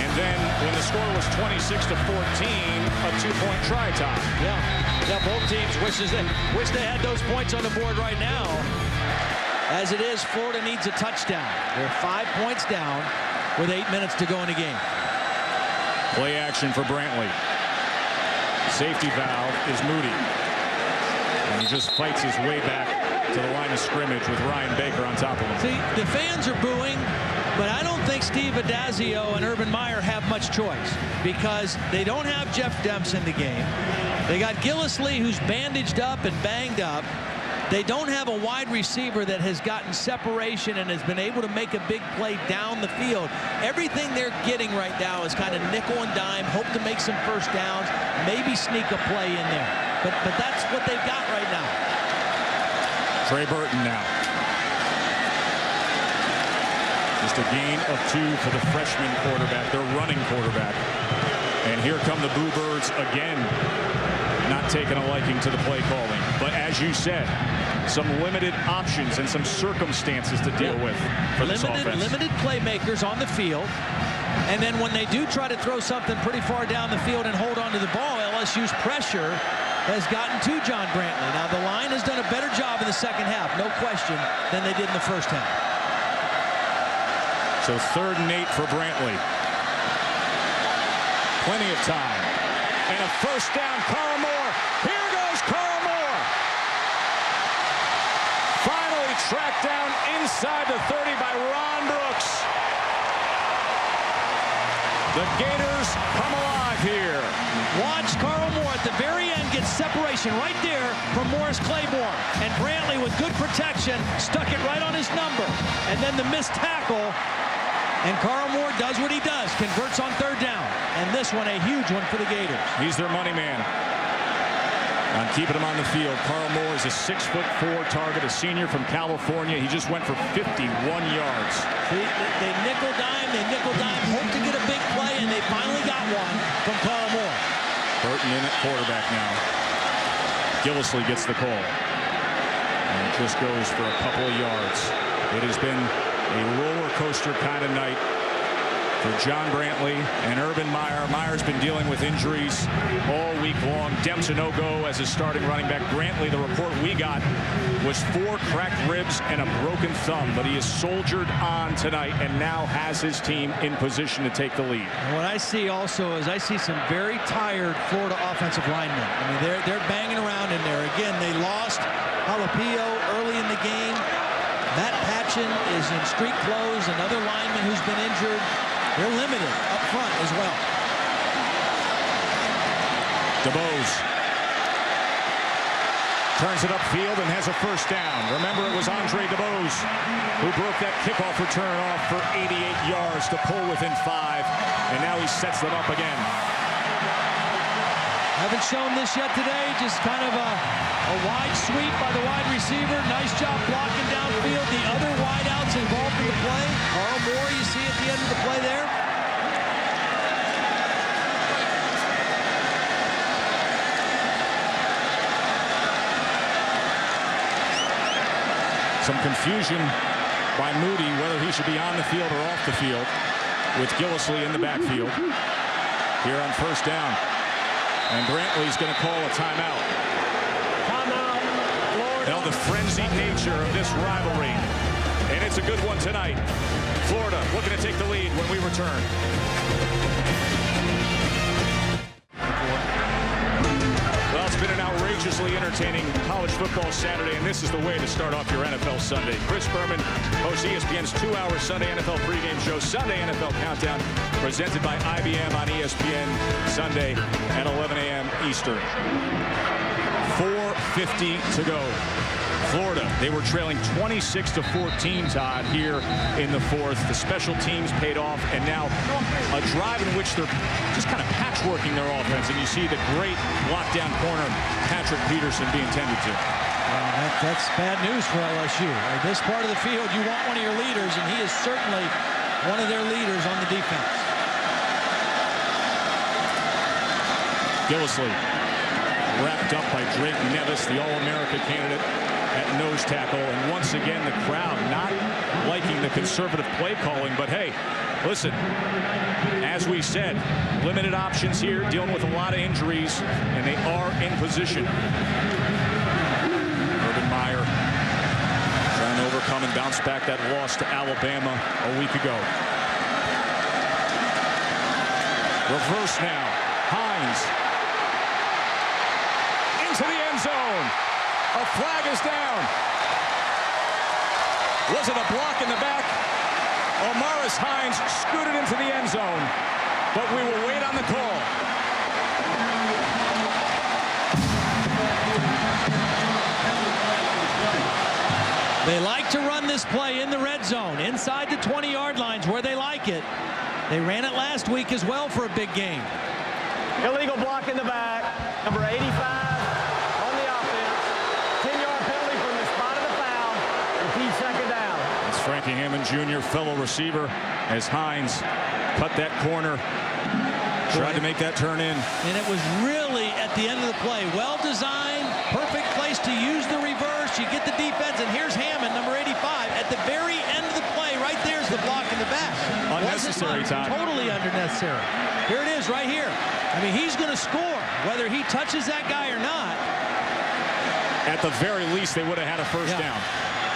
And then when the score was 26-14, a 2-point try tie. Yeah, both teams wish they had those points on the board right now. As it is, Florida needs a touchdown. They're 5 points down with 8 minutes to go in the game. Play action for Brantley. Safety valve is Moody. and just fights his way back to the line of scrimmage with Ryan Baker on top of him. See, the fans are booing, but I don't think Steve Addazio and Urban Meyer have much choice because they don't have Jeff Demps in the game. They got Gillislee, who's bandaged up and banged up. They don't have a wide receiver that has gotten separation and has been able to make a big play down the field. Everything they're getting right now is kind of nickel and dime, hope to make some first downs, maybe sneak a play in there. But that's what they've got right now. Trey Burton now. Just a gain of 2 for the freshman quarterback, their running quarterback. And here come the Boo Birds again, not taking a liking to the play calling. But as you said, some limited options and some circumstances to deal with for this offense. Limited playmakers on the field. And then when they do try to throw something pretty far down the field and hold on to the ball, LSU's pressure has gotten to John Brantley. Now, the line has done a better job in the second half, no question, than they did in the first half. So 3rd and 8 for Brantley. Plenty of time. And a first down, Carl Moore. Here goes Carl Moore. Finally tracked down inside the 30 by Ron Brooks. The Gators come alive here. Watch Carl Moore at the very end get separation right there from Morris Claiborne. And Brantley, with good protection, stuck it right on his number. And then the missed tackle. And Carl Moore does what he does, converts on 3rd down. And this one, a huge one for the Gators. He's their money man. On keeping him on the field, Carl Moore is a 6'4" target, a senior from California. He just went for 51 yards. See, they nickel dime, hope to get a big play, and they finally got one from Carl Moore. Burton in at quarterback now. Gillislee gets the call. And just goes for a couple of yards. It has been a roller coaster kind of night for John Brantley and Urban Meyer. Meyer's been dealing with injuries all week long. Demps a no-go as his starting running back. Brantley, the report we got, was 4 cracked ribs and a broken thumb, but he has soldiered on tonight and now has his team in position to take the lead. And what I see also is I see some very tired Florida offensive linemen. I mean, they're banging around in there. Again, they lost Jalapillo early in the game. Matt Patchen is in street clothes, another lineman who's been injured. They're limited up front as well. DeBose turns it upfield and has a first down. Remember, it was Andre DeBose who broke that kickoff return off for 88 yards to pull within 5, and now he sets them up again. Haven't shown this yet today, just kind of a wide sweep by the wide receiver. Nice job blocking downfield. The other wideouts involved in the play. Carl Moore, you see at the end of the play there. Some confusion by Moody whether he should be on the field or off the field with Gillislee in the backfield here on first down. And Brantley's going to call a timeout. Timeout, Florida. Now the frenzied nature of this rivalry. And it's a good one tonight. Florida looking to take the lead when we return. Well, it's been an outrageously entertaining college football Saturday, and this is the way to start off your NFL Sunday. Chris Berman hosts ESPN's 2-hour Sunday NFL pregame show, Sunday NFL Countdown, presented by IBM on ESPN Sunday at 11 a.m. Eastern. 4:50 to go. Florida, they were trailing 26-14, Todd, here in the 4th. The special teams paid off, and now a drive in which they're just kind of patchworking their offense, and you see the great lockdown corner, Patrick Peterson, being tended to. That's bad news for LSU. At this part of the field, you want one of your leaders, and he is certainly one of their leaders on the defense. Gillislee wrapped up by Drake Nevis, the All-America candidate at nose tackle. And once again, the crowd not liking the conservative play calling. But hey, listen, as we said, limited options here, dealing with a lot of injuries, and they are in position. Urban Meyer trying to overcome and bounce back that loss to Alabama a week ago. Reverse now. Hines into the end zone. A flag is down. Was it a block in the back? Omaris Hines scooted into the end zone, but we will wait on the call. They like to run this play in the red zone, inside the 20-yard lines where they like it. They ran it last week as well for a big game. Illegal block in the back. Number 85 on the offense. 10-yard penalty from the spot of the foul. Repeat second down. It's Frankie Hammond Jr., fellow receiver, as Hines cut that corner. Tried to make that turn in. And it was really at the end of the play. Well designed, perfect place to use the reverse. You get the defense, and here's Hammond, number 85. At the very end of the play, right there's the block in the back. Unnecessary time. Totally unnecessary. Here it is, right here. I mean, he's going to score, whether he touches that guy or not. At the very least, they would have had a first down.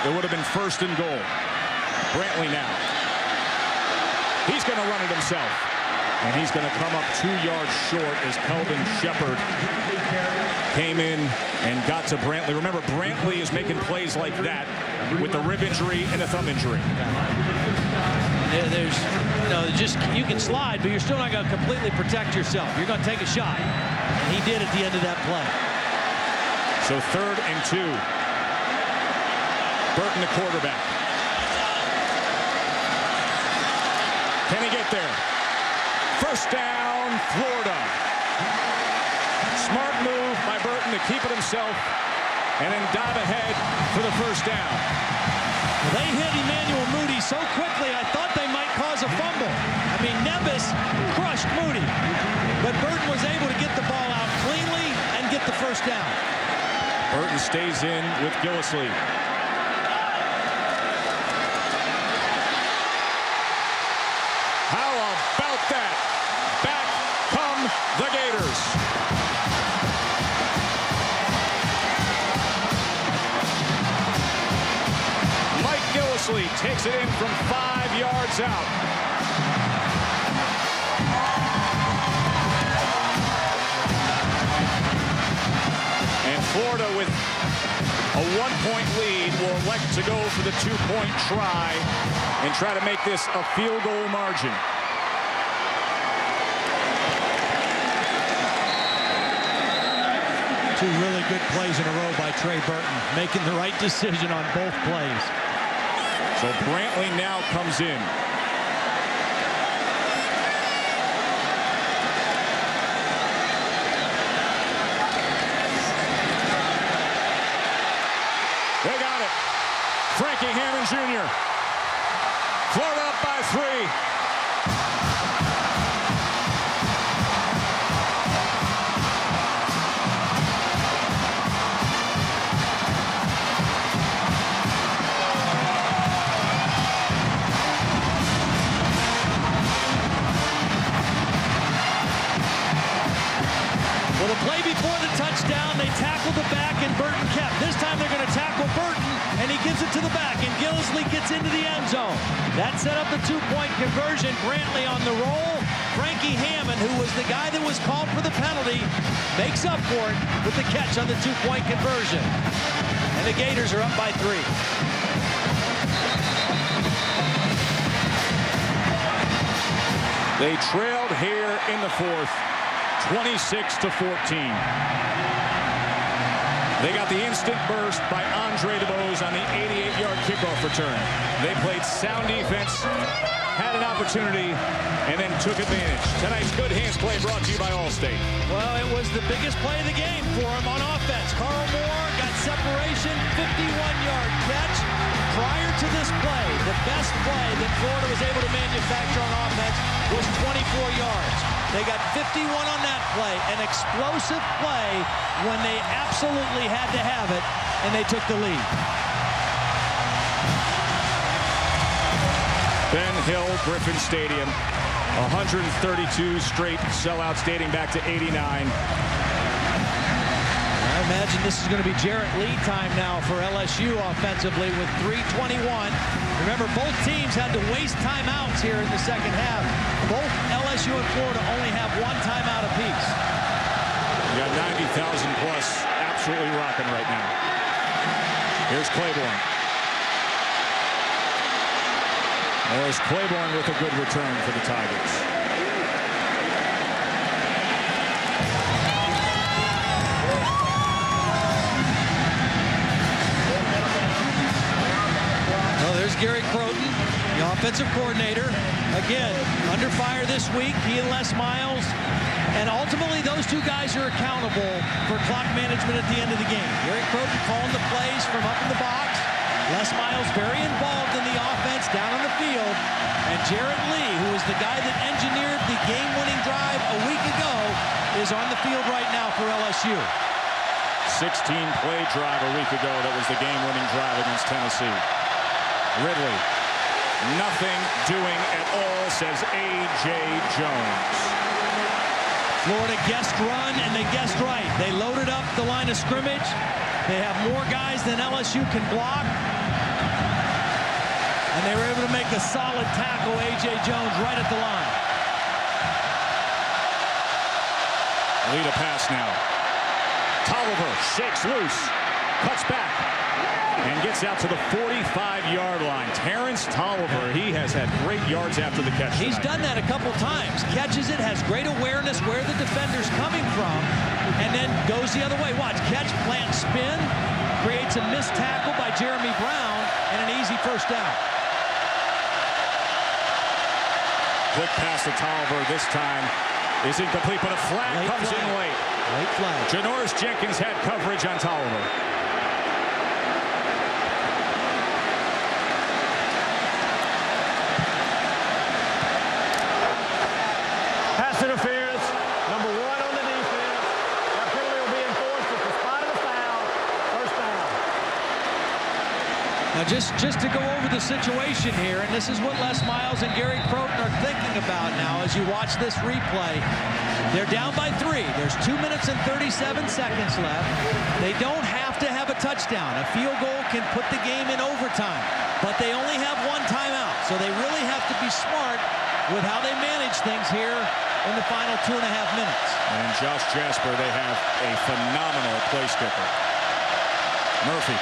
It would have been first and goal. Brantley now. He's going to run it himself. And he's going to come up 2 yards short as Kelvin Shepard came in and got to Brantley. Remember, Brantley is making plays like that with the rib injury and a thumb injury. There's, you can slide, but you're still not going to completely protect yourself. You're going to take a shot. And he did at the end of that play. So 3rd and 2. Burton, the quarterback. Can he get there? First down, Florida. Smart move by Burton to keep it himself and then dive ahead for the first down. They hit Emmanuel Moody so quickly, I thought they might cause a fumble. I mean, Nevis crushed Moody, but Burton was able to get the ball out cleanly and get the first down. Burton stays in with Gillislee. How about that? Back come the Gators. Mike Gillislee takes it in from 5 yards out. And Florida, with a 1-point lead, will elect to go for the 2-point try and try to make this a field goal margin. Two really good plays in a row by Trey Burton, making the right decision on both plays. So Brantley now comes in. They got it. Frankie Hammond Jr. Florida up by 3. Well, the play before the touchdown, they tackled the back and Burton kept. This time they're going to tackle Burton, and he gives it to the back, and Gillislee gets into the end zone. That set up the 2-point conversion. Brantley on the roll. Frankie Hammond, who was the guy that was called for the penalty, makes up for it with the catch on the 2-point conversion. And the Gators are up by 3. They trailed here in the 4th. 26-14. They got the instant burst by Andre DeBose on the 88-yard kickoff return. They played sound defense, had an opportunity, and then took advantage. Tonight's good hands play brought to you by Allstate. Well, it was the biggest play of the game for him on offense. Carl Moore got separation, 51-yard catch. Prior to this play, the best play that Florida was able to manufacture on offense was 24 yards. They got 51 on that play, an explosive play when they absolutely had to have it, and they took the lead. Ben Hill, Griffin Stadium, 132 straight sellouts dating back to '89. I imagine this is going to be Jarrett Lee time now for LSU offensively with 3:21. Remember, both teams had to waste timeouts here in the second half. Both LSU and Florida only have 1 timeout apiece. You got 90,000 plus absolutely rocking right now. Here's Claiborne. There's Claiborne with a good return for the Tigers. Well, there's Gary Croton, the offensive coordinator. Again, under fire this week, he and Les Miles. And ultimately, those two guys are accountable for clock management at the end of the game. Gary Croton calling the plays from up in the box. Les Miles very involved in the offense down on the field. And Jarrett Lee, who was the guy that engineered the game-winning drive a week ago, is on the field right now for LSU. 16-play drive a week ago that was the game-winning drive against Tennessee. Ridley, nothing doing at all, says A.J. Jones. Florida guessed run, and they guessed right. They loaded up the line of scrimmage. They have more guys than LSU can block. And they were able to make a solid tackle, A.J. Jones, right at the line. Lead a pass now. Tolliver shakes loose, cuts back, and gets out to the 45-yard line. Terrence Tolliver, he has had great yards after the catch tonight. He's done that a couple times. Catches it, has great awareness where the defender's coming from, and then goes the other way. Watch, catch, plant, spin, creates a missed tackle by Jeremy Brown, and an easy first down. Quick pass to Tolliver this time is incomplete, but a flag comes in late. Late flag. Janoris Jenkins had coverage on Tolliver. Pass interference, number 1 on the defense. That penalty will be enforced at the spot of the foul. First down. Now, just to go over the situation here, and this is what Les Miles and Gary Croton are thinking about now as you watch this replay. They're down by 3. There's 2 minutes and 37 seconds left. They don't have to have a touchdown. A field goal can put the game in overtime, but they only have 1 timeout, so they really have to be smart with how they manage things here in the final 2.5 minutes. And Josh Jasper, they have a phenomenal place kicker. Murphy.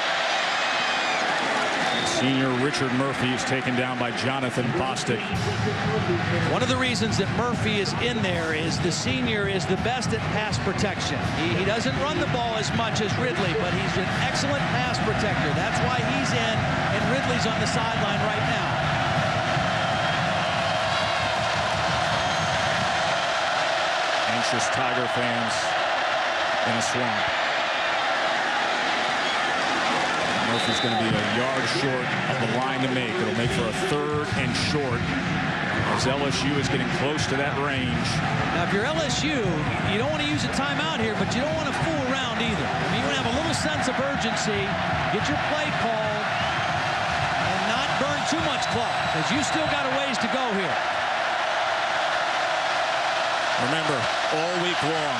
Senior Richard Murphy is taken down by Jonathan Bostic. One of the reasons that Murphy is in there is the senior is the best at pass protection. He doesn't run the ball as much as Ridley, but he's an excellent pass protector. That's why he's in, and Ridley's on the sideline right now. Anxious Tiger fans in a swamp. Murphy's going to be a yard short of the line to make. It'll make for a 3rd and short as LSU is getting close to that range. Now, if you're LSU, you don't want to use a timeout here, but you don't want to fool around either. I mean, you want to have a little sense of urgency, get your play called, and not burn too much clock, because you still got a ways to go here. Remember, all week long,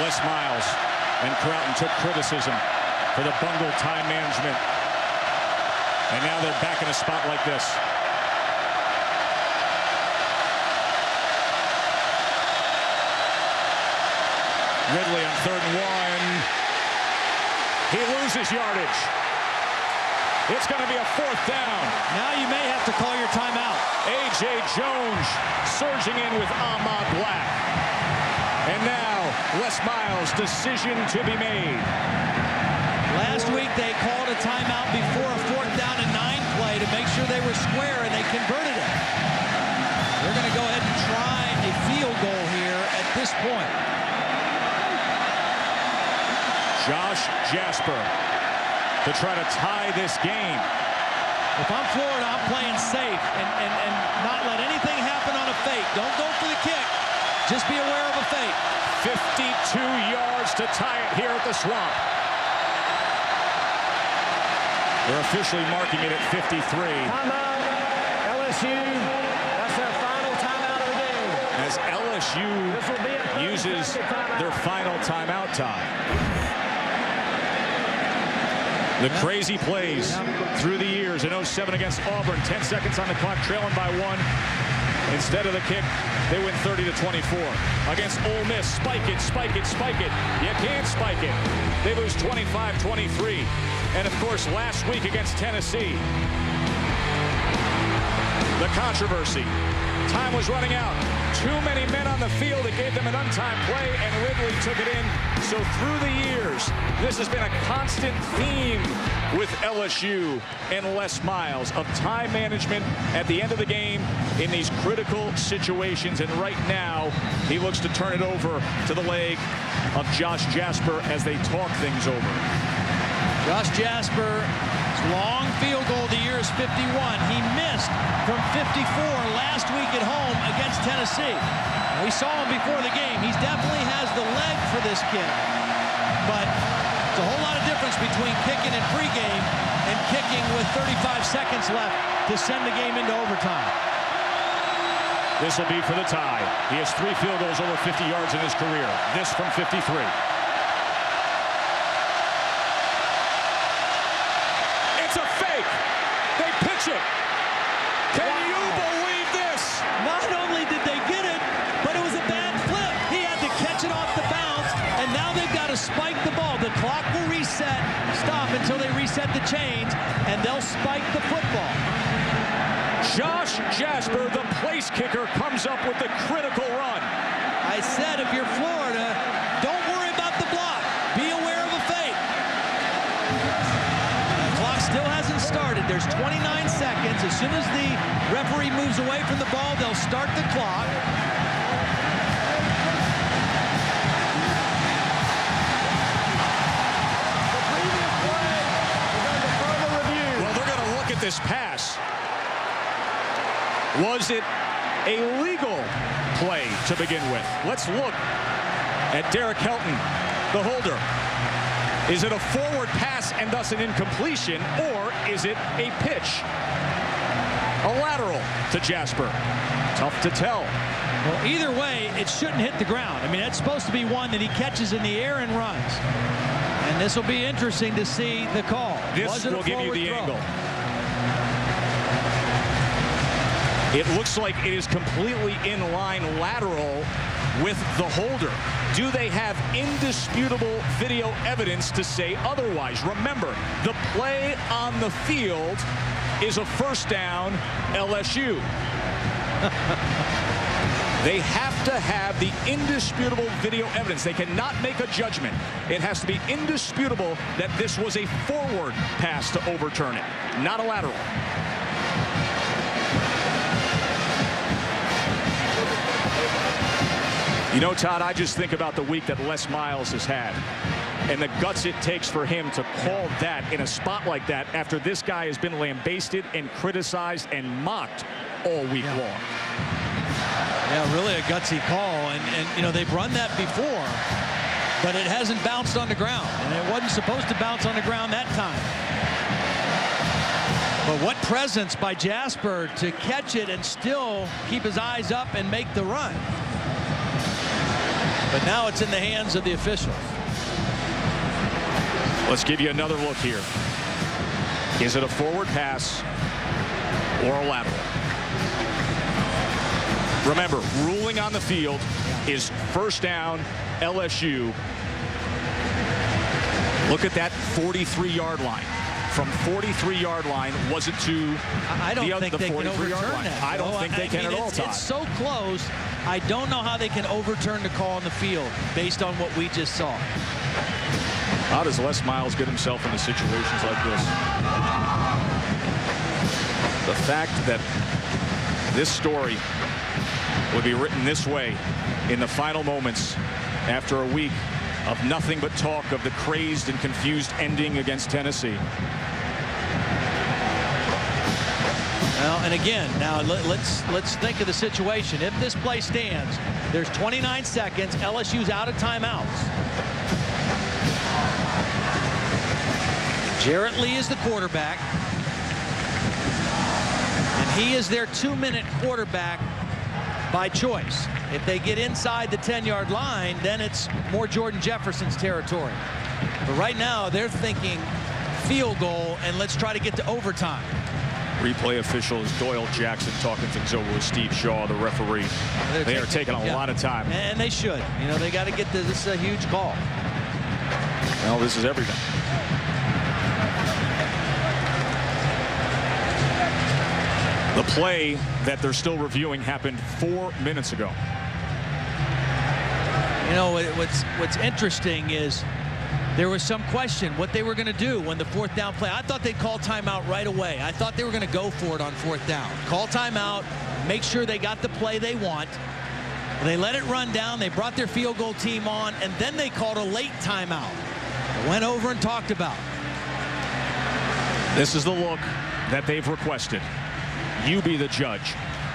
Les Miles and Croton took criticism for the bungled time management. And now they're back in a spot like this. Ridley on 3rd and 1. He loses yardage. It's going to be a 4th down. Now you may have to call your timeout. A.J. Jones surging in with Ahmad Black. And now, Les Miles' decision to be made. Last week, they called a timeout before a 4th down and 9 play to make sure they were square, and they converted it. They're going to go ahead and try a field goal here at this point. Josh Jasper to try to tie this game. If I'm Florida, I'm playing safe and not let anything happen on a fake. Don't go for the kick. Just be aware of a fake. 52 yards to tie it here at the Swamp. They're officially marking it at 53. Timeout, LSU. That's their final timeout of the game. As LSU uses their final timeout time. The crazy plays through the years. In 07 against Auburn, 10 seconds on the clock, trailing by 1. Instead of the kick, they win 30-24. Against Ole Miss, spike it, spike it, spike it. You can't spike it. They lose 25-23. And, of course, last week against Tennessee, the controversy. Time was running out. Too many men on the field. It gave them an untimed play, and Ridley took it in. So through the years, this has been a constant theme with LSU and Les Miles of time management at the end of the game in these critical situations. And right now, he looks to turn it over to the leg of Josh Jasper as they talk things over. Josh Jasper's long field goal of the year is 51. He missed from 54 last week at home against Tennessee. We saw him before the game. He definitely has the leg for this kid. But it's a whole lot of difference between kicking in pregame and kicking with 35 seconds left to send the game into overtime. This will be for the tie. He has 3 field goals over 50 yards in his career. This from 53. It's a fake. They pitch it. Can you believe this? Not only did they get it, but it was a bad flip. He had to catch it off the bounce, and now they've got to spike the ball. The clock will stop until they reset the chains, and they'll spike the football. Josh Jasper, the place kicker, comes up with the critical run. I said if you're Florida, don't worry about the block. Be aware of a fake. The clock still hasn't started. There's 29 seconds. As soon as the referee moves away from the ball, they'll start the clock. Well, they're going to look at this pass. Was it a legal play to begin with? Let's look at Derek Helton, the holder. Is it a forward pass and thus an incompletion, or is it a pitch? A lateral to Jasper. Tough to tell. Well, either way, it shouldn't hit the ground. I mean, that's supposed to be one that he catches in the air and runs. And this will be interesting to see the call. This will give you the angle. It looks like it is completely in line lateral with the holder. Do they have indisputable video evidence to say otherwise? Remember, the play on the field is a first down LSU. They have to have the indisputable video evidence. They cannot make a judgment. It has to be indisputable that this was a forward pass to overturn it, not a lateral. You know, Todd, I just think about the week that Les Miles has had and the guts it takes for him to call that in a spot like that after this guy has been lambasted and criticized and mocked all week long. Yeah, really a gutsy call. And you know, they've run that before, but it hasn't bounced on the ground. And it wasn't supposed to bounce on the ground that time. But what presence by Jasper to catch it and still keep his eyes up and make the run. But now it's in the hands of the officials. Let's give you another look here. Is it a forward pass or a lateral? Remember, ruling on the field is first down LSU. Look at that 43-yard line. From 43-yard line, was it to I don't think they can overturn that. I don't think they can at all, Todd. It's so close. I don't know how they can overturn the call on the field based on what we just saw. How does Les Miles get himself into situations like this? The fact that this story would be written this way in the final moments after a week of nothing but talk of the crazed and confused ending against Tennessee. Well, and again, now let's think of the situation. If this play stands, there's 29 seconds. LSU's out of timeouts. Jarrett Lee is the quarterback, and he is their 2-minute quarterback by choice. If they get inside the 10-yard line, then it's more Jordan Jefferson's territory. But right now, they're thinking field goal, and let's try to get to overtime. Replay official is Doyle Jackson talking things over with Steve Shaw, the referee. They are taking a lot of time. And they should. You know, they got to get this is a huge call. Well, this is everything. The play that they're still reviewing happened 4 minutes ago. You know, what's interesting is there was some question what they were going to do when the fourth down play. I thought they'd call timeout right away. I thought they were going to go for it on fourth down. Call timeout, make sure they got the play they want. They let it run down. They brought their field goal team on, and then they called a late timeout. Went over and talked about. This is the look that they've requested. You be the judge.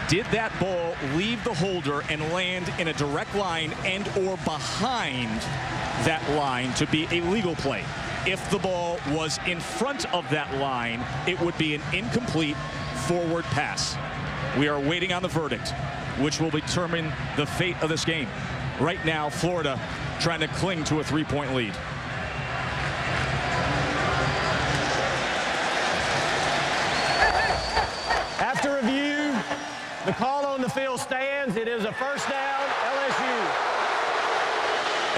Did that ball leave the holder and land in a direct line and or behind that line to be a legal play? If the ball was in front of that line, it would be an incomplete forward pass. We are waiting on the verdict, which will determine the fate of this game. Right now, Florida trying to cling to a 3-point lead. After review, the call on the field stands. It is a first down, LSU.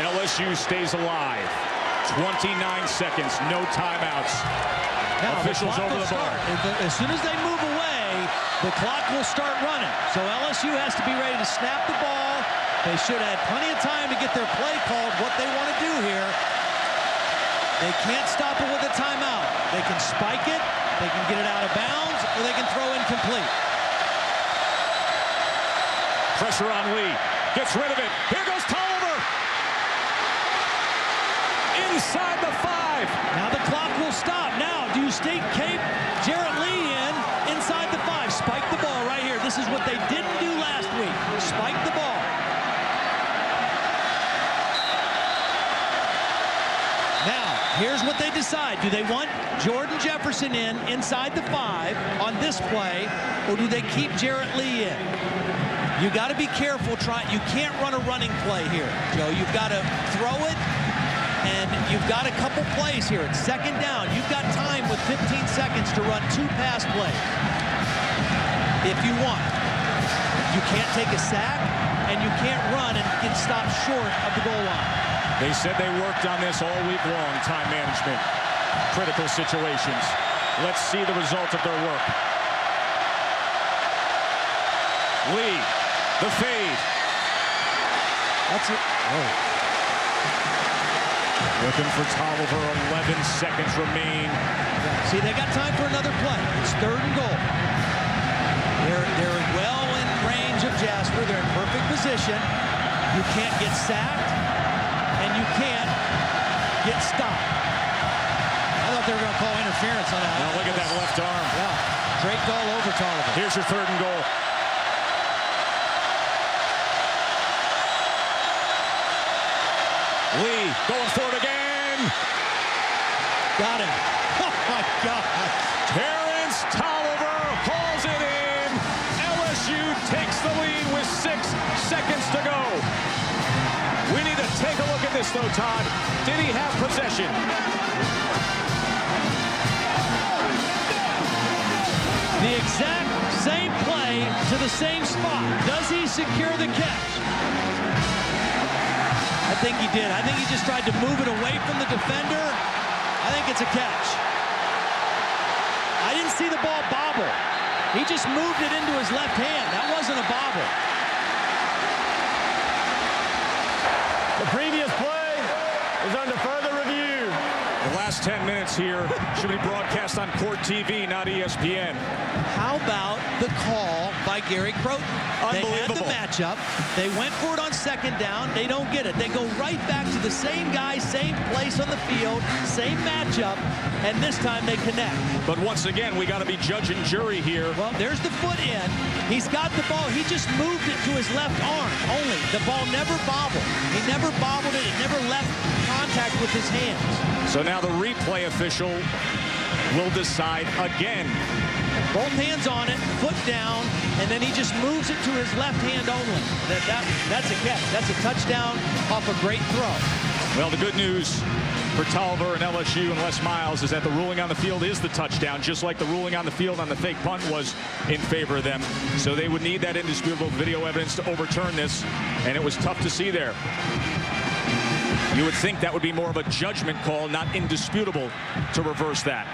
LSU stays alive. 29 seconds, no timeouts. Now, officials over the bar. As soon as they move away, the clock will start running. So LSU has to be ready to snap the ball. They should have had plenty of time to get their play called, what they want to do here. They can't stop it with a timeout. They can spike it, they can get it out of bounds, or they can throw incomplete. Pressure on Lee. Gets rid of it. Here goes Tolliver. Inside the 5. Now the clock will stop. Now, do you stake Cape Jarrett Lee in inside the 5? Spike the ball right here. This is what they didn't do last week. Spike the ball. Now, here's what they decide. Do they want Jordan Jefferson in inside the 5 on this play, or do they keep Jarrett Lee in? You got to be careful. You can't run a running play here, Joe. You've got to throw it, and you've got a couple plays here. It's second down. You've got time with 15 seconds to run 2 pass plays if you want. You can't take a sack, and you can't run and get stopped short of the goal line. They said they worked on this all week long, time management, critical situations. Let's see the result of their work. Lee, the fade. That's it. Oh. Looking for Tolliver, 11 seconds remain. See, they got time for another play. It's 3rd and goal. They're well in range of Jasper. They're in perfect position. You can't get sacked, and you can't get stopped. I thought they were going to call interference on that. Now look at that left arm. Yeah, draped all over Tolliver. Here's your 3rd and goal. Lee going for it again. Got him. Oh, my God. Terrence Tolliver hauls it in. LSU takes the lead with 6 seconds to go. We need to take a look at this, though, Todd. Did he have possession? The exact same play to the same spot. Does he secure the catch? I think he did. I think he just tried to move it away from the defender. I think it's a catch. I didn't see the ball bobble. He just moved it into his left hand. That wasn't a bobble. The previous play is under further review. The last 10 minutes here should be broadcast on Court TV, not ESPN. How about the call by Gary Croton? They had the Unbelievable. matchup. They went for it on 2nd down. They don't get it. They go right back to the same guy, same place on the field, same matchup, and this time they connect. But once again, we got to be judge and jury here. Well, there's the foot in. He's got the ball. He just moved it to his left arm only. The ball never bobbled. He never bobbled it. It never left contact with his hands. So now the replay official will decide again. Both hands on it, foot down, and then he just moves it to his left hand only. That's a catch. That's a touchdown off a great throw. Well, the good news for Tolliver and LSU and Les Miles is that the ruling on the field is the touchdown, just like the ruling on the field on the fake punt was in favor of them. So they would need that indisputable video evidence to overturn this, and it was tough to see there. You would think that would be more of a judgment call, not indisputable, to reverse that.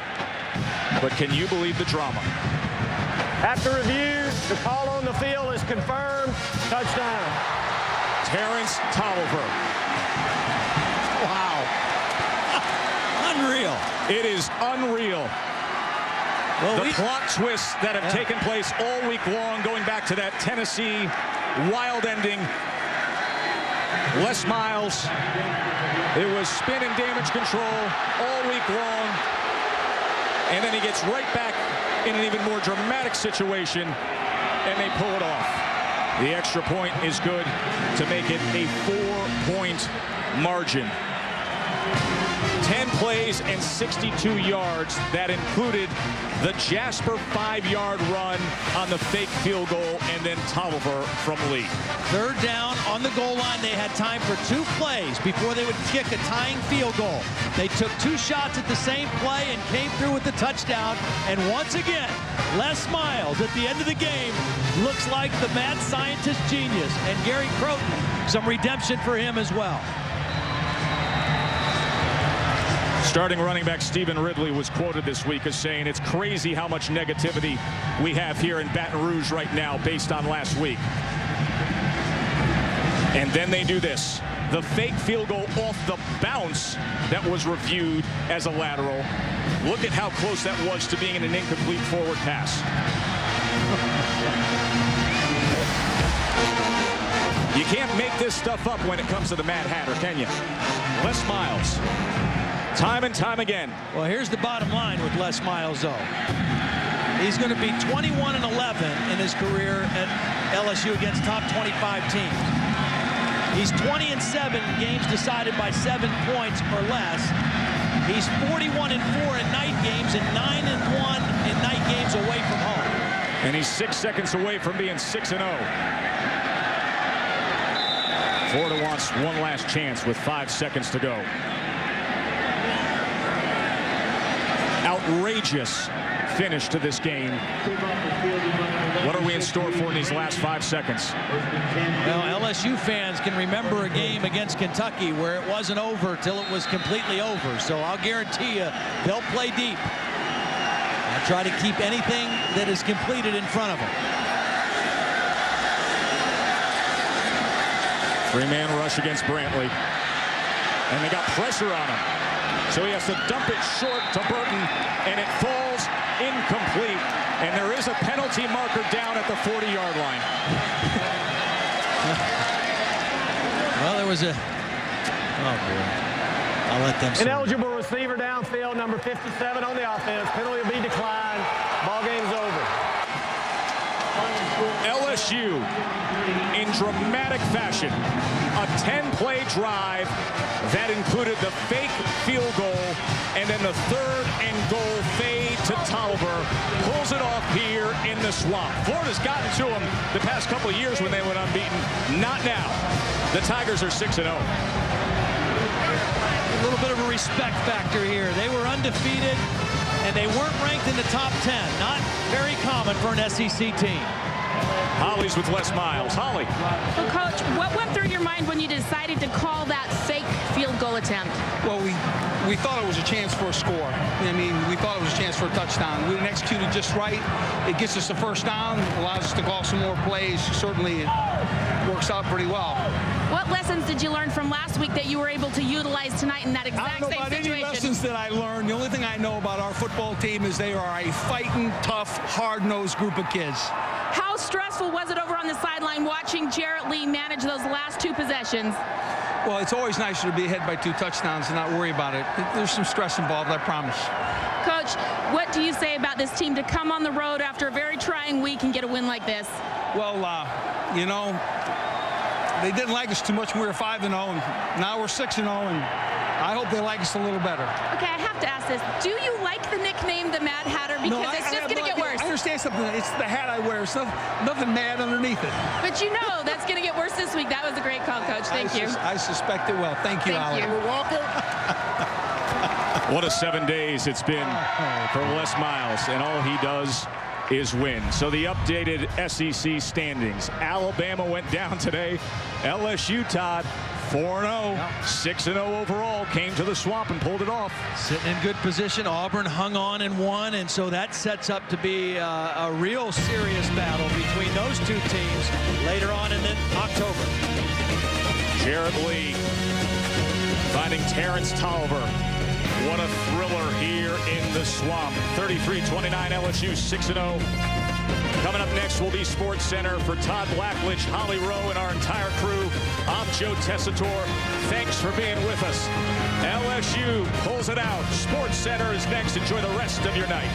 But can you believe the drama? After review, the call on the field is confirmed. Touchdown. Terrence Tolliver. Wow. Unreal. It is unreal. Well, The plot twists that have taken place all week long, going back to that Tennessee wild ending. Les Miles, it was spin and damage control all week long. And then he gets right back in an even more dramatic situation, and they pull it off. The extra point is good to make it a 4-point margin. 10 plays and 62 yards. That included the Jasper 5-yard run on the fake field goal, and then Tolliver from Lee. Third down on the goal line. They had time for 2 plays before they would kick a tying field goal. They took 2 shots at the same play and came through with the touchdown. And once again, Les Miles at the end of the game looks like the mad scientist genius. And Gary Croton, some redemption for him as well. Starting running back Stephen Ridley was quoted this week as saying, "It's crazy how much negativity we have here in Baton Rouge right now based on last week." And then they do this. The fake field goal off the bounce that was reviewed as a lateral. Look at how close that was to being an incomplete forward pass. You can't make this stuff up when it comes to the Mad Hatter, can you? Les Miles. Time and time again. Well, here's the bottom line with Les Miles, though. He's going to be 21-11 in his career at LSU against top 25 teams. He's 20-7 in games decided by 7 points or less. He's 41-4 in night games and 9-1 in night games away from home. And he's 6 seconds away from being 6-0. Florida wants one last chance with 5 seconds to go. Outrageous finish to this game. What are we in store for in these last 5 seconds? Well, LSU fans can remember a game against Kentucky where it wasn't over till it was completely over. So I'll guarantee you they'll play deep. I'll try to keep anything that is completed in front of them. 3-man rush against Brantley. And they got pressure on him. So he has to dump it short to Burton, and it falls incomplete. And there is a penalty marker down at the 40-yard line. Well, there was a... Oh, boy. I'll let them... Ineligible receiver downfield, number 57 on the offense. Penalty will be declined. Ball game's over. LSU, in dramatic fashion, a 10-play drive that included the fake field goal and then the 3rd and goal fade to Tolliver. Pulls it off here in the swamp. Florida's gotten to them the past couple of years when they went unbeaten. Not now. The Tigers are 6-0. A little bit of a respect factor here. They were undefeated, and they weren't ranked in the top 10. Not very common for an SEC team. Holly's with Les Miles. Holly. Well, Coach, what went through your mind when you decided to call that fake field goal attempt? Well, we thought it was a chance for a score. I mean, we thought it was a chance for a touchdown. We didn't execute it just right. It gets us the first down, allows us to call some more plays. Certainly, it works out pretty well. What lessons did you learn from last week that you were able to utilize tonight in that exact same situation? I don't know about any lessons that I learned. The only thing I know about our football team is they are a fighting, tough, hard-nosed group of kids. How stressful was it over on the sideline watching Jarrett Lee manage those last 2 possessions? Well, it's always nicer to be ahead by 2 touchdowns and not worry about it. There's some stress involved, I promise. Coach, what do you say about this team to come on the road after a very trying week and get a win like this? Well, you know, they didn't like us too much when we were 5-0, and now we're 6-0, and I hope they like us a little better. Okay, I have to ask this. Do you like the nickname the Mad Hatter? Because it's just going to get worse. I understand something. It's the hat I wear. It's nothing mad underneath it. But you know that's going to get worse this week. That was a great call, Coach. Thank you. I suspect it will. Thank you, Allie. You're welcome. What a 7 days it's been for Les Miles, and all he does is win. So the updated SEC standings. Alabama went down today. LSU, Todd, 4-0, 6-0 overall, came to the Swamp and pulled it off. Sitting in good position. Auburn hung on and won, and so that sets up to be a real serious battle between those two teams later on in October. Jared Lee finding Terrence Tolliver. What a thriller here in the Swamp. 33-29 LSU 6-0. Coming up next will be Sports Center. For Todd Blackledge, Holly Rowe, and our entire crew, I'm Joe Tessitore. Thanks for being with us. LSU pulls it out. Sports Center is next. Enjoy the rest of your night.